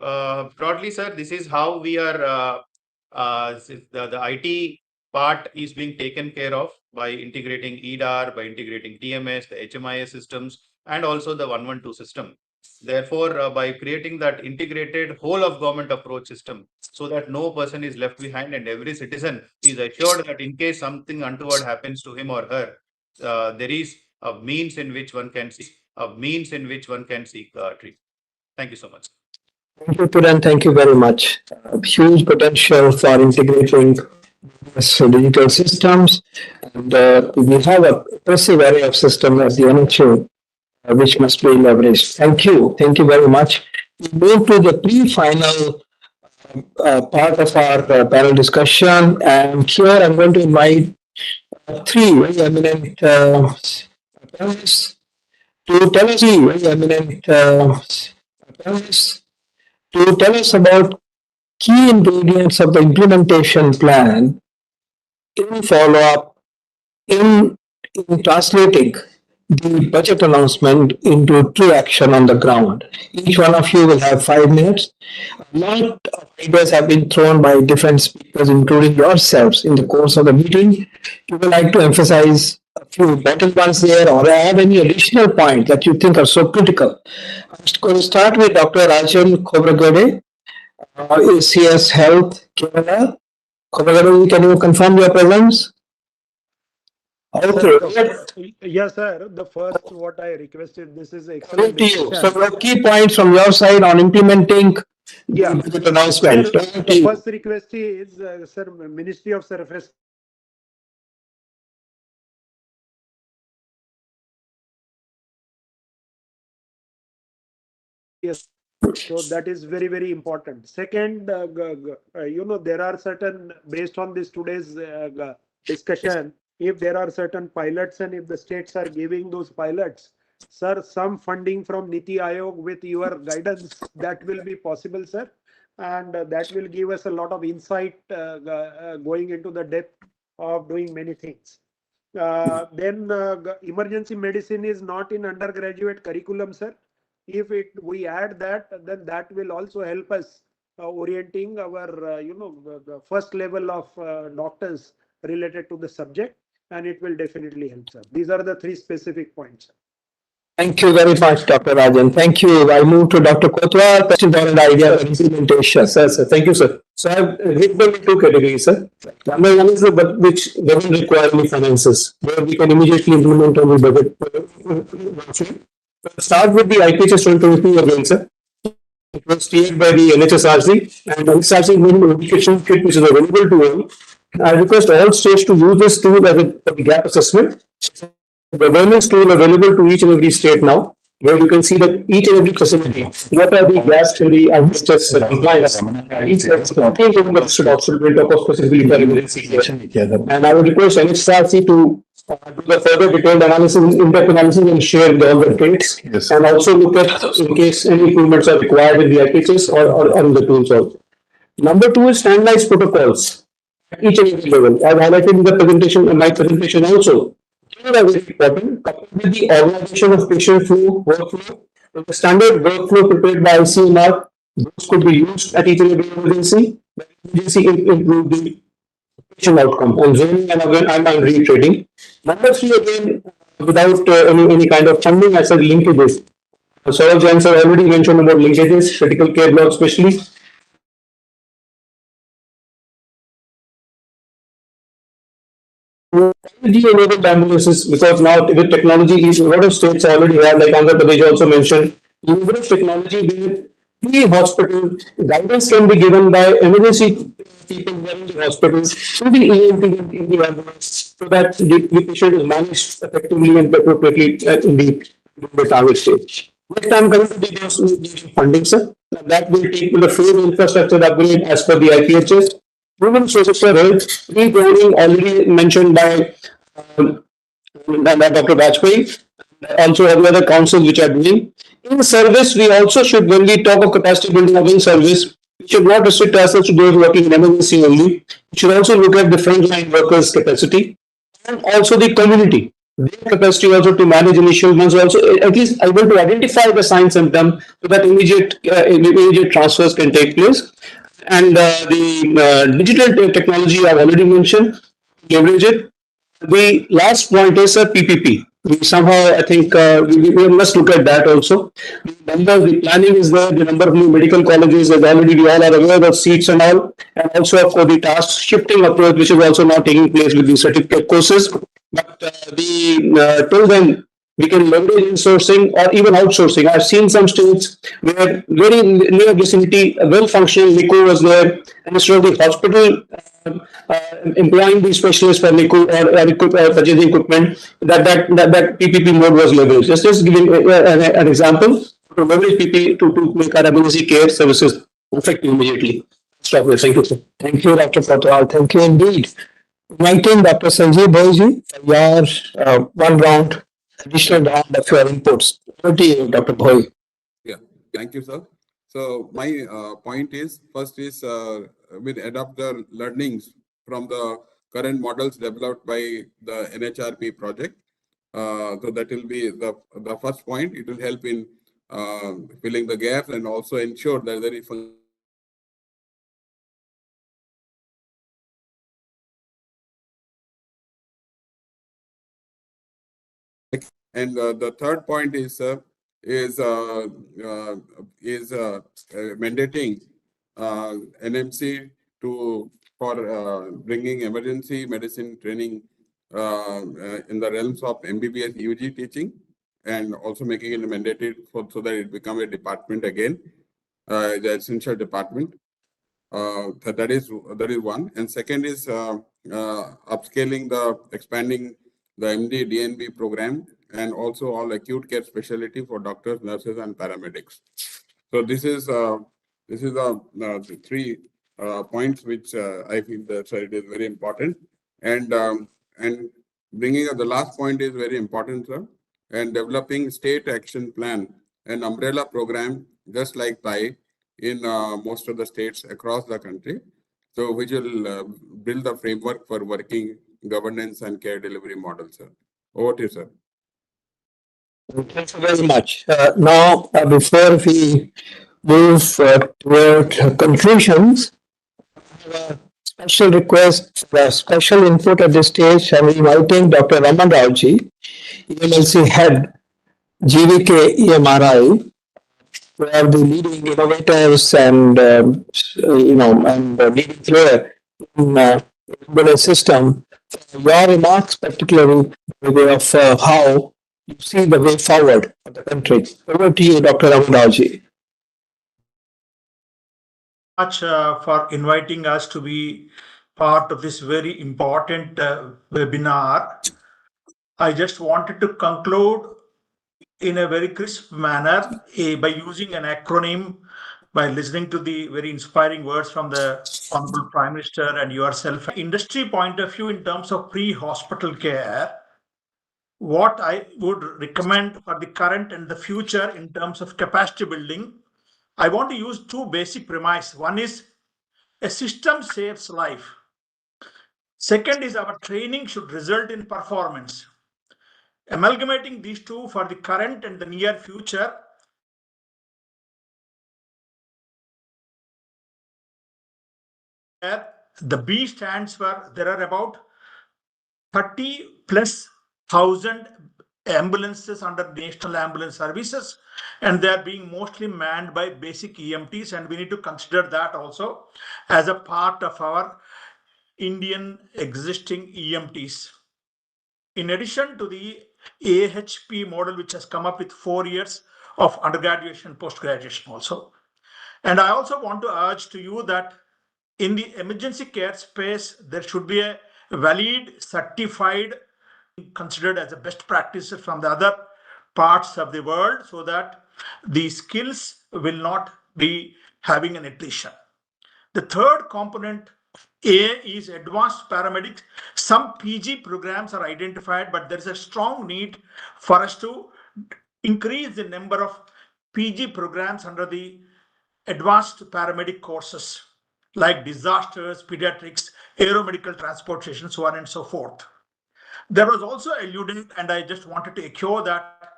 broadly, sir, this is how we are. The IT part is being taken care of by integrating EDAR, by integrating TMS, the HMIS systems, and also the 112 system. Therefore, by creating that integrated whole of government approach system, so that no person is left behind and every citizen is assured that in case something untoward happens to him or her, there is a means in which one can seek treatment. Thank you so much. Thank you, Puran. Thank you very much. Huge potential for integrating digital systems. And we have a impressive array of systems at the NHA, which must be leveraged. Thank you. Thank you very much. We move to the pre-final part of our panel discussion. And here I'm going to invite three very eminent panelists to tell us about key ingredients of the implementation plan in follow-up, in translating the budget announcement into true action on the ground. Each one of you will have 5 minutes. A lot of ideas have been thrown by different speakers, including yourselves, in the course of the meeting. You would like to emphasize a few important ones there or add any additional points that you think are so critical. I'm going to start with Dr. Rajan Khobragade, ACS Health, Kerala. Khobragade, can you confirm your presence? Okay. Yes, sir. The first what I requested, this is Coming excellent to you. discussion. So, what key points from your side on implementing Yeah. the budget announcement? Sir, the first request is, sir, Ministry of Surface. Yes. So that is very, very important. Second, there are certain, based on this today's discussion, if there are certain pilots and if the states are giving those pilots, sir, some funding from Niti Aayog with your guidance, that will be possible, sir. And that will give us a lot of insight going into the depth of doing many things. Then emergency medicine is not in undergraduate curriculum, sir. If we add that, then that will also help us orienting our the first level of doctors related to the subject, and it will definitely help, sir. These are the 3 specific points. Thank you very much, Dr. Rajan. Thank you. I move to Dr. Kotwal, questions on an idea of implementation. Sir, thank you, sir. So I've hit them in 2 categories, sir. Number one is the but which doesn't require any finances, where we can immediately implement on the budget. Start with the IPHS 2023 again, sir. It was steered by the NHSRC, and NHSRC notification kit which is available to all. I request all states to use this tool as a gap assessment. The awareness tool available to each and every state now, where you can see that each and every facility, what are the gaps in the IPHS compliance. Each given the hospital will talk of specifically for emergency care. And I would request NHSRC to do the further detailed analysis, in-depth analysis, and share all the dates. Yes. And also look at in case any improvements are required in the IPHS or in the tools also. Number 2 is standardized protocols at each and every level. I've highlighted in the presentation, in my presentation also. These are very important, coupled with the organization of patient flow, workflow. The standard workflow prepared by ICMR, those could be used at each and every emergency. The emergency improve the patient outcome on zoning, and again I'm reiterating. Number 3 again, without any kind of funding, I said linkages. Saurabh Jain sir already mentioned about linkages, critical care block especially. Enabled ambulances, because now with technology, a lot of states already have, like Andhra Pradesh also mentioned, leverage technology where pre-hospital guidance can be given by emergency people running the hospitals to the EMT in the ambulance, so that the patient is managed effectively and appropriately in the target stage. Next, I'm coming to the funding, sir. That will take the phase infrastructure upgrade as per the IPHS. Human resources health, rebranding already mentioned by Dr. Bajpayee, also every other councils which are doing. In service, we also should, when we talk of capacity building of in service, we should not restrict ourselves to those working in emergency only. We should also look at the frontline workers' capacity and also the community. Their capacity also to manage initial ones, also at least able to identify the signs and symptoms so that immediate transfers can take place. And the digital technology I've already mentioned, leverage it. The last point is PPP. We somehow, I think, we must look at that also. The planning is there, the number of new medical colleges is already, we all are aware of seats and all, and also for the task shifting approach, which is also now taking place with the certificate courses. But till then, we can leverage insourcing or even outsourcing. I've seen some states where very near vicinity, a well-functioning NICU was there, and instead of the hospital employing the specialists for NICU or purchasing equipment, that PPP mode was leveraged. Just giving an example, to leverage PPP to make our emergency care services effective immediately. Stop there. Thank you, sir. Thank you, Dr. Kotwal. Thank you indeed. Inviting Dr. Sanjeev Bhoiji for your one round additional round of your inputs. Over to you, Dr. Bhoi. Yeah, thank you, sir. So my point is, first is with adopt the learnings from the current models developed by the NHRP project. So that will be the first point. It will help in filling the gaps and also ensure that there is and the third point is mandating NMC for bringing emergency medicine training in the realms of MBBS UG teaching, and also making it mandatory so that it become a department again, the essential department. That is one. And second is upscaling expanding the MD DNB program, and also all acute care specialty for doctors, nurses, and paramedics. So this is the three points which I feel that it is very important. And bringing up the last point is very important, sir. And developing state action plan and umbrella program, just like TAI, in most of the states across the country. So which will build the framework for working governance and care delivery model, sir. Over to you, sir. Thank you very much. Now, before we move toward conclusions, I have a special request for a special input at this stage. I'm inviting Dr. Raman Raoji, EMLC head, GVK EMRI, who are the leading innovators and leading player in the system. Your remarks, particularly by way of how you see the way forward for the country. Over to you, Dr. Raman Much for inviting us to be part of this very important webinar. I just wanted to conclude in a very crisp manner by using an acronym, by listening to the very inspiring words from the Honorable Prime Minister and yourself. Industry point of view in terms of pre-hospital care, what I would recommend for the current and the future in terms of capacity building, I want to use two basic premises. One is a system saves life. Second is our training should result in performance. Amalgamating these two for the current and the near future, the B stands for there are about 30,000+ ambulances under national ambulance services, and they are being mostly manned by basic EMTs, and we need to consider that also as a part of our Indian existing EMTs. In addition to the AHP model, which has come up with 4 years of undergraduation, post-graduation also. And I also want to urge to you that in the emergency care space, there should be a valid, certified, considered as a best practices from the other parts of the world, so that the skills will not be having an attrition. The third component A is advanced paramedics. Some PG programs are identified, but there is a strong need for us to increase the number of PG programs under the advanced paramedic courses, like disasters, pediatrics, aeromedical transportation, so on and so forth. There was also alluded, and I just wanted to echo that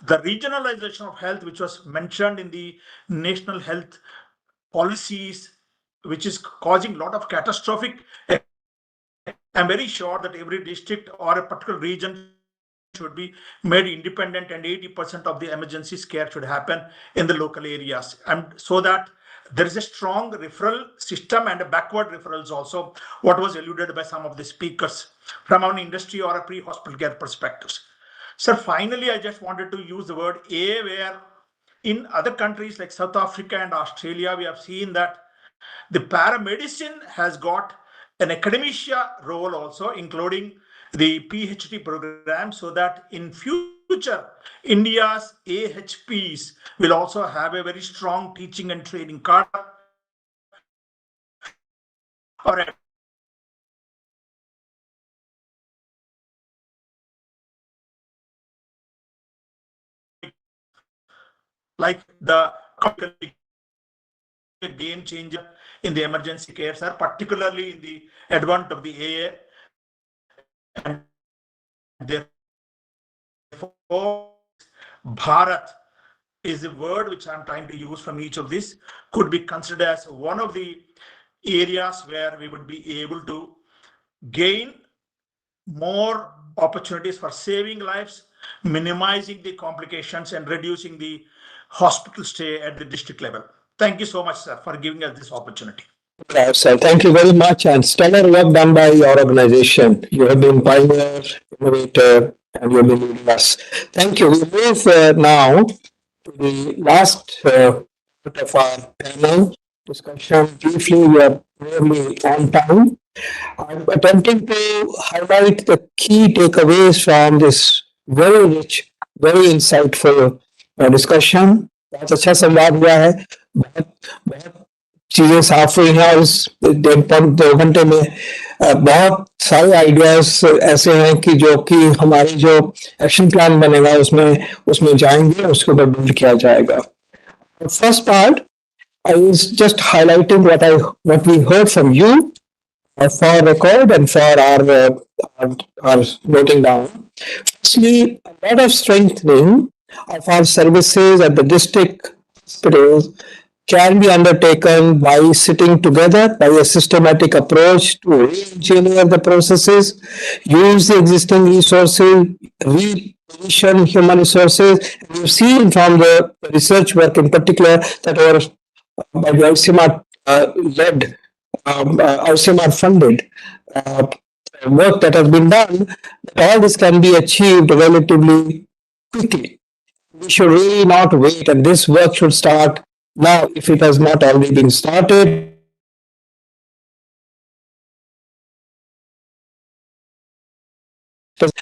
the regionalization of health, which was mentioned in the national health policies, which is causing a lot of catastrophic. I'm very sure that every district or a particular region should be made independent, and 80% of the emergency care should happen in the local areas, and so that there is a strong referral system and a backward referrals also, what was alluded by some of the speakers from an industry or a pre-hospital care perspectives. So finally, I just wanted to use the word A, where in other countries like South Africa and Australia, we have seen that the paramedicine has got an academia role also, including the PhD program, so that in future, India's AHPs will also have a very strong teaching and training card or like the game changer in the emergency care, sir, particularly in the advent of the AI and therefore Bharat is the word which I'm trying to use from each of these, could be considered as one of the areas where we would be able to gain more opportunities for saving lives, minimizing the complications, and reducing the hospital stay at the district level. Thank you so much, sir, for giving us this opportunity. Right, sir. Thank you very much, and stellar work done by your organization. You have been pioneer, innovator, and you have been leading us. Thank you. We move now to the last part of our panel discussion. Briefly, we are nearly on time. I'm attempting to highlight the key takeaways from this very rich, very insightful discussion. बहुत अच्छा संवाद हुआ है, बहुत चीजें साफ हुई हैं और इस 1.5 घंटे में बहुत सारे आइडियाज ऐसे हैं कि जो कि हमारे जो एक्शन प्लान बनेगा उसमें जाएंगे, उसके ऊपर बिल्ड किया जाएगा. First part, I was just highlighting what we heard from you for record and for our noting down. Firstly, a lot of strengthening of our services at the district hospitals can be undertaken by sitting together by a systematic approach to re-engineer the processes, use the existing resources, reposition human resources. We've seen from the research work in particular that our by the ICMR led, ICMR funded work that has been done, that all this can be achieved relatively quickly. We should really not wait, and this work should start now if it has not already been started.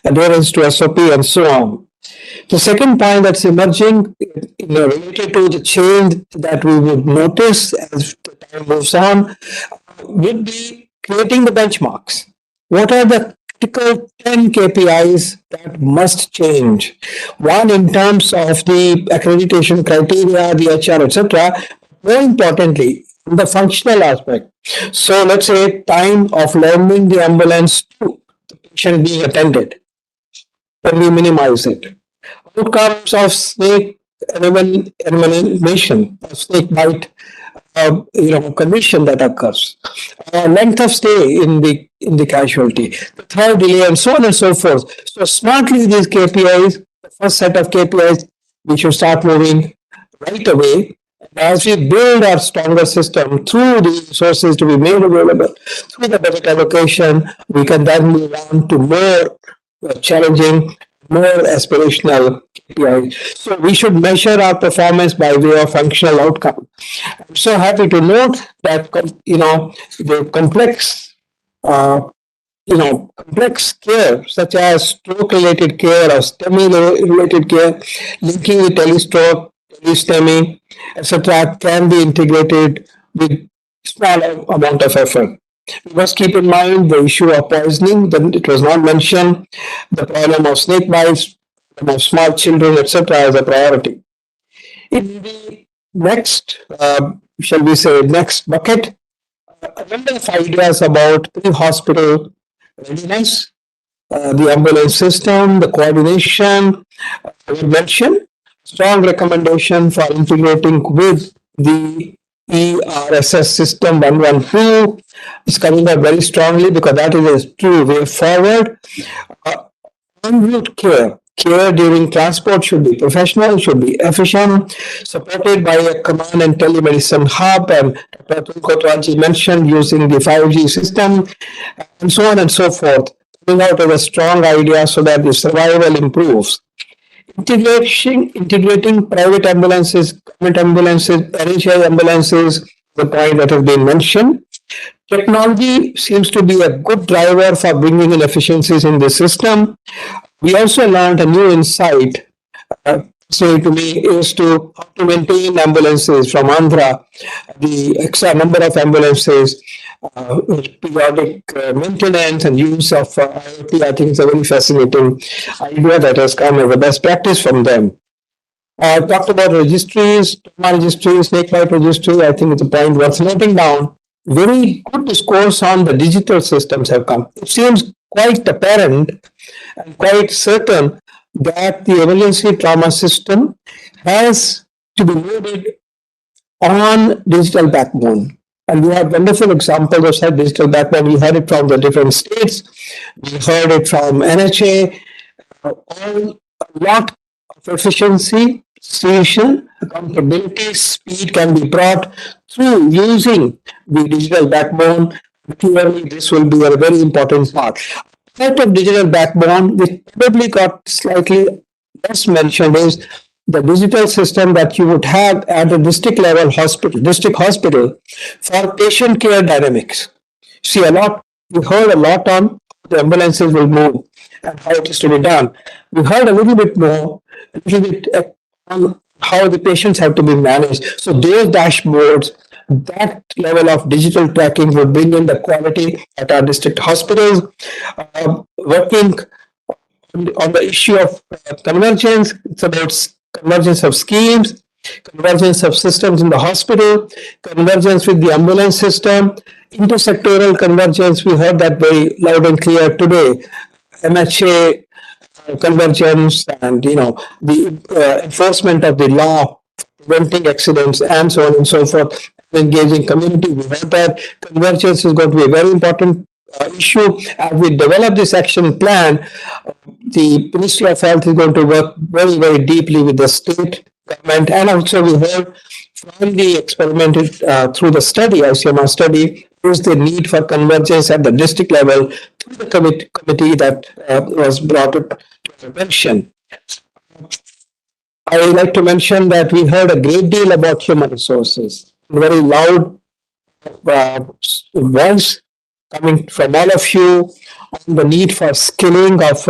Adherence to SOP and so on. The second point that's emerging related to the change that we would notice as the time moves on would be creating the benchmarks. What are the critical 10 KPIs that must change? One, in terms of the accreditation criteria, the HR, etc. More importantly, the functional aspect. So let's say time of learning the ambulance to the patient being attended. Can we minimize it? Outcomes of snake elimination, snake bite, condition that occurs, length of stay in the casualty, the third delay, and so on and so forth. So smartly, these KPIs, the first set of KPIs, we should start moving right away. As we build our stronger system through the resources to be made available, through the budget allocation, we can then move on to more challenging, more aspirational KPIs. So we should measure our performance by way of functional outcome. I'm so happy to note that the complex complex care such as stroke-related care or STEMI-related care, linking with telestroke, telestemy, etc., can be integrated with small amount of effort. We must keep in mind the issue of poisoning, that it was not mentioned, the problem of snake bites, of small children, etc., as a priority. In the next, shall we say, next bucket, a number of ideas about pre-hospital readiness, the ambulance system, the coordination. I will mention strong recommendation for integrating with the ERSS system 112 is coming up very strongly because that is a true way forward. En route care during transport should be professional, should be efficient, supported by a command and telemedicine hub, and Dr. Kotwaji mentioned using the 5G system, and so on and so forth. Coming out with a strong idea so that the survival improves. Integrating private ambulances, government ambulances, NHI ambulances, the point that has been mentioned. Technology seems to be a good driver for bringing in efficiencies in the system. We also learned a new insight, to me, is to how to maintain ambulances from Andhra, the extra number of ambulances, periodic maintenance and use of IoT. I think it's a very fascinating idea that has come as a best practice from them. Talked about registries, snakebite registry. I think it's a point worth noting down. Very good discourse on the digital systems have come. It seems quite apparent and quite certain that the emergency trauma system has to be loaded on digital backbone. And we have wonderful examples of such digital backbone. We heard it from the different states. We heard it from NHA. All a lot of efficiency, precision, accountability, speed can be brought through using the digital backbone. Clearly, this will be a very important part. Part of digital backbone, which probably got slightly less mentioned, is the digital system that you would have at the district level hospital, district hospital, for patient care dynamics. See a lot, we heard a lot on how the ambulances will move and how it is to be done. We heard a little bit more, a little bit on how the patients have to be managed. So those dashboards, that level of digital tracking will bring in the quality at our district hospitals. Working on the issue of convergence, it's about convergence of schemes, convergence of systems in the hospital, convergence with the ambulance system, intersectoral convergence. We heard that very loud and clear today. MHA convergence and the enforcement of the law, preventing accidents, and so on and so forth. Engaging community. We heard that convergence is going to be a very important issue. As we develop this action plan, the Ministry of Health is going to work very, very deeply with the state government, and also we heard from the experimented through the study, ICMR study, is the need for convergence at the district level through the committee that was brought up to attention. I would like to mention that we heard a great deal about human resources. Very loud voice coming from all of you on the need for skilling of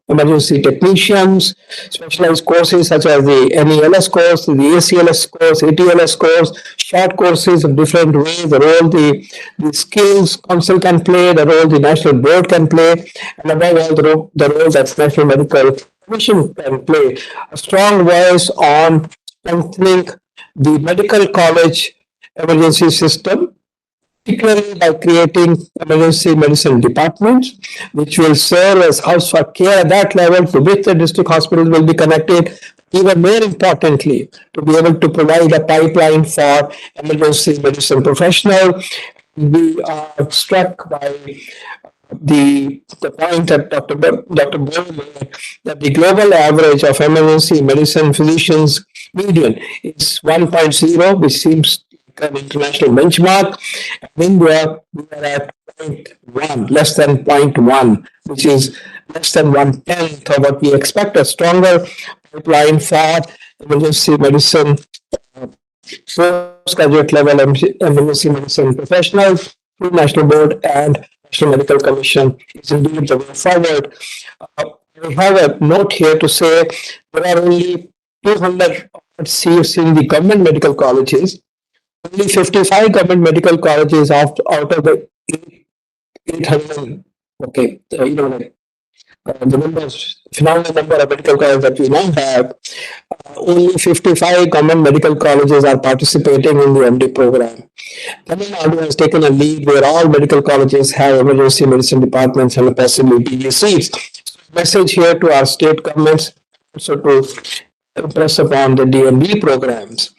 emergency technicians, specialized courses such as the NELS course, the ACLS course, ATLS course, short courses of different ways, the role the skills council can play, the role the national board can play, and above all the role that National Medical Commission can play. A strong voice on strengthening the medical college emergency system, particularly by creating emergency medicine departments, which will serve as house for care at that level to which the district hospitals will be connected. Even more importantly, to be able to provide a pipeline for emergency medicine professionals. We are struck by the point that Dr. Boyle made, that the global average of emergency medicine physicians median is 1.0, which seems an international benchmark. In India, we are at 0.1, less than 0.1, which is less than 1/10 of what we expect. A stronger pipeline for emergency medicine, postgraduate level emergency medicine professionals through National Board and National Medical Commission is indeed the way forward. We have a note here to say there are only 200 seats in the government medical colleges. Only 55 government medical colleges out of the 800, okay, the numbers, phenomenal number of medical colleges that we now have, only 55 government medical colleges are participating in the MD program. Tamil Nadu has taken a lead where all medical colleges have emergency medicine departments and possibly PG seats. Message here to our state governments also to impress upon the DMB programs.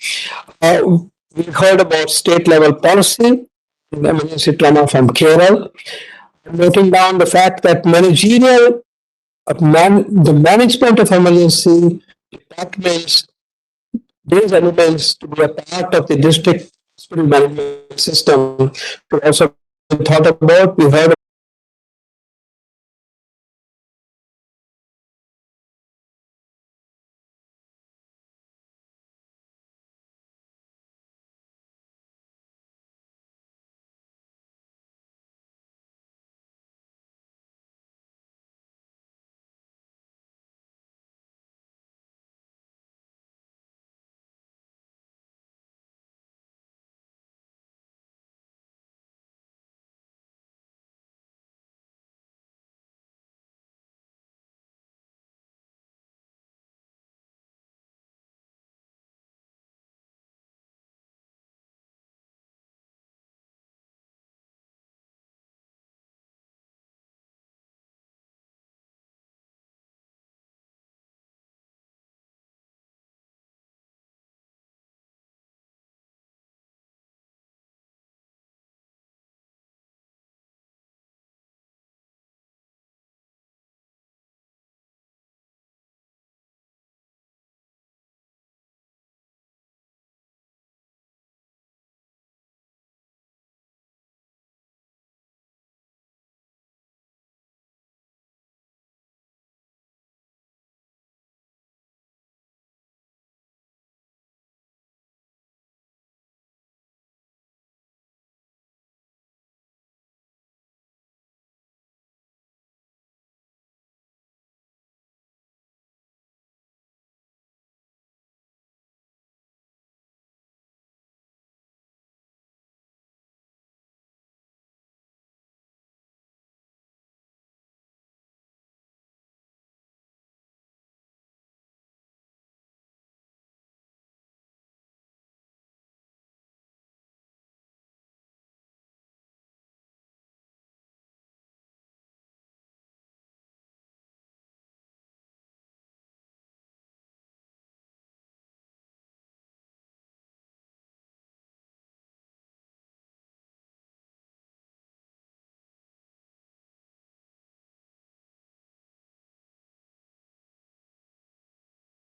We heard about state level policy, emergency trauma from Kerala, noting down the fact that managerial, the management of emergency departments, these elements to be a part of the district hospital management system to also be thought about. We heard